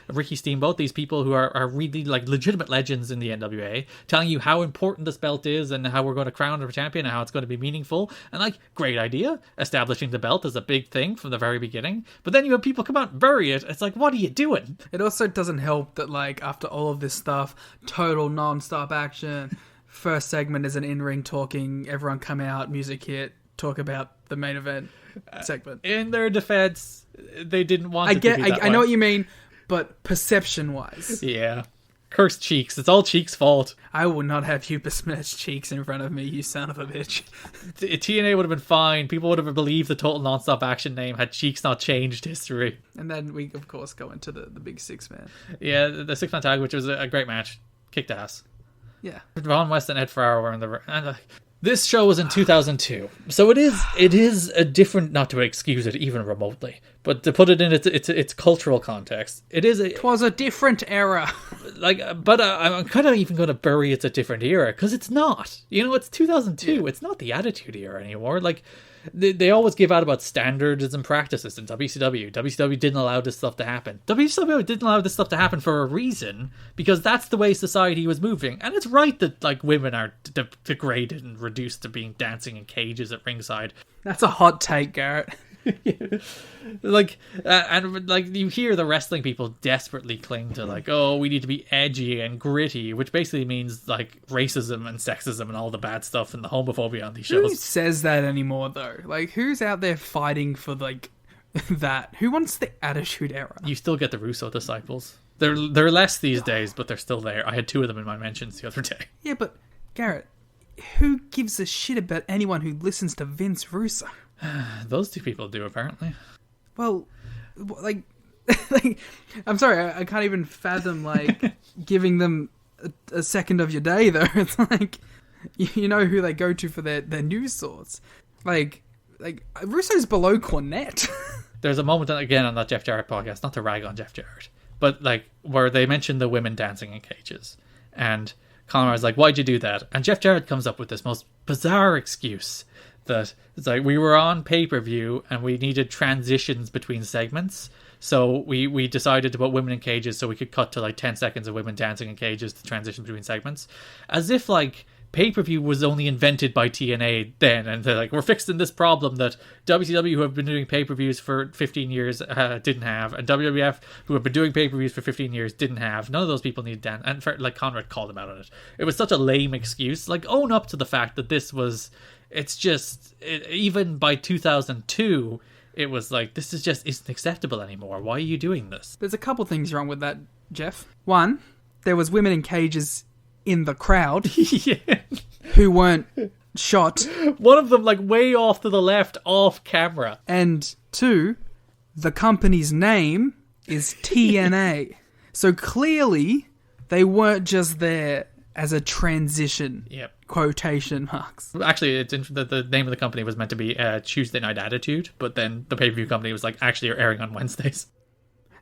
Ricky Steamboat, these people who are really legitimate legends in the NWA, telling you how important this belt is and how we're going to crown a champion and how it's going to be meaningful, and great idea, establishing the belt as a big thing from the very beginning. But then you have people come out and bury it. It's what are you doing? It also doesn't help that after all of this stuff, total non-stop action, first segment is an in-ring talking, everyone come out, music hit, talk about the main event segment. In their defense, they didn't want it to be that I know what you mean, but perception wise, yeah. Curse Cheeks. It's all Cheeks' fault. I will not have you besmirch Cheeks in front of me, you son of a bitch. TNA would have been fine. People would have believed the Total Nonstop Action name had Cheeks not changed history. And then we, of course, go into the big six-man. Yeah, the six-man tag, which was a great match. Kicked ass. Yeah. Ron West and Ed Ferraro were in the... And, this show was in 2002, so it is a different, not to excuse it even remotely, but to put it in its cultural context, it was a different era. But I'm kind of even going to bury it's a different era, because it's not. It's 2002. Yeah. It's not the Attitude Era anymore. Like, they always give out about standards and practices in WCW. WCW didn't allow this stuff to happen. WCW didn't allow this stuff to happen for a reason, because that's the way society was moving. And it's right that, like, women are degraded and reduced to being dancing in cages at ringside. That's a hot take, Garrett. And you hear the wrestling people desperately cling to, like, oh, we need to be edgy and gritty, which basically means, like, racism and sexism and all the bad stuff and the homophobia on these shows. Who says that anymore, though? Like, who's out there fighting for, like, that? Who wants the Attitude Era? You still get the Russo disciples. They're less these days, but they're still there. I had 2 of them in my mentions the other day. Yeah, but, Garrett, who gives a shit about anyone who listens to Vince Russo? Those 2 people do, apparently. Well, like I'm sorry, I can't even fathom, like, giving them a second of your day, though. It's like, you know who they go to for their news source. Like Russo's below Cornette. There's a moment, again, on that Jeff Jarrett podcast, not to rag on Jeff Jarrett, but, like, where they mention the women dancing in cages. And Conrad's like, why'd you do that? And Jeff Jarrett comes up with this most bizarre excuse. That it's like, we were on pay-per-view and we needed transitions between segments, so we decided to put women in cages so we could cut to like 10 seconds of women dancing in cages to transition between segments, as if like pay-per-view was only invented by TNA then, and they're like, we're fixing this problem that WCW, who have been doing pay-per-views for 15 years didn't have, and WWF, who have been doing pay-per-views for 15 years didn't have. None of those people need dance. And like, Conrad called him out on it. It was such a lame excuse. Like, own up to the fact that this was... It's just, even by 2002, it was like, this is just isn't acceptable anymore. Why are you doing this? There's a couple things wrong with that, Jeff. One, there was women in cages in the crowd who weren't shot. One of them, like, way off to the left, off camera. And 2, the company's name is TNA. So clearly, they weren't just there as a transition. Yep. Quotation marks. Actually, it's the name of the company was meant to be Tuesday Night Attitude, but then the pay-per-view company was like, actually, you're airing on Wednesdays.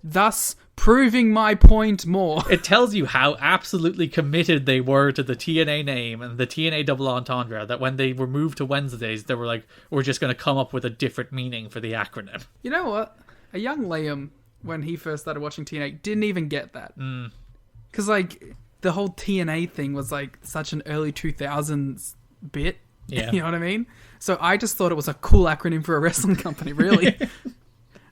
Thus, proving my point more. It tells you how absolutely committed they were to the TNA name and the TNA double entendre, that when they were moved to Wednesdays, they were like, we're just going to come up with a different meaning for the acronym. You know what? A young Liam, when he first started watching TNA, didn't even get that. Because, like... the whole TNA thing was like such an early 2000s bit. Yeah. You know what I mean? So I just thought it was a cool acronym for a wrestling company, really.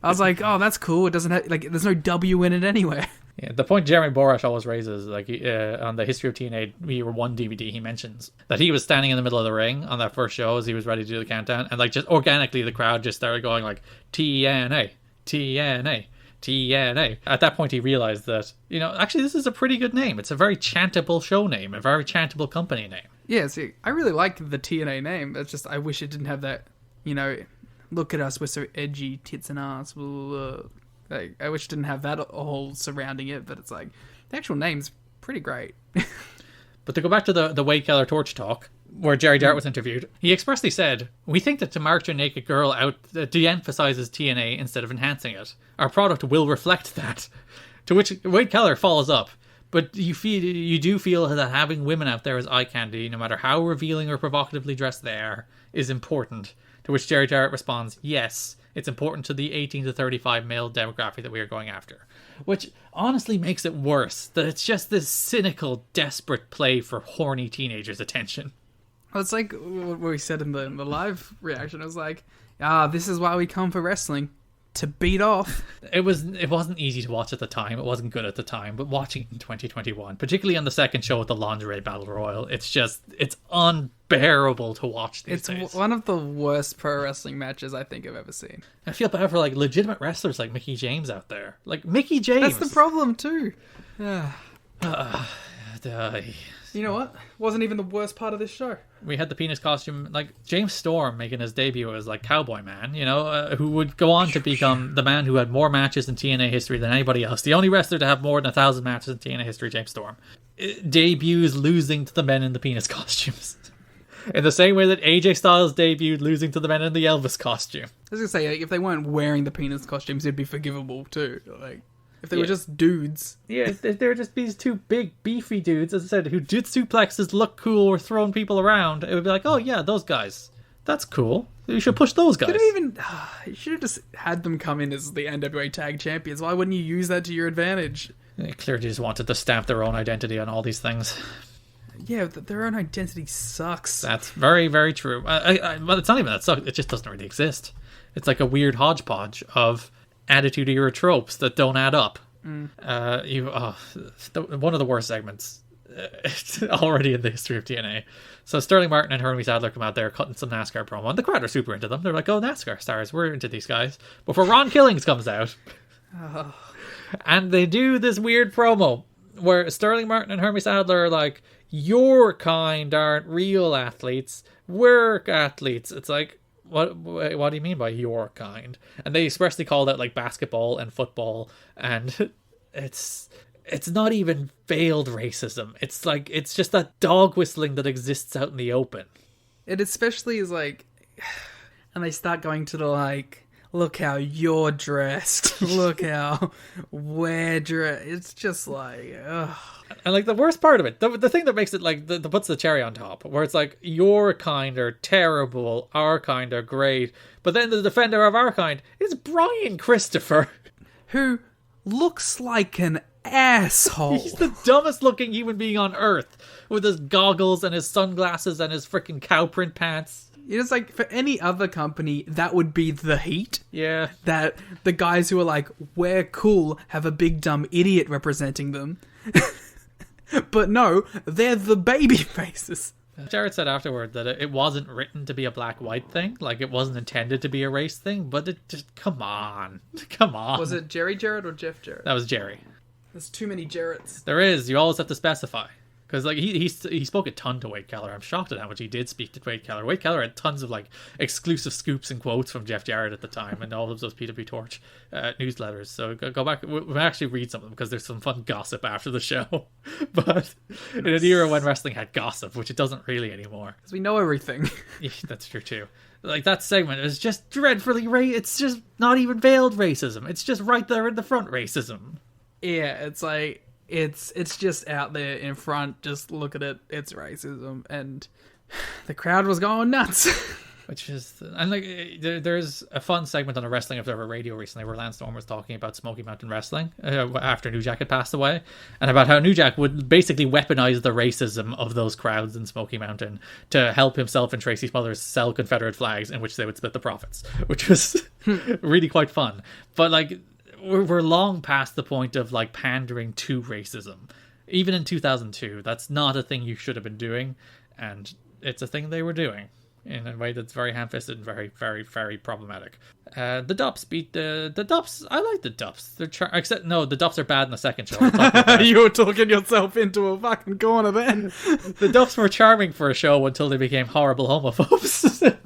I was like, oh, that's cool. It doesn't have, like, there's no W in it anywhere. Yeah, the point Jeremy Borash always raises, like, on the History of TNA Year 1 DVD, he mentions that he was standing in the middle of the ring on that first show as he was ready to do the countdown, and, like, just organically the crowd just started going, like, TNA, TNA. TNA. At that point, he realized that, actually, this is a pretty good name. It's a very chantable show name, a very chantable company name. Yeah, see, I really like the TNA name. It's just, I wish it didn't have that, look at us, we're so edgy, tits and ass. Blah, blah, blah. Like, I wish it didn't have that all surrounding it, but it's like, the actual name's pretty great. But to go back to the Wade Keller torch talk, where Jerry Jarrett was interviewed, he expressly said, we think that to march a naked girl out de-emphasizes TNA instead of enhancing it. Our product will reflect that. To which Wade Keller follows up, but you do feel that having women out there as eye candy, no matter how revealing or provocatively dressed they are, is important. To which Jerry Jarrett responds, yes, it's important to the 18 to 35 male demographic that we are going after. Which honestly makes it worse, that it's just this cynical, desperate play for horny teenagers' attention. Well, it's like what we said in the live reaction. It was like, this is why we come for wrestling. To beat off. It wasn't easy to watch at the time. It wasn't good at the time. But watching it in 2021, particularly on the second show at the Lingerie Battle Royal, it's unbearable to watch these days. It's one of the worst pro wrestling matches I think I've ever seen. I feel bad for, like, legitimate wrestlers like Mickie James out there. Like, Mickie James! That's the problem, too. You know what? Wasn't even the worst part of this show. We had the penis costume, like James Storm making his debut as like Cowboy Man, who would go on to become the man who had more matches in TNA history than anybody else. The only wrestler to have more than 1,000 matches in TNA history, James Storm. Debuts losing to the men in the penis costumes. In the same way that AJ Styles debuted losing to the men in the Elvis costume. I was gonna say, like, if they weren't wearing the penis costumes, it'd be forgivable too. Like, if they were just dudes. Yeah, they're just these two big, beefy dudes, as I said, who did suplexes, look cool, or throwing people around. It would be like, oh yeah, those guys. That's cool. You should push those guys. You should have just had them come in as the NWA Tag Champions. Why wouldn't you use that to your advantage? They clearly just wanted to stamp their own identity on all these things. Yeah, their own identity sucks. That's very, very true. But it's not even that sucks. It just doesn't really exist. It's like a weird hodgepodge of Attitude Era tropes that don't add up. One of the worst segments already in the history of TNA. So Sterling Martin and Hermie Sadler come out there cutting some NASCAR promo, and the crowd are super into them. They're like, oh, NASCAR stars, we're into these guys. Before Ron Killings comes out. And they do this weird promo where Sterling Martin and Hermie Sadler are like, your kind aren't real athletes, we're athletes. It's like, what do you mean by your kind? And they expressly called out like basketball and football, and it's not even veiled racism. It's like, it's just that dog whistling that exists out in the open. It especially is like, and they start going to the like, look how you're dressed, look how we're dressed. It's just like, ugh. And like the worst part of it, the thing that makes it like the puts the cherry on top, where it's like, your kind are terrible, our kind are great, but then the defender of our kind is Brian Christopher, who looks like an asshole. He's the dumbest looking human being on earth, with his goggles and his sunglasses and his freaking cow print pants. It's like, for any other company, that would be the heat. Yeah. That the guys who are like, we're cool, have a big dumb idiot representing them. But no, they're the baby faces. Jarrett said afterward that it wasn't written to be a black-white thing. Like, it wasn't intended to be a race thing, but it just, come on. Was it Jerry Jarrett or Jeff Jarrett? That was Jerry. There's too many Jarretts. There is. You always have to specify. Because like he spoke a ton to Wade Keller. I'm shocked at how much he did speak to Wade Keller. Wade Keller had tons of like exclusive scoops and quotes from Jeff Jarrett at the time, and all of those PW Torch newsletters. So go back. We'll actually read some of them because there's some fun gossip after the show. But in an era when wrestling had gossip, which it doesn't really anymore, because we know everything. Yeah, that's true too. Like, that segment is just dreadfully it's just not even veiled racism. It's just right there in the front racism. Yeah, it's like, it's just out there in front, just look at it, it's racism, and the crowd was going nuts. Which is, and like, there's a fun segment on a Wrestling Observer Radio recently where Lance Storm was talking about Smoky Mountain Wrestling after New Jack had passed away, and about how New Jack would basically weaponize the racism of those crowds in Smoky Mountain to help himself and Tracy Smothers sell Confederate flags in which they would split the profits, which was really quite fun. But like, we're long past the point of like pandering to racism. Even in 2002, that's not a thing you should have been doing, and it's a thing they were doing in a way that's very ham-fisted and very, very, very problematic. The Dups beat the Dups. I like the Dups. They're except no, the Dups are bad in the second show. You were talking yourself into a fucking corner then. The Dups were charming for a show until they became horrible homophobes.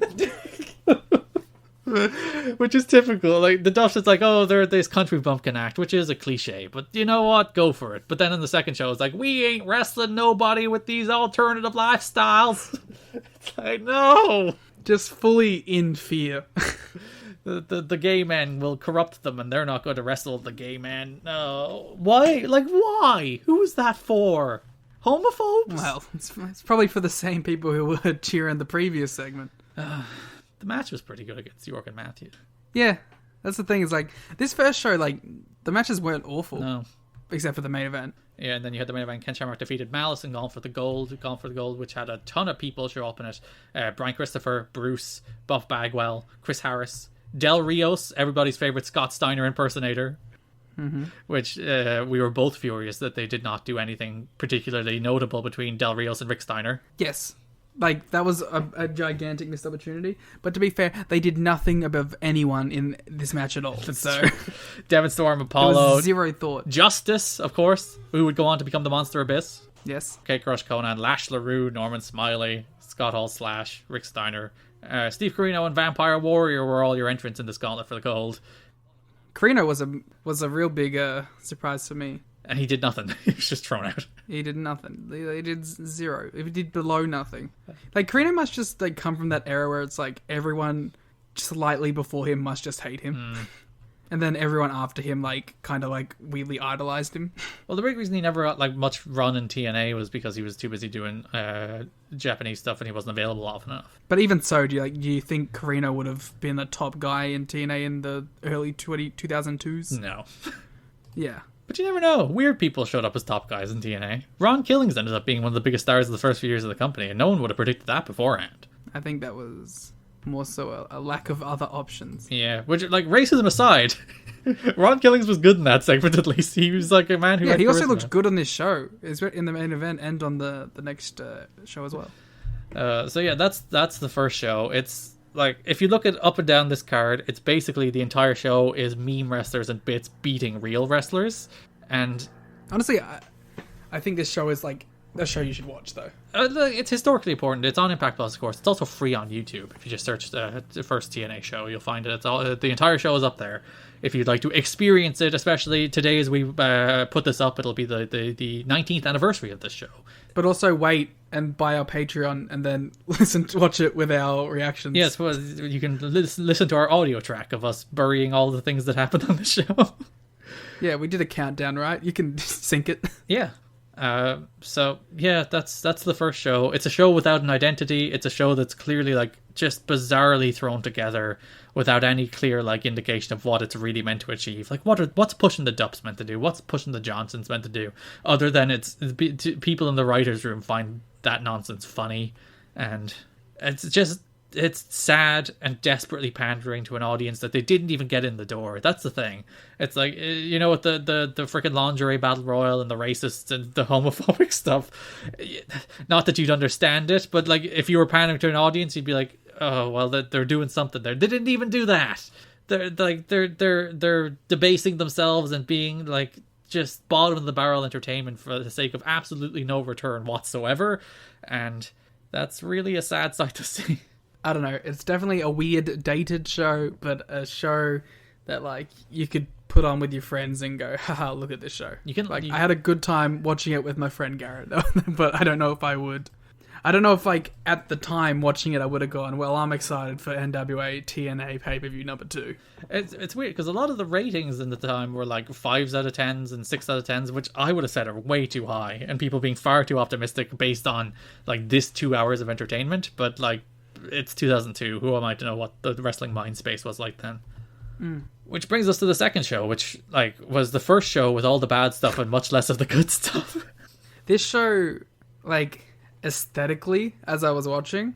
Which is typical. Like, the Duffs is like, oh, they're this country bumpkin act, which is a cliche, but you know what, go for it. But then in the second show, it's like, we ain't wrestling nobody with these alternative lifestyles. It's like, no, just fully in fear. the gay men will corrupt them, and they're not going to wrestle the gay men. No, why? Like, why? Who is that for? Homophobes? Well, it's probably for the same people who were cheering the previous segment. The match was pretty good against York and Matthews. Yeah, that's the thing. Is like, this first show, like, the matches weren't awful. No. Except for the main event. Yeah, and then you had the main event. Ken Shamrock defeated Malice and Gone for the Gold, which had a ton of people show up in it. Brian Christopher, Bruce, Buff Bagwell, Chris Harris, Del Rios, everybody's favorite Scott Steiner impersonator. Mm-hmm. Which we were both furious that they did not do anything particularly notable between Del Rios and Rick Steiner. Yes. Like, that was a gigantic missed opportunity. But to be fair, they did nothing above anyone in this match at all. So Devon Storm, there Apollo, was zero thought. Justice, of course, who would go on to become the Monster Abyss. Yes. Kate Crush Conan, Lash LaRue, Norman Smiley, Scott Hall Slash, Rick Steiner, Steve Corino, and Vampire Warrior were all your entrants in this gauntlet for the gold. Carino was a real big surprise for me. And he did nothing. He was just thrown out. He did nothing. He did zero. He did below nothing. Like, Carino must just like come from that era where it's like everyone slightly before him must just hate him. And then everyone after him, like, kind of like weirdly idolized him. Well, the big reason he never got like much run in TNA was because he was too busy doing Japanese stuff and he wasn't available often enough. But even so, do you think Carino would have been the top guy in TNA in the early 2002s? No. Yeah. But you never know. Weird people showed up as top guys in TNA. Ron Killings ended up being one of the biggest stars of the first few years of the company, and no one would have predicted that beforehand. I think that was more so a lack of other options. Yeah, which, like, racism aside, Ron Killings was good in that segment at least. He was like a man who had he also charisma. looked good on this show. It's in the main event and on the next show as well. So yeah, that's the first show. It's like, if you look at up and down this card, it's basically the entire show is meme wrestlers and bits beating real wrestlers. And honestly, I think this show is like a show you should watch, though. It's historically important. It's on Impact Plus, of course. It's also free on YouTube. If you just search the first TNA show, you'll find it. It's all, the entire show is up there. If you'd like to experience it, especially today as we put this up, it'll be the 19th anniversary of this show. But also wait and buy our Patreon and then watch it with our reactions. Yes, well, you can listen to our audio track of us burying all the things that happened on the show. Yeah, we did a countdown, right? You can sync it. Yeah. So yeah, that's the first show. It's a show without an identity. It's a show that's clearly like just bizarrely thrown together without any clear like indication of what it's really meant to achieve. Like what's pushing the Dupps meant to do? What's pushing the Johnsons meant to do? Other than it's people in the writers' room find that nonsense funny, and it's sad and desperately pandering to an audience that they didn't even get in the door. That's the thing. It's like, you know, with the freaking lingerie battle royal and the racists and the homophobic stuff. Not that you'd understand it, but like if you were pandering to an audience, you'd be like, oh well, they're doing something there. They didn't even do that. They're debasing themselves and being like just bottom of the barrel entertainment for the sake of absolutely no return whatsoever, and that's really a sad sight to see. I don't know. It's definitely a weird, dated show, but a show that like you could put on with your friends and go, haha, look at this show. I had a good time watching it with my friend Garrett, but I don't know if I would. I don't know if like at the time watching it I would have gone, well, I'm excited for NWA-TNA pay-per-view number 2. It's weird because a lot of the ratings in the time were like 5s out of 10s and 6 out of 10s, which I would have said are way too high, and people being far too optimistic based on like this 2 hours of entertainment. But like, it's 2002. Who am I to know what the wrestling mind space was like then? Which brings us to the second show, which like was the first show with all the bad stuff and much less of the good stuff. This show, like, aesthetically, as I was watching,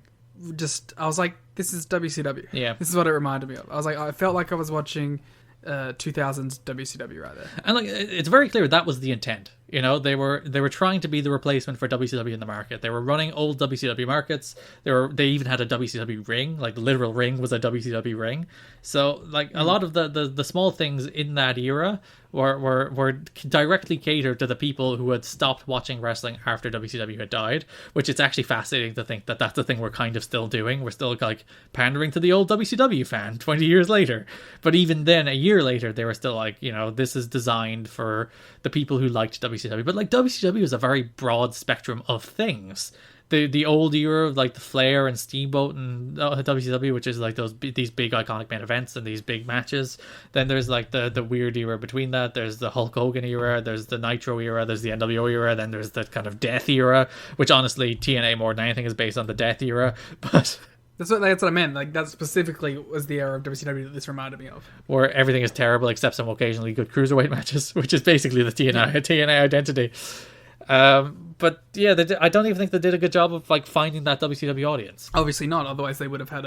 I was like, this is WCW. Yeah. This is what it reminded me of. I was like, I felt like I was watching 2000s WCW right there. And like, it's very clear that was the intent. You know, they were trying to be the replacement for WCW in the market. They were running old WCW markets. They even had a WCW ring, like the literal ring was a WCW ring. So like a lot of the small things in that era were directly catered to the people who had stopped watching wrestling after WCW had died, which it's actually fascinating to think that that's the thing we're kind of still doing. We're still like pandering to the old WCW fan 20 years later. But even then, a year later, they were still like, you know, this is designed for the people who liked WCW. But like WCW is a very broad spectrum of things. The old era of like the Flair and Steamboat and WCW, which is like these big iconic main events and these big matches. Then there's like the weird era between that. There's the Hulk Hogan era, there's the Nitro era, there's the NWO era, then there's the kind of Death era, which honestly TNA more than anything is based on the Death era. But that's what I meant. Like, that specifically was the era of WCW that this reminded me of, where everything is terrible except some occasionally good cruiserweight matches, which is basically the TNA identity. But yeah, I don't even think they did a good job of like finding that WCW audience. Obviously not, otherwise they would have had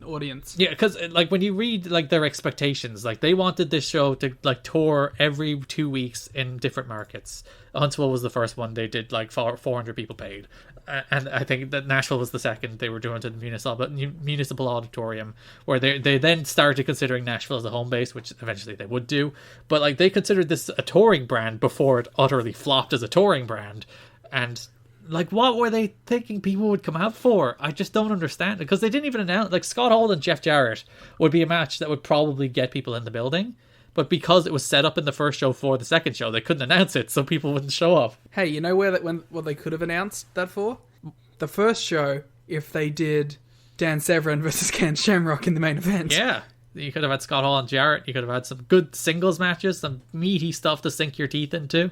audience. Yeah, because like when you read like their expectations, like they wanted this show to like tour every 2 weeks in different markets. Huntsville was the first one; they did like 400 people paid, and I think that Nashville was the second. They were doing to the municipal auditorium, where they then started considering Nashville as a home base, which eventually they would do. But like they considered this a touring brand before it utterly flopped as a touring brand, and. Like, what were they thinking people would come out for? I just don't understand it. Because they didn't even announce... Like, Scott Hall and Jeff Jarrett would be a match that would probably get people in the building. But because it was set up in the first show for the second show, they couldn't announce it, so people wouldn't show up. Hey, you know what they could have announced that for? The first show, if they did Dan Severn versus Ken Shamrock in the main event. Yeah. You could have had Scott Hall and Jarrett. You could have had some good singles matches, some meaty stuff to sink your teeth into.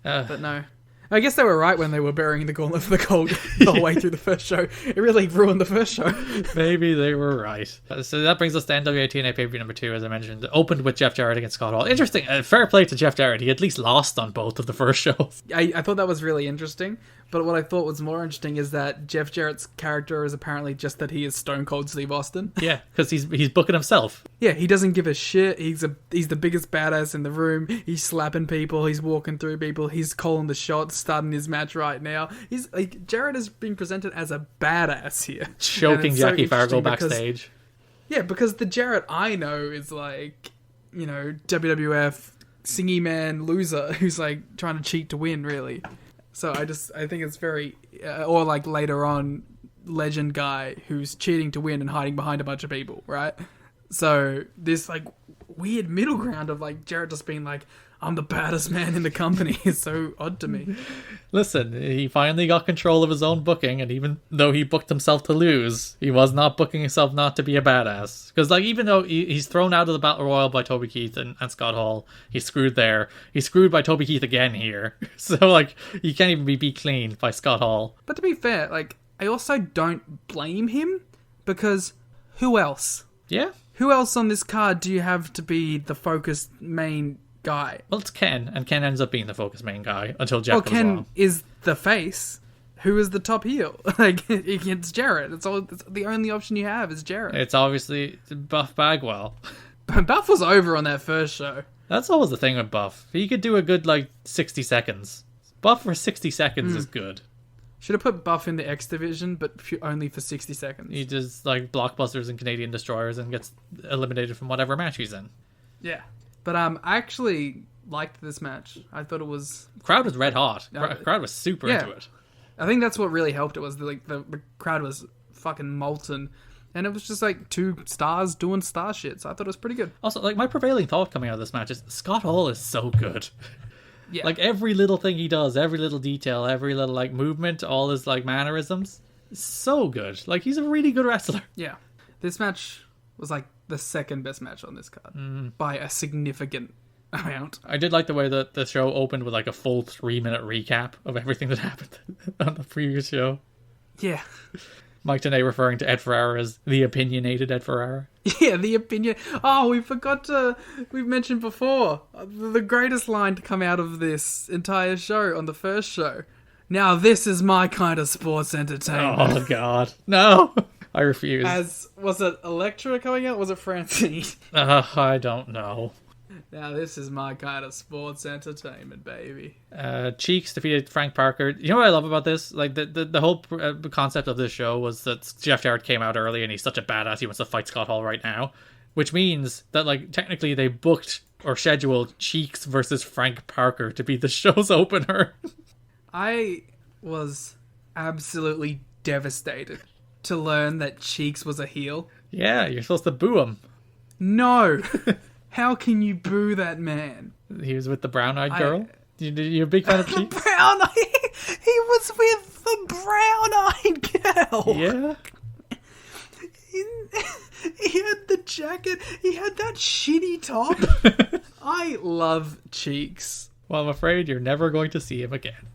But no. I guess they were right when they were burying the gauntlet for the gold the whole way through the first show. It really ruined the first show. Maybe they were right. So that brings us to NWA-TNA PPV number 2, as I mentioned. It opened with Jeff Jarrett against Scott Hall. Interesting. Fair play to Jeff Jarrett. He at least lost on both of the first shows. I thought that was really interesting. But what I thought was more interesting is that Jeff Jarrett's character is apparently just that he is Stone Cold Steve Austin. Yeah, because he's booking himself. Yeah, he doesn't give a shit. He's the biggest badass in the room. He's slapping people. He's walking through people. He's calling the shots, starting his match right now. He's like Jarrett is being presented as a badass here, choking Jackie Fargo backstage. Because the Jarrett I know is like, you know, WWF singy man loser who's like trying to cheat to win, really. So I think it's very, or like later on, legend guy who's cheating to win and hiding behind a bunch of people, right? So this like weird middle ground of like Jarrett just being like, I'm the baddest man in the company is so odd to me. Listen, he finally got control of his own booking, and even though he booked himself to lose, he was not booking himself not to be a badass. Because like even though he's thrown out of the Battle Royal by Toby Keith and Scott Hall, he's screwed there. He's screwed by Toby Keith again here. So like he can't even be beat clean by Scott Hall. But to be fair, like I also don't blame him, because who else? Yeah. Who else on this card do you have to be the focused main guy? Well, it's Ken, and Ken ends up being the focus main guy until Jeff comes Ken along. is the face. Who is the top heel? Like, it's Jarrett. It's the only option you have is Jarrett. It's obviously Buff Bagwell. Buff was over on that first show. That's always the thing with Buff. He could do a good, 60 seconds. Buff for 60 seconds is good. Should have put Buff in the X division, but only for 60 seconds. He does, blockbusters and Canadian Destroyers and gets eliminated from whatever match he's in. Yeah. But I actually liked this match. I thought it was... Crowd was red hot. Crowd was super into it. I think that's what really helped it, was the crowd was fucking molten. And it was just two stars doing star shit. So I thought it was pretty good. Also, my prevailing thought coming out of this match is Scott Hall is so good. Yeah. Every little thing he does, every little detail, every little movement, all his mannerisms, so good. He's a really good wrestler. Yeah. This match was the second best match on this card by a significant amount. I did like the way that the show opened with a full 3-minute recap of everything that happened on the previous show. Yeah. Mike Tenay referring to Ed Ferrara as the opinionated Ed Ferrara. Yeah, the opinion. Oh, we've mentioned before, the greatest line to come out of this entire show on the first show. Now this is my kind of sports entertainment. Oh, God. No. I refuse. Was it Elektra coming out? Was it Francine? I don't know. Now this is my kind of sports entertainment, baby. Cheeks defeated Frank Parker. You know what I love about this? The whole concept of this show was that Jeff Jarrett came out early and he's such a badass he wants to fight Scott Hall right now. Which means that technically they booked or scheduled Cheeks versus Frank Parker to be the show's opener. I was absolutely devastated to learn that Cheeks was a heel. Yeah, you're supposed to boo him. No. How can you boo that man? He was with the brown-eyed girl? You a big fan of Cheeks? He was with the brown-eyed girl. Yeah. He had the jacket. He had that shitty top. I love Cheeks. Well, I'm afraid you're never going to see him again.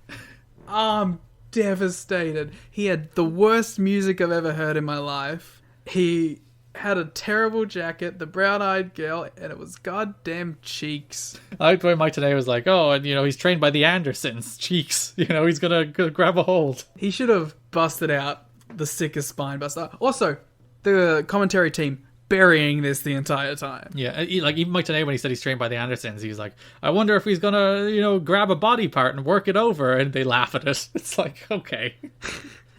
I'm devastated. He had the worst music I've ever heard in my life. He had a terrible jacket, the brown-eyed girl, and it was goddamn Cheeks. I liked the way Mike today was and he's trained by the Andersons. Cheeks, he's gonna grab a hold. He should have busted out the sickest spine buster. Also, the commentary team burying this the entire time. Yeah, like even Mike Tenay, when he said he's trained by the Andersons, he's like, I wonder if he's gonna, grab a body part and work it over, and they laugh at it. It's like, okay.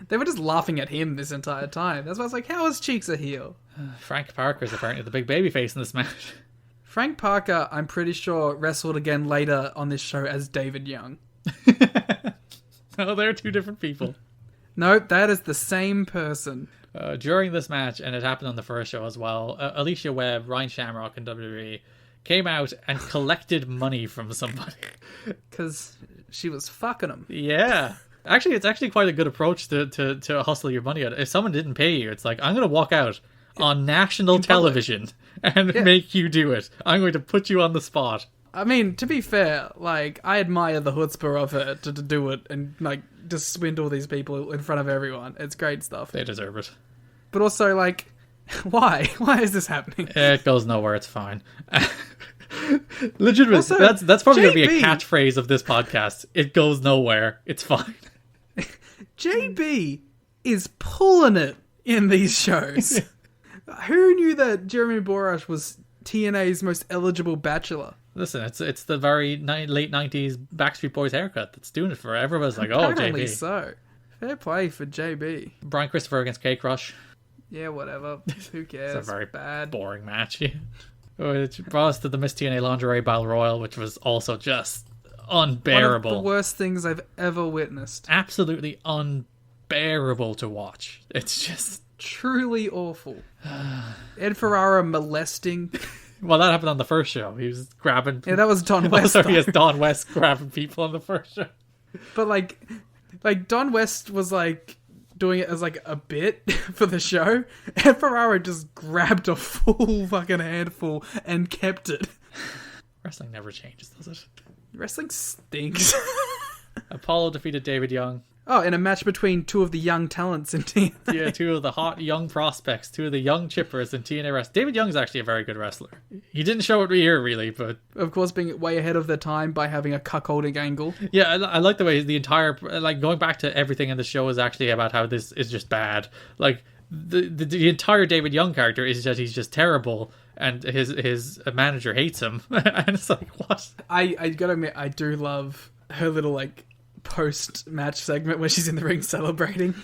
They were just laughing at him this entire time. That's why I was like, how is Cheeks a heel? Frank Parker is apparently the big baby face in this match. Frank Parker, I'm pretty sure, wrestled again later on this show as David Young. No, they're two different people. No, that is the same person. During this match, and it happened on the first show as well, Alicia Webb, Ryan Shamrock, and WWE came out and collected money from somebody. Because she was fucking him. Yeah. Actually, it's actually quite a good approach to hustle your money out. If someone didn't pay you, it's like, I'm going to walk out on national television and make you do it. I'm going to put you on the spot. I mean, to be fair, like, I admire the chutzpah of her to do it and, like, just swindle these people in front of everyone. It's great stuff. They deserve it. But also, like, why? Why is this happening? It goes nowhere. It's fine. Legitimately, Also, that's probably going to be a JB catchphrase of this podcast. It goes nowhere. It's fine. JB is pulling it in these shows. Who knew that Jeremy Borash was TNA's most eligible bachelor? Listen, it's the very late 90s Backstreet Boys haircut that's doing it for everybody's like, oh, Apparently JB. so. Fair play for JB. Brian Christopher against K-Crush. Yeah, whatever. Who cares? It's a very bad. boring match. It brought us to the Miss TNA Lingerie Battle Royal, which was also just unbearable. One of the worst things I've ever witnessed. Absolutely unbearable to watch. It's just truly awful. Ed Ferrara molesting. Well, that happened on the first show. He was grabbing. Yeah, that was Don West. Oh, sorry, yes, Don West grabbing people on the first show. But like Don West was like doing it as like a bit for the show. Ed Ferrara just grabbed a full fucking handful and kept it. Wrestling never changes, does it? Wrestling stinks. Apollo defeated David Young. Oh, in a match between two of the young talents in TNA. Yeah, two of the hot young prospects, two of the young chippers in TNA Wrestling. David Young's actually a very good wrestler. He didn't show it here, really, but... Of course, being way ahead of their time by having a cuckolding angle. Yeah, I like the way the entire... Like, going back to everything in the show is actually about how this is just bad. Like, the entire David Young character is that he's just terrible, and his manager hates him. And it's like, what? I gotta admit, I do love her little, like, post-match segment where she's in the ring celebrating.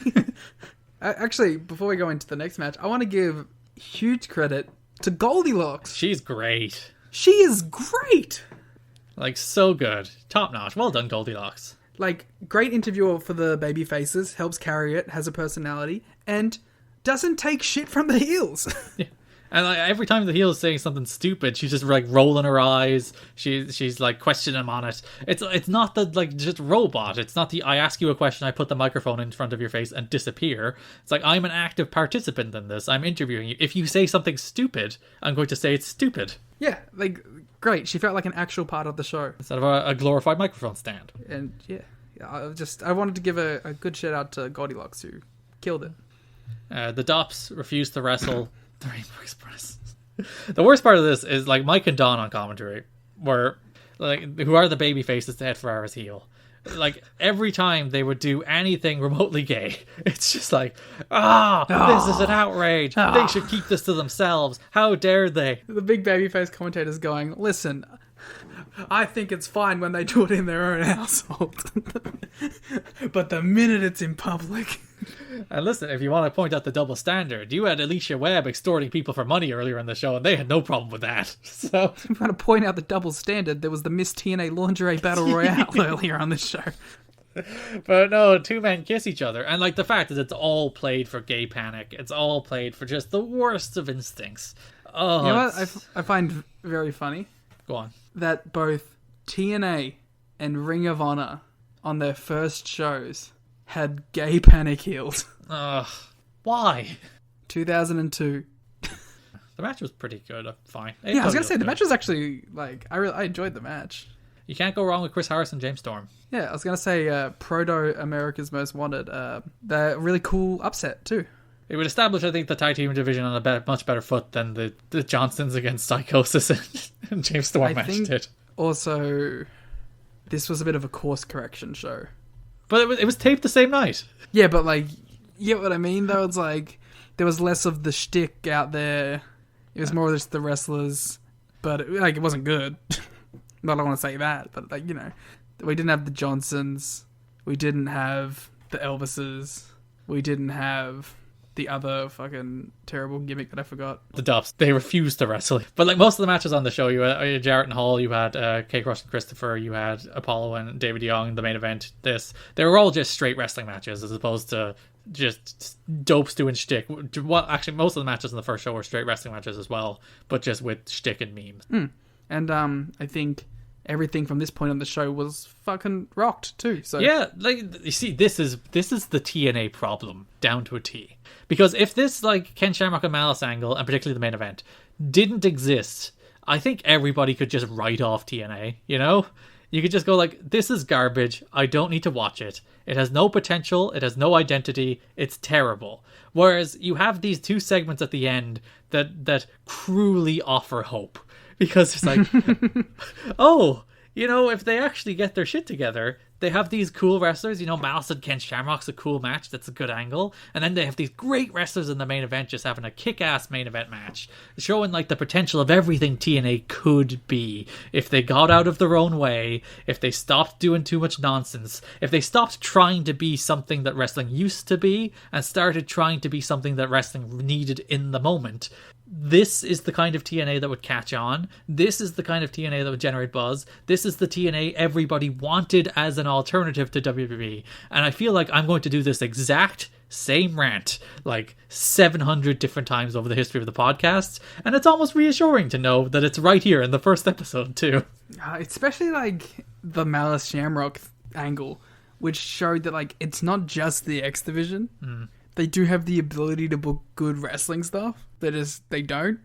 Actually, before we go into the next match, I want to give huge credit to Goldilocks. She's great. She is great. Like, so good. Top notch. Well done, Goldilocks. Like, great interviewer for the baby faces, helps carry it, has a personality, and doesn't take shit from the heels. Yeah. And like, every time the heel is saying something stupid, she's just like rolling her eyes. She's like questioning him on it. It's not the like just robot. It's not the I ask you a question, I put the microphone in front of your face and disappear. It's like, I'm an active participant in this. I'm interviewing you. If you say something stupid, I'm going to say it's stupid. Yeah, like, great. She felt like an actual part of the show. Instead of a glorified microphone stand. And yeah, I wanted to give a good shout out to Goldilocks, who killed it. The Dops refused to wrestle the Rainbow Express. The worst part of this is like Mike and Don on commentary, were like, who are the baby faces to Ed Ferrara's heel. Like, every time they would do anything remotely gay, it's just like, this is an outrage. They should keep this to themselves. How dare they? The big babyface commentator's going, listen, I think it's fine when they do it in their own household. But the minute it's in public... And listen, if you want to point out the double standard, you had Alicia Webb extorting people for money earlier in the show, and they had no problem with that. So, if you want to point out the double standard, there was the Miss TNA Lingerie Battle Royale earlier on this show. But no, two men kiss each other. And like the fact that it's all played for gay panic. It's all played for just the worst of instincts. Oh, you know what I find very funny? Go on. That both TNA and Ring of Honor on their first shows had gay panic heels. Why? 2002. The match was pretty good. Fine. Yeah, I was gonna say the match was actually like I enjoyed the match. You can't go wrong with Chris Harris and James Storm. Yeah, I was gonna say Proto America's Most Wanted. They're really cool upset too. It would establish, I think, the tag team division on a much better foot than the Johnsons against Psychosis and James Storm match did. Also, this was a bit of a course correction show. But it was taped the same night. Yeah, but like, you get what I mean though? It's like, there was less of the shtick out there. It was more just the wrestlers, but it wasn't good. I don't want to say that, but we didn't have the Johnsons, we didn't have the Elvises, we didn't have the other fucking terrible gimmick that I forgot. The Dubs. They refused to wrestle. But most of the matches on the show, you had Jarrett and Hall, you had K-Cross and Christopher, you had Apollo and David Young in the main event. They were all just straight wrestling matches as opposed to just dopes doing shtick. Well, actually, most of the matches in the first show were straight wrestling matches as well, but just with shtick and memes. And I think everything from this point on the show was fucking rocked too. So yeah, you see, this is the TNA problem down to a T. Because if this Ken Shamrock and Malice angle, and particularly the main event, didn't exist, I think everybody could just write off TNA. You could just go this is garbage. I don't need to watch it. It has no potential. It has no identity. It's terrible. Whereas you have these two segments at the end that cruelly offer hope. Because it's if they actually get their shit together, they have these cool wrestlers. Malice and Ken Shamrock's a cool match. That's a good angle. And then they have these great wrestlers in the main event just having a kick-ass main event match, showing the potential of everything TNA could be if they got out of their own way, if they stopped doing too much nonsense, if they stopped trying to be something that wrestling used to be and started trying to be something that wrestling needed in the moment. This is the kind of TNA that would catch on. This is the kind of TNA that would generate buzz. This is the TNA everybody wanted as an alternative to WWE. And I feel like I'm going to do this exact same rant 700 different times over the history of the podcast. And it's almost reassuring to know that it's right here in the first episode too. Especially the Malice Shamrock angle, which showed that it's not just the X Division. They do have the ability to book good wrestling stuff. They don't.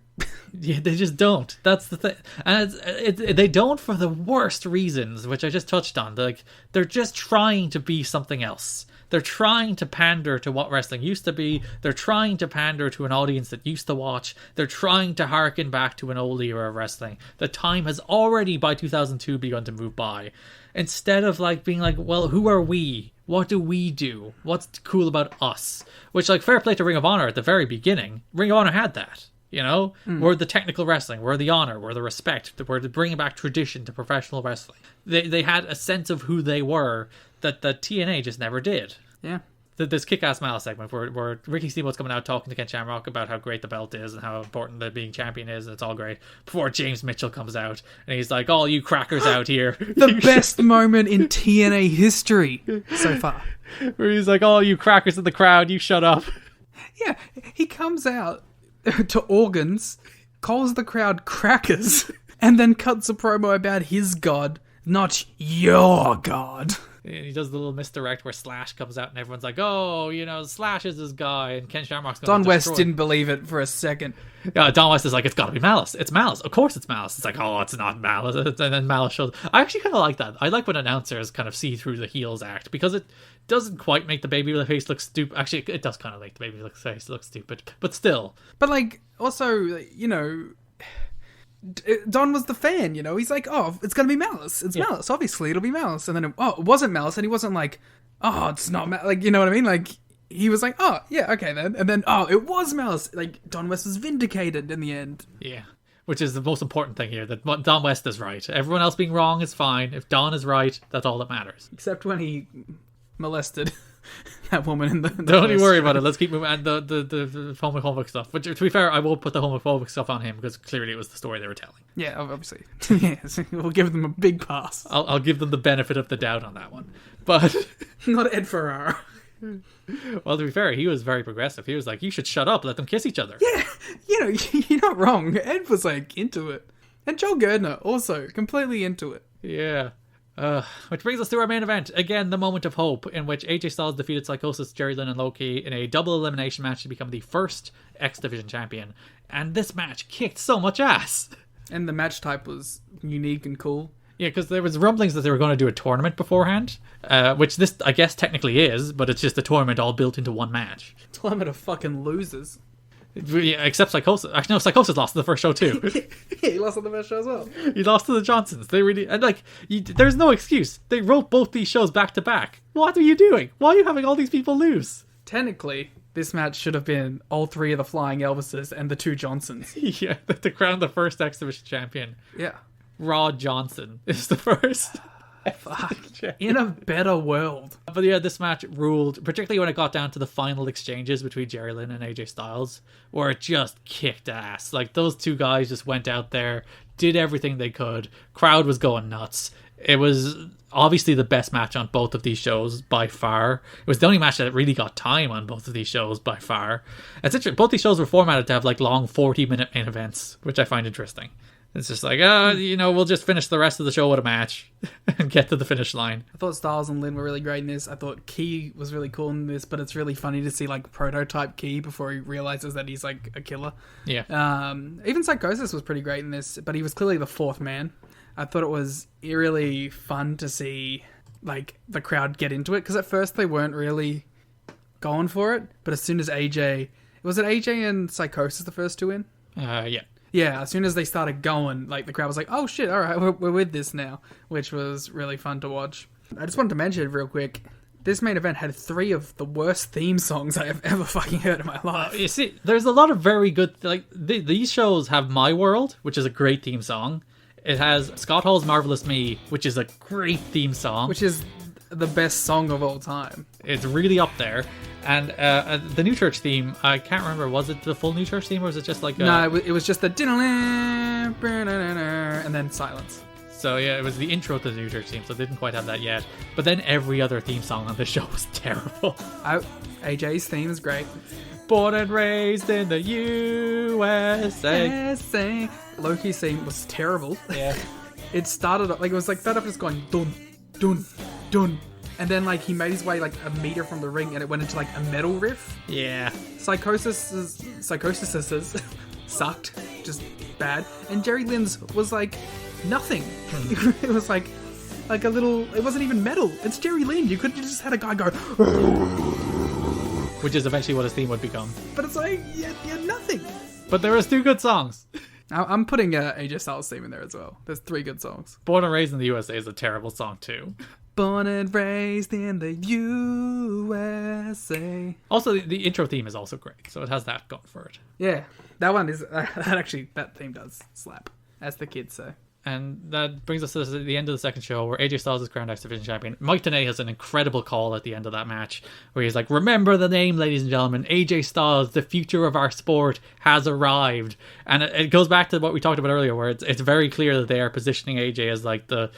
Yeah, they just don't. That's the thing. And they don't for the worst reasons, which I just touched on. They're just trying to be something else. They're trying to pander to what wrestling used to be. They're trying to pander to an audience that used to watch. They're trying to harken back to an old era of wrestling. The time has already, by 2002, begun to move by. Instead of being well, who are we? What do we do? What's cool about us? Which, fair play to Ring of Honor at the very beginning. Ring of Honor had that. We're the technical wrestling, we're the honor, we're the respect, we're bringing back tradition to professional wrestling. They had a sense of who they were that the TNA just never did. Yeah. This kick-ass Malice segment where Ricky Steamboat's coming out talking to Ken Shamrock about how great the belt is and how important the being champion is, and it's all great, before James Mitchell comes out and he's like, all you crackers out here. The best moment in TNA history so far. Where he's like, all you crackers in the crowd, you shut up. Yeah, he comes out to organs, calls the crowd crackers, and then cuts a promo about his god, not your god. And he does the little misdirect where Slash comes out and everyone's like, oh, Slash is his guy, and Ken Shamrock's going to Don West didn't believe it for a second. Yeah, Don West is like, it's got to be Malice. It's Malice. Of course it's Malice. It's like, oh, it's not Malice. And then Malice shows. I actually kind of like that. I like when announcers kind of see through the heels act, because it doesn't quite make the baby face look stupid. Actually, it does kind of make the baby face look stupid, but still. But also, Don was the fan, he's like, oh, it's gonna be Malice. It's Malice, obviously, it'll be Malice. And then, it wasn't Malice, and he wasn't like, oh, it's not Malice. You know what I mean? He was like, oh, yeah, okay then. And then, oh, it was Malice. Don West was vindicated in the end. Yeah. Which is the most important thing here, that Don West is right. Everyone else being wrong is fine. If Don is right, that's all that matters. Except when he molested that woman in the Don't you worry about it. Let's keep moving. And the homophobic stuff. But to be fair, I won't put the homophobic stuff on him, because clearly it was the story they were telling. Yeah, obviously. Yes, we'll give them a big pass. I'll give them the benefit of the doubt on that one. But not Ed Ferrara. Well, to be fair, he was very progressive. He was like, you should shut up, let them kiss each other. Yeah, you're not wrong. Ed was into it. And Joel Gerdner also completely into it. Yeah. Which brings us to our main event. Again, the moment of hope, in which AJ Styles defeated Psychosis, Jerry Lynn, and Loki in a double elimination match to become the first X Division champion. And this match kicked so much ass. And the match type was unique and cool. Yeah, because there was rumblings that they were going to do a tournament beforehand, which this, I guess, technically is, but it's just a tournament all built into one match. Tournament of fucking losers. Yeah, except Psychosis. Actually, no, Psychosis lost in the first show too. Yeah, he lost on the first show as well. He lost to the Johnsons. They really, and there's no excuse. They wrote both these shows back to back. What are you doing? Why are you having all these people lose? Technically, this match should have been all three of the Flying Elvises and the two Johnsons. Yeah, to crown the first X Division champion. Yeah. Rod Johnson is the first. Fuck. In a better world. But yeah, this match ruled, particularly when it got down to the final exchanges between Jerry Lynn and AJ Styles, where it just kicked ass. Like, those two guys just went out there, did everything they could. Crowd was going nuts. It was obviously the best match on both of these shows by far. It was the only match that really got time on both of these shows by far. It's interesting. Both these shows were formatted to have like long 40-minute main events, which I find interesting. It's just like, we'll just finish the rest of the show with a match and get to the finish line. I thought Styles and Lynn were really great in this. I thought Key was really cool in this, but it's really funny to see like prototype Key before he realizes that he's like a killer. Yeah. Even Psychosis was pretty great in this, but he was clearly the fourth man. I thought it was really fun to see like the crowd get into it, because at first they weren't really going for it, but as soon as was it AJ and Psychosis the first two in? Yeah. Yeah, as soon as they started going, like, the crowd was like, oh shit, alright, we're with this now, which was really fun to watch. I just wanted to mention real quick, this main event had 3 of the worst theme songs I have ever fucking heard in my life. You see, there's a lot of very good, like, these shows have My World, which is a great theme song. It has Scott Hall's Marvelous Me, which is a great theme song. Which is the best song of all time. It's really up there. And the New Church theme, I can't remember, was it the full New Church theme, or was it just like a... No, it was just the... and then silence. So yeah, it was the intro to the New Church theme, so they didn't quite have that yet. But then every other theme song on the show was terrible. AJ's theme is great. Born and raised in the USA. Loki's theme was terrible. Yeah. It started up, like, it was like, started up just going, dun, dun, dun. And then, like, he made his way, like, a meter from the ring, and it went into, like, a metal riff. Yeah. Psychosis sucked. Just bad. And Jerry Lynn's was, like, nothing. It was, like a little... It wasn't even metal. It's Jerry Lynn. You could have just had a guy go... Which is eventually what his theme would become. But it's like, yeah, nothing. But there was 2 good songs. I'm putting AJ Styles' theme in there as well. There's 3 good songs. Born and Raised in the USA is a terrible song, too. Born and raised in the USA. Also, the intro theme is also great, so it has that going for it. Yeah, that one is... that theme does slap, as the kids say. And that brings us to the end of the second show, where AJ Styles is crowned X Division champion. Mike Tenay has an incredible call at the end of that match, where he's like, remember the name, ladies and gentlemen, AJ Styles, the future of our sport has arrived. And it goes back to what we talked about earlier, where it's very clear that they are positioning AJ as like the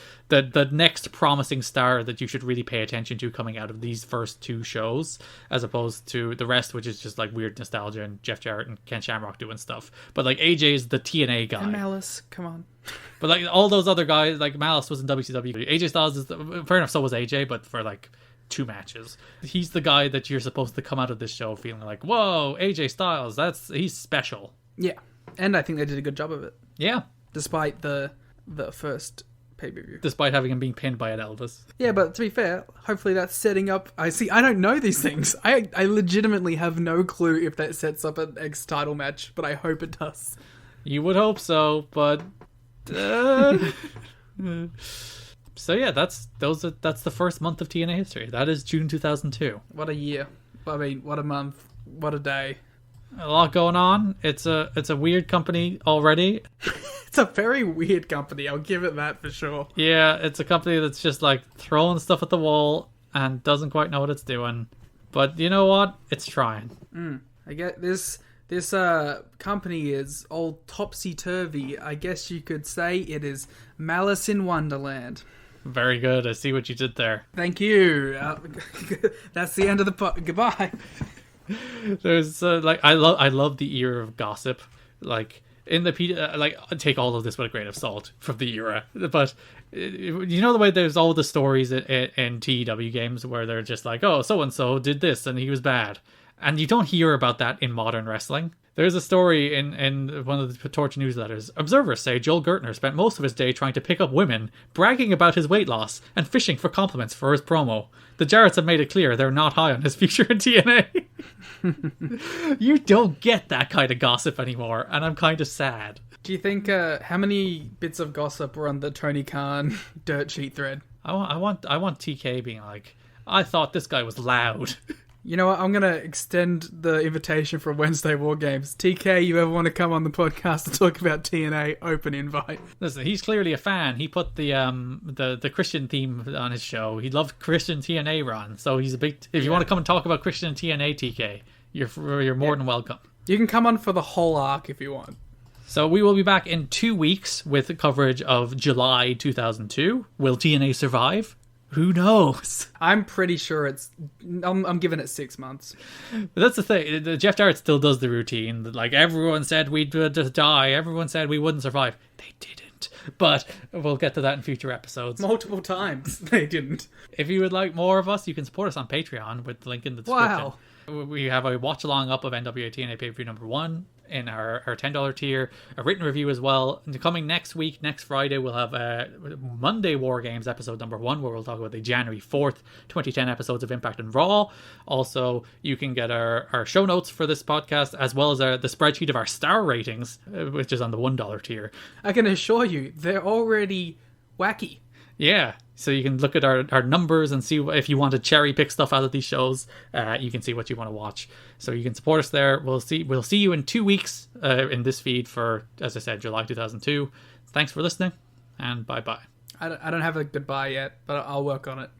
next promising star that you should really pay attention to coming out of these first 2 shows, as opposed to the rest, which is just like weird nostalgia and Jeff Jarrett and Ken Shamrock doing stuff. But like, AJ is the TNA guy. And Malice, come on. But like all those other guys, like Malice was in WCW. AJ Styles is fair enough. So was AJ, but for like 2 matches. He's the guy that you're supposed to come out of this show feeling like, whoa, AJ Styles, he's special. Yeah, and I think they did a good job of it. Yeah, despite the first pay-per-view. Despite having him being pinned by an Elvis. Yeah, but to be fair, hopefully that's setting up... I don't know these things. I legitimately have no clue if that sets up an X title match, but I hope it does. You would hope so, but... So yeah, that's the first month of TNA history. That is June 2002. What a year. I mean, what a month. What a day. A lot going on. It's a weird company already. It's a very weird company, I'll give it that for sure. Yeah, it's a company that's just like throwing stuff at the wall and doesn't quite know what it's doing. But you know what? It's trying. I get this company is all topsy-turvy. I guess you could say it is Malice in Wonderland. Very good. I see what you did there. Thank you. That's the end of the goodbye. There's I love the era of gossip. Like in the take all of this with a grain of salt from the era, but you know the way there's all the stories in TEW games where they're just like, oh, so and so did this and he was bad. And you don't hear about that in modern wrestling. There's a story in one of the Torch newsletters. Observers say Joel Gertner spent most of his day trying to pick up women, bragging about his weight loss, and fishing for compliments for his promo. The Jarretts have made it clear they're not high on his future in TNA. You don't get that kind of gossip anymore, and I'm kind of sad. Do you think, how many bits of gossip were on the Tony Khan dirt sheet thread? I want TK being like, I thought this guy was loud. You know what? I'm going to extend the invitation for Wednesday War Games. TK, you ever want to come on the podcast to talk about TNA? Open invite. Listen, he's clearly a fan. He put the Christian theme on his show. He loved Christian TNA run, so he's a big. If you want to come and talk about Christian TNA, TK, you're more than welcome. You can come on for the whole arc if you want. So we will be back in 2 weeks with coverage of July 2002. Will TNA survive? Who knows? I'm pretty sure I'm giving it 6 months. But that's the thing. Jeff Jarrett still does the routine. Like, everyone said we'd just die. Everyone said we wouldn't survive. They didn't. But we'll get to that in future episodes. Multiple times. They didn't. If you would like more of us, you can support us on Patreon with the link in the description. Wow. We have a watch-along up of NWA-TNA PPV number 1 in our $10 tier, a written review as well. And coming next week, next Friday, we'll have Monday War Games episode number 1, where we'll talk about the January 4th, 2010 episodes of Impact and Raw. Also, you can get our show notes for this podcast, as well as the spreadsheet of our star ratings, which is on the $1 tier. I can assure you, they're already wacky. Yeah, so you can look at our numbers and see if you want to cherry pick stuff out of these shows. You can see what you want to watch. So you can support us there. We'll see you in 2 weeks in this feed for, as I said, July 2002. Thanks for listening, and bye-bye. I don't have a goodbye yet, but I'll work on it.